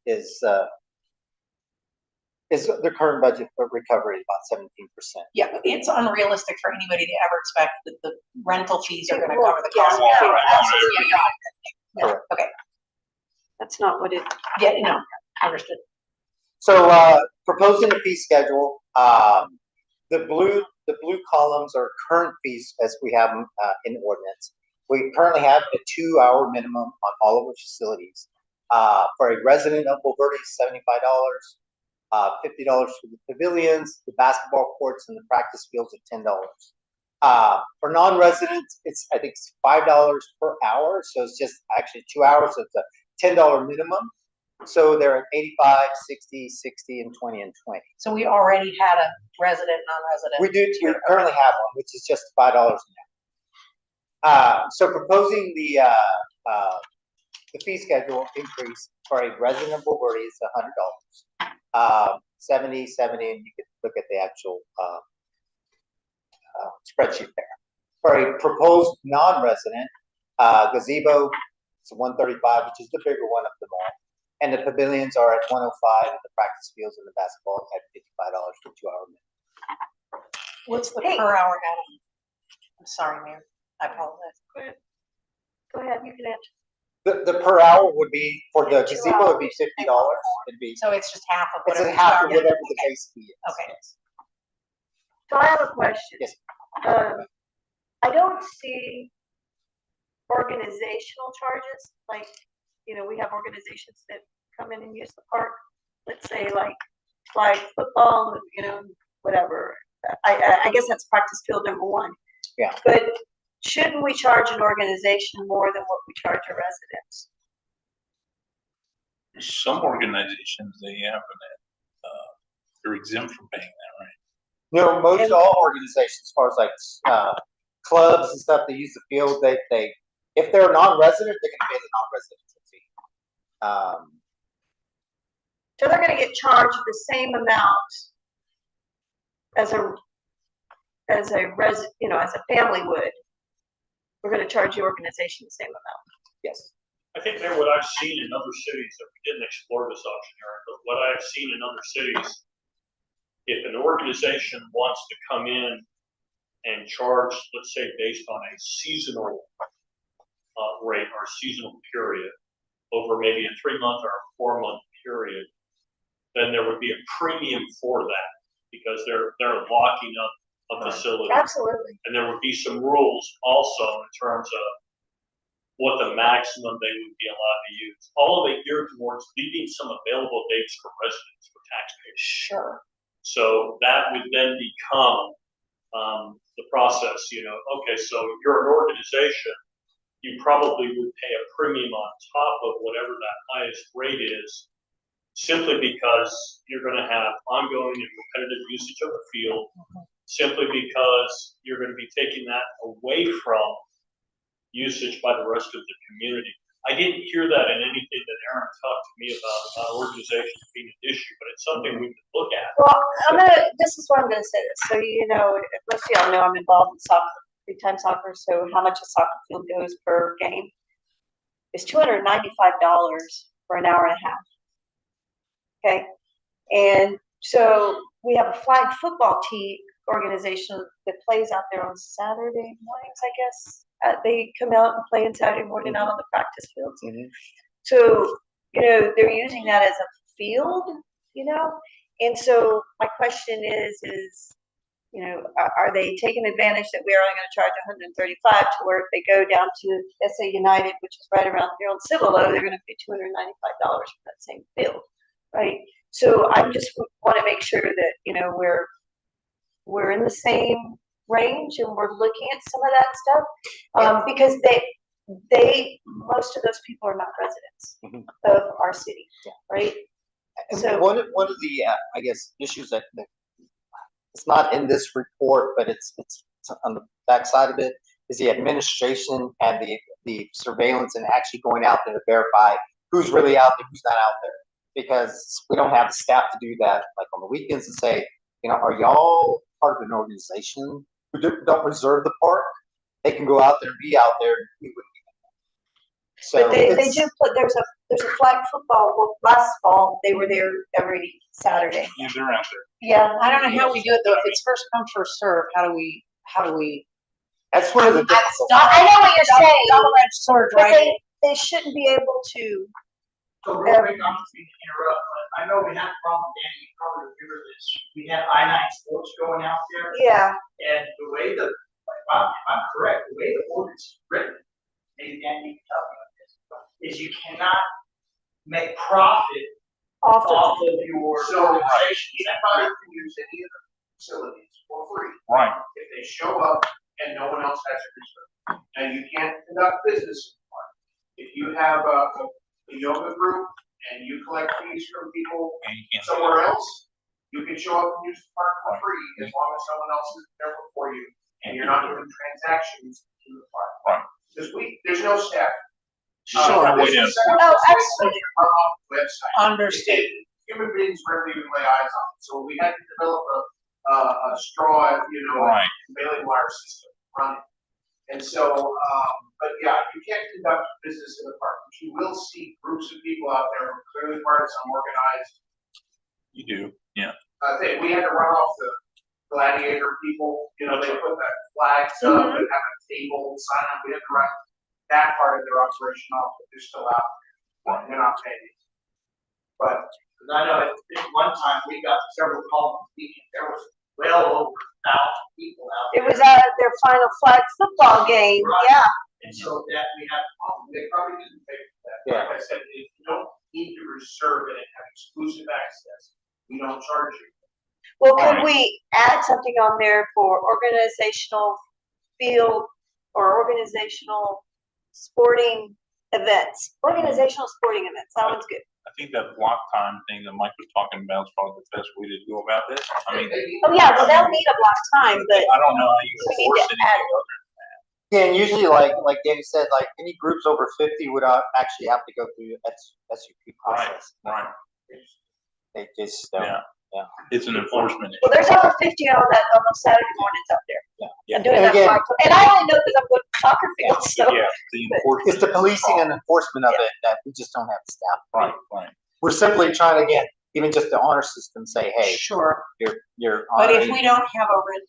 is the current budget for recovery is about 17%. Yeah, but it's unrealistic for anybody to ever expect that the rental fees are gonna Well, cover the yeah, cost. yeah, Right. absolutely. Correct. Okay, That's not what it, yeah, no, understood. So, proposing a fee schedule, the blue columns are current fees as we have them, in the ordinance. We currently have a 2-hour minimum on all of our facilities. For a resident of Bulverde, $75, $50 for the pavilions, the basketball courts, and the practice fields are $10. For non-residents, I think it's $5 per hour, so it's just actually 2 hours, so it's a $10 minimum. So they're at 85, 60, and 20 and 20. So we already had a resident, non-resident. We currently have one, which is just $5 an hour. So proposing the fee schedule increase for a resident of Bulverde is $100. 70, and you can look at the actual spreadsheet there. For a proposed non-resident gazebo, it's 135, which is the bigger one of them all. And the pavilions are at 105, and the practice fields and the basketball at $55 for 2-hour minimum. What's the Hey. per hour add-on? I'm sorry, ma'am, I apologize. go ahead, you can answer. The per hour would be, for the gazebo, would be $50. It'd be, So it's just half of it's whatever. a half of 2 hour whatever the minimum. base fee is. Okay. So I have a question. Yes. I don't see organizational charges, like, we have organizations that come in and use the park, let's say like flag football, whatever. I guess that's practice field number one. Yeah. But shouldn't we charge an organization more than what we charge a residents? Some organizations, they have they're exempt from paying that, right? No, most all organizations, as far as like clubs and stuff, they use the field, they if they're a non-resident, they're gonna pay the non-resident fee. So they're gonna get charged the same amount as a as a family would. We're gonna charge the organization the same amount. Yes. I think that what I've seen in other cities, that we didn't explore this option, Aaron, but what I've seen in other cities, if an organization wants to come in and charge, let's say, based on a seasonal rate or seasonal period, over maybe a 3-month or a 4-month period, then there would be a premium for that, because they're locking up a facility. Absolutely. And there would be some rules also in terms of what the maximum they would be allowed to use. All of it geared towards leaving some available dates for residents, for taxpayers. Sure. So that would then become the process, okay, so you're an organization, you probably would pay a premium on top of whatever that highest rate is, simply because you're gonna have ongoing and repetitive usage of the field, simply because you're gonna be taking that away from usage by the rest of the community. I didn't hear that in anything that Aaron talked to me about organizations being an issue, but it's something we can look at. Well, this is what I'm gonna say this, so most of y'all know I'm involved in soccer, big-time soccer, so how much a soccer field goes per game is $295 for an hour and a half. Okay, and So we have a flag football team organization that plays out there on Saturday mornings, I guess. They come out and play on Saturday morning out on the practice fields. Mhm. So, they're using that as a field, and so my question is, are they taking advantage that we're only gonna charge 135 to where if they go down to SA United, which is right around here on Cibolo, they're gonna pay $295 for that same field, right? So I just wanna make sure that, we're in the same range and we're looking at some of that stuff. Because most of those people are not residents Mhm. of our city, right? And So- one of the, I guess, issues that it's not in this report, but it's on the backside of it, is the administration and the surveillance and actually going out there to verify who's really out there, who's not out there. Because we don't have the staff to do that, like on the weekends, and say, are y'all part of an organization who don't reserve the park? They can go out there and be out there. And we wouldn't be. So But they it's- do put, there's a flag football, well, last fall, they were there every Saturday. Yeah, they're out there. Yeah. I don't know how we do it though. If it's first come, first serve, how do we? that's one of the difficult. I know what you're saying, Double-edged sword, but right? they shouldn't be able to, So real quick, I'm just going to interrupt, but I know we had a problem, Danny, you probably remember this. We had I-9 sports going out there, yeah, and the way if I'm correct, the way the ordinance is written, maybe Danny, you can tell me on this, is you cannot make profit off off of, of your So, organization. anybody can use any of the facilities for free Right. if they show up and no one else has a reserve. And you can't conduct business in the park. If you have a yoga group and you collect fees from people And you can't. somewhere else, you can show up and use the park for free as long as someone else is there before you and you're not doing transactions in the park. Right. Because there's no staff. Sure. This Wait a is set up Oh, this way so absolutely. you can run off the website. Understood. Human beings rarely even lay eyes on it, so we had to develop a straw, Right. mailing wire system running. And so, but yeah, you can't conduct business in the park, but you will see groups of people out there who are clearly part of some organized You do. Yeah. thing. We had to run off the gladiator people, they put that flags up and have a table, sign up, we had to run that part of their operation off, but they're still out there, and they're not paying. But Because I know at one time, we got several calls, there was well over 1,000 people out it there. was at their final flag football game, Right. yeah. And so that we have, they probably didn't pay for that. Yeah. Like I said, if you don't need to reserve it and have exclusive access, we don't charge you. Well, could Right. we add something on there for organizational field or organizational sporting events? Organizational sporting events, that one's good. I think that block time thing that Mike was talking about is probably the best way to go about this. I mean, Oh, yeah, well, they'll need a block time, but I don't know how you we need enforce to anything add- other. Yeah, and usually, like Danny said, like any groups over 50 would actually have to go through SUP process. Right. They just don't. Yeah. It's an enforcement issue. well, there's over 50 on those Saturday mornings up there. Yeah. I'm doing And that again- flag, and I only know because I'm going to soccer fields, so. Yeah. The enforcement. It's the is policing and problem. enforcement of it that we just don't have the staff. Right. Right. We're simply trying to get, even just the honor system, say, hey, Sure, you're but if honoring. we don't have a written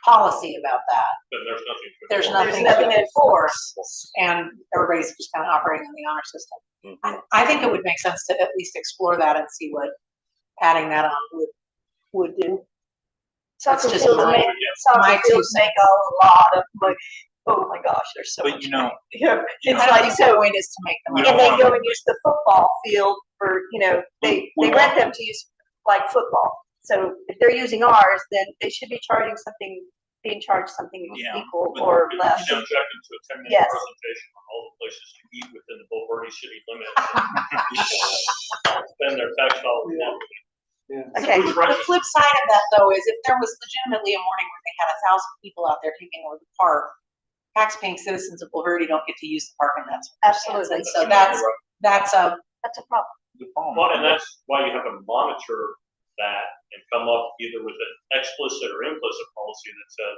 policy about that, Then there's nothing. to there's enforce. nothing nothing to to enforce, and everybody's just kind of operating on the honor system. Mhm. I think it would make sense to at least explore that and see what adding that on would do. Soccer just fields my- make, my soccer two fields make a lot of money. Oh my gosh, there's so much. But you know, money. Yeah, it's I don't like, think the so, point is to make them. We don't and they wanna- go and use the football field for, they We rent want- them to use like football. So if they're using ours, then they should be being charged something Yeah, equal but, or You less. know, check into a 10-minute Yes. presentation on all the places to eat within the Bulverde city limits. and Spend their tax dollars. Okay, The flip side of that though is if there was legitimately a morning where they had 1,000 people out there taking over the park, tax-paying citizens of Bulverde don't get to use the park, and that's. absolutely. And so that's a, That's a problem. the problem. Well, and that's why you have to monitor that and come up either with an explicit or implicit policy that says,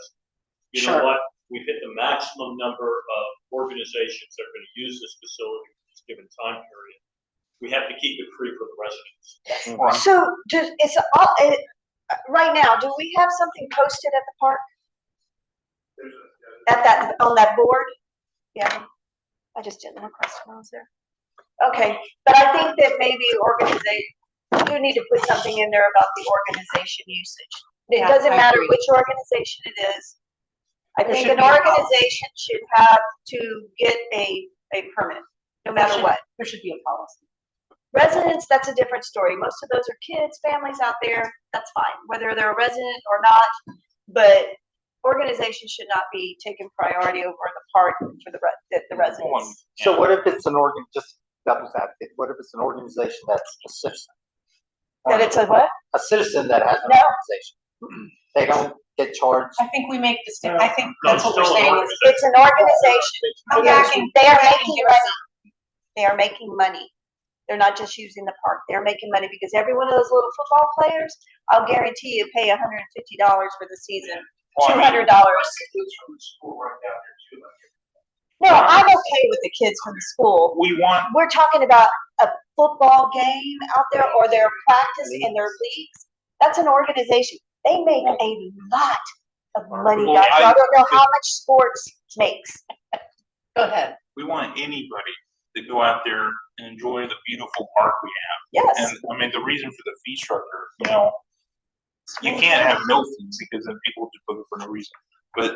you know Sure. what, we've hit the maximum number of organizations that are gonna use this facility for this given time period. we have to keep it free for the residents. Right. So just, it's all, right now, do we have something posted at the park? At that, on that board? Yeah, I just didn't look across when I was there. Okay, but I think that maybe we do need to put something in there about the organization usage. It Yeah, doesn't I matter agree. which organization it is. I There think should an be a policy. organization should have to get a permit, no matter what. There should be a policy. Residents, that's a different story. Most of those are kids, families out there, that's fine, whether they're a resident or not. But organizations should not be taking priority over the park for the residents. So what if it's just devil's advocate, what if it's an organization that's a citizen? That it's a what? A citizen that has an No. organization. They don't get charged. I think we make this, I think No, that's what we're still an saying is, It's an organization. I'm Yes, backing- they are I'm making backing money. They are making money. They're not just using the park. They're making money because every one of those little football players, I'll guarantee you pay $150 for the season, Well, I mean, $200. Kids from the school right down there too. No, I'm okay with the kids from the school. We want, We're talking about a football game out there or their practice in their leagues. That's an organization. They make a lot of money, Well, guys. I I- don't know how much sports makes. go ahead. we want anybody to go out there and enjoy the beautiful park we have. Yes. And I mean, the reason for the fee structure, you can't have no fees because then people just book it for no reason. But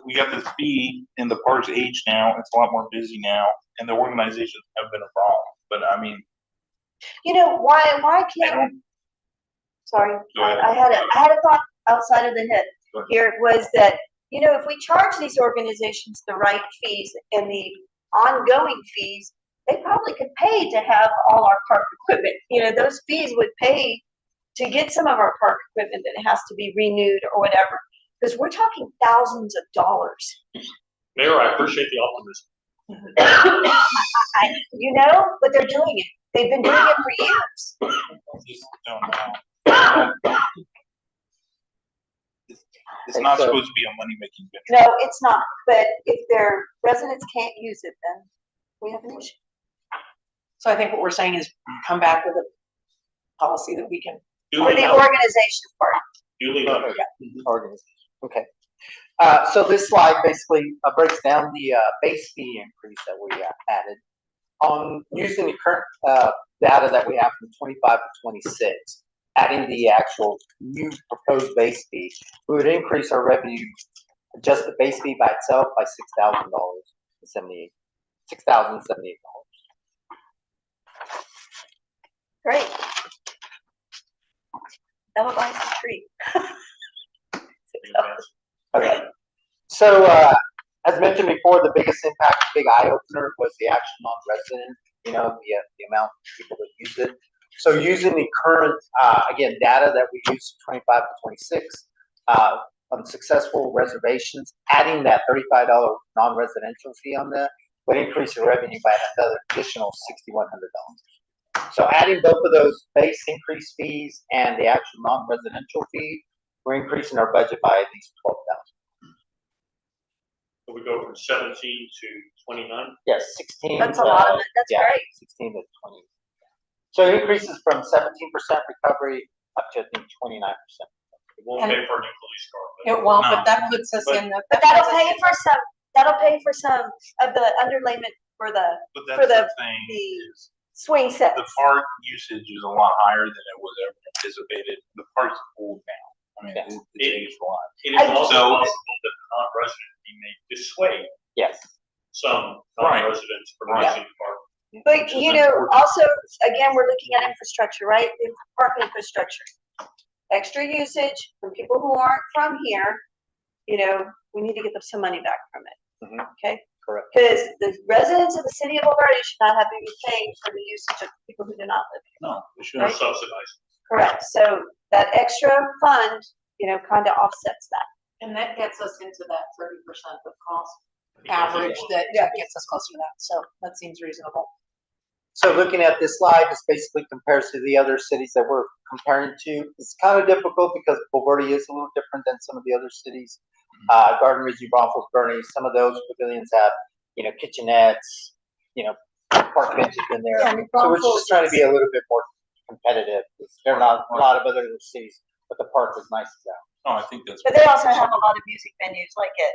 we got this fee and the park's aged now, it's a lot more busy now, and the organizations have been a problem. But I mean, You know, why can't, sorry, Go ahead. I had a thought outside of the head. Go ahead. Here was that, if we charge these organizations the right fees and the ongoing fees, they probably could pay to have all our park equipment. Those fees would pay to get some of our park equipment that has to be renewed or whatever. Because we're talking thousands of dollars. Mayor, I appreciate the optimism. But they're doing it. They've been doing it for years. I just don't know. It's not supposed to be a money-making venture. No, it's not, but if their residents can't use it, then we have an issue. So I think what we're saying is come back with a policy that we can, For the organization part. Duly noted. Organization, okay. So this slide basically breaks down the base fee increase that we added. On using the current data that we have from 25 to 26, adding the actual new proposed base fee, we would increase our revenue, just the base fee by itself, by $6,078. Great. That would buy us a tree. Okay. So, as mentioned before, the biggest impact, big eye opener was the action on resident, the amount of people that use it. So using the current, again, data that we use 25 to 26, on successful reservations, adding that $35 non-residential fee on that would increase your revenue by another additional $6,100. So adding both of those base increase fees and the actual non-residential fee, we're increasing our budget by at least $12,000. So we go from 17 to 29. Yes, 16. That's a lot of it. That's yeah, great. 16 to 20. So it increases from 17% recovery up to, I think, 29%. It won't pay for a new police car. it won't, No. but that puts us But- in the. But that'll pay for some of the underlayment for the But For that's the the- thing, is swing sets. the park usage is a lot higher than it was ever anticipated. The park's old now. I mean, it's aged a lot. It is also So- possible that the non-resident may dissuade Yes. some Right. non-residents from Right. using the park. But which is important. also, again, we're looking at infrastructure, right? The park infrastructure. Extra usage from people who aren't from here, we need to get them some money back from it. Mhm. Okay? Correct. Because the residents of the city of Alberta should not have to be paying for the usage of people who do not live here. No, it Or shouldn't. subsidized. Correct. So that extra fund, kind of offsets that. And that gets us into that 30% of cost average that gets us closer to that. So that seems reasonable. So looking at this slide, this basically compares to the other cities that we're comparing to. It's kind of difficult because Alberta is a little different than some of the other cities. Garden Ridge, Braunfels, Bernie, some of those pavilions have, kitchenettes, park benches in there. Yeah, New So we're Braunfels just trying to be a little bit more competitive. There are not a lot of other cities, but the park is nice as that. Oh, I think that's. But they also have a lot of music venues like at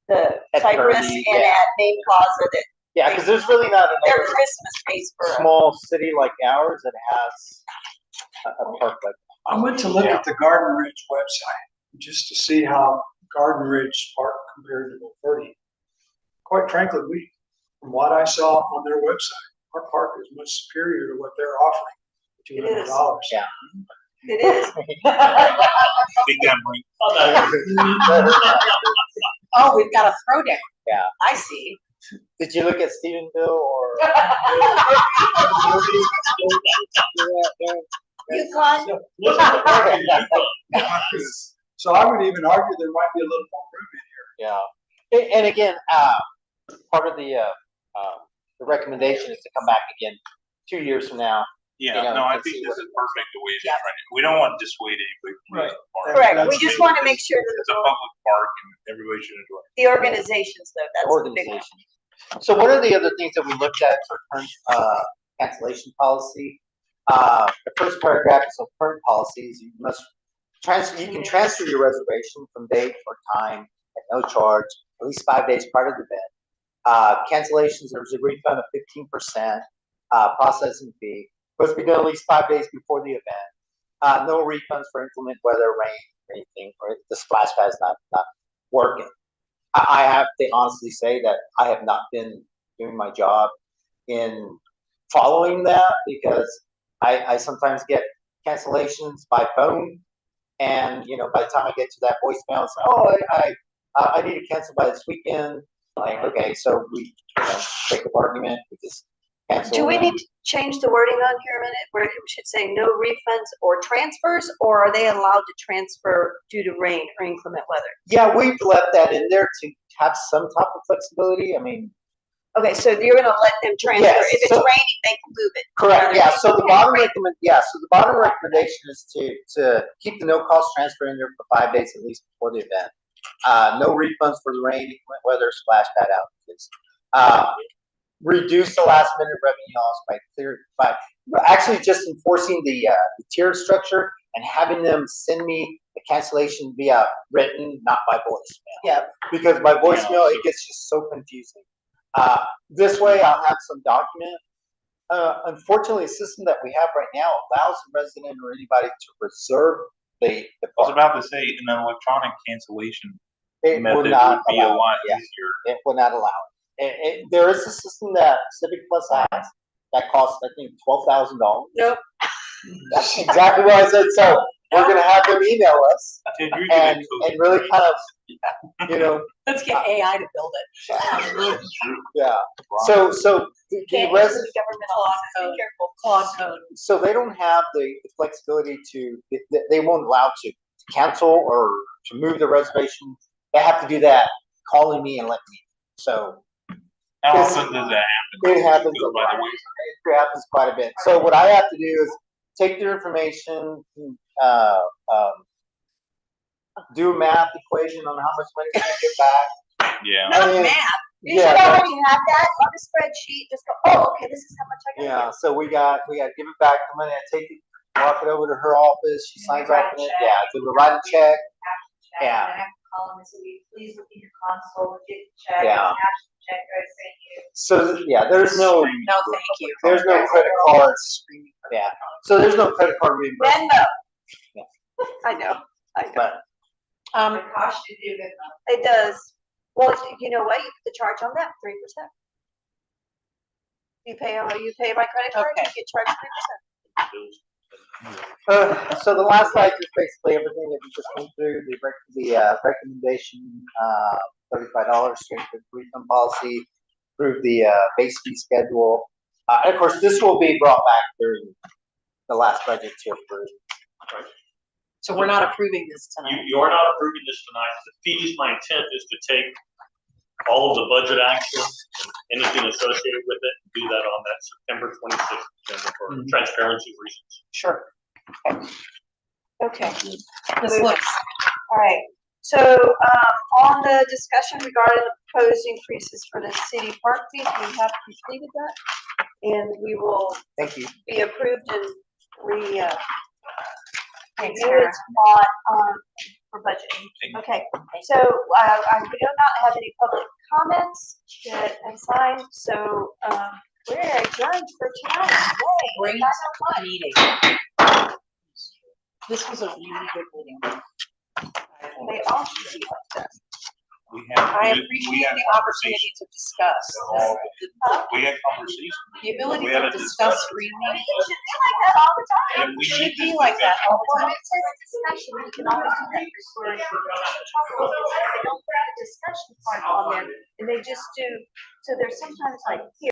the At Cypress Kearney, and yeah. at Main Plaza that Yeah, because there's really not their another Christmas pays for. small city like ours that has a park like. I went to look at the Garden Ridge website just to see how Garden Ridge Park compared to Verde. Quite frankly, from what I saw on their website, our park is much superior to what they're offering. It is. $200. Yeah. It is. Big damn ring. Oh, we've got a throwdown. Yeah. I see. Did you look at Stephenville or? UConn. Look at the parking lot. So I would even argue there might be a little more room in here. Yeah, and again, part of the recommendation is to come back again 2 years from now. Yeah, You know, no, I and think see this what- is perfect the way they're trying to, we don't want to dissuade anybody from using the park. Correct. We just want to make sure It's a that public park and everybody should enjoy it. the organizations though, that's the big one. Organization. So one of the other things that we looked at for current cancellation policy, the first paragraph is on current policies. You must you can transfer your reservation from date or time at no charge, at least 5 days prior to the event. Cancellations, there's a refund of 15%, processing fee. Must be done at least 5 days before the event. No refunds for inclement weather, rain, or anything, or the splash pad is not working. I have to honestly say that I have not been doing my job in following that because I sometimes get cancellations by phone, and by the time I get to that voicemail, it's I need to cancel by this weekend. Like, okay, so we take up argument, we just cancel. Do we need to change the wording on here a minute where it should say no refunds or transfers, or are they allowed to transfer due to rain or inclement weather? Yeah, we've left that in there to have some type of flexibility. I mean, Okay, so you're gonna let them transfer. Yes, If it's so- raining, they can move it. correct, yeah, so the bottom recommendation is to keep the no-cost transfer in there for 5 days at least before the event. No refunds for the rain, inclement weather, splash pad outages. Reduce the last-minute revenue loss by actually just enforcing the tiered structure and having them send me the cancellation via written, not by voicemail. Yeah. Because by voicemail, it gets just so confusing. This way, I'll have some document. Unfortunately, the system that we have right now allows the resident or anybody to reserve the I was park. about to say, an electronic cancellation It will method not would be a allow, lot yeah, easier. it will not allow it. There is a system that Civic Plus has that costs, I think, $12,000. Nope. That's exactly what I said. So we're gonna have them email us Ted, you're and good at really kind of, Let's get AI to build it. yeah. So the Can't use resident. the government clause code. Be careful, clause code. So they don't have the flexibility they won't allow to cancel or to move the reservation. They have to do that calling me and letting me. So How often does that happen? it happens a By lot. the way, It happens quite a bit. So what I have to do is take their information, do a math equation on how much money we're gonna get back. yeah. Not And- math. You Yeah, should but- already have that on the spreadsheet, just go, oh, okay, this is how much I got. Yeah, so we got to give it back the money. I take it, walk it over to her office. She signs off on it. Yeah, do the write a check. Yeah. And I have to call them and say, will you please look in your console, get the check, Yeah. cash the check, I say you. So yeah, there's no No, thank you. credit cards. Yeah, so there's no credit card reimbursement. Venmo. Yeah. I know. But It costs you to do it. It does. Well, you know what? You put the charge on that, 3%. You pay by credit card, you Okay. get charged 3%. so the last slide is basically everything that we just went through. The recommendation, $35 for refund policy, approve the base fee schedule. And of course, this will be brought back during the last budget to approve. So we're not approving this tonight. You are not approving this tonight. The fees, my intent is to take all of the budget action, anything associated with it, and do that on that September 26th agenda for transparency reasons. Sure. Okay. This looks, All right, so, on the discussion regarding the proposed increases for the city park fees, we have completed that? and we will Thank you. be approved and Thanks, review Karen. it for budgeting. Okay, so, I do not have any public comments that I signed, so, we're adjourned for tonight. Yay. Great 9:01. meeting. This was a really good meeting. They all should be like that. I appreciate the opportunity to discuss. We had conversations. The ability We had to a discuss discussion. greening It should be like that all the time. And we should need be this like that discussion. all the When time. it says discussion, you can always do that before. They don't put the discussion part on there, and they just do, so there's sometimes like, here.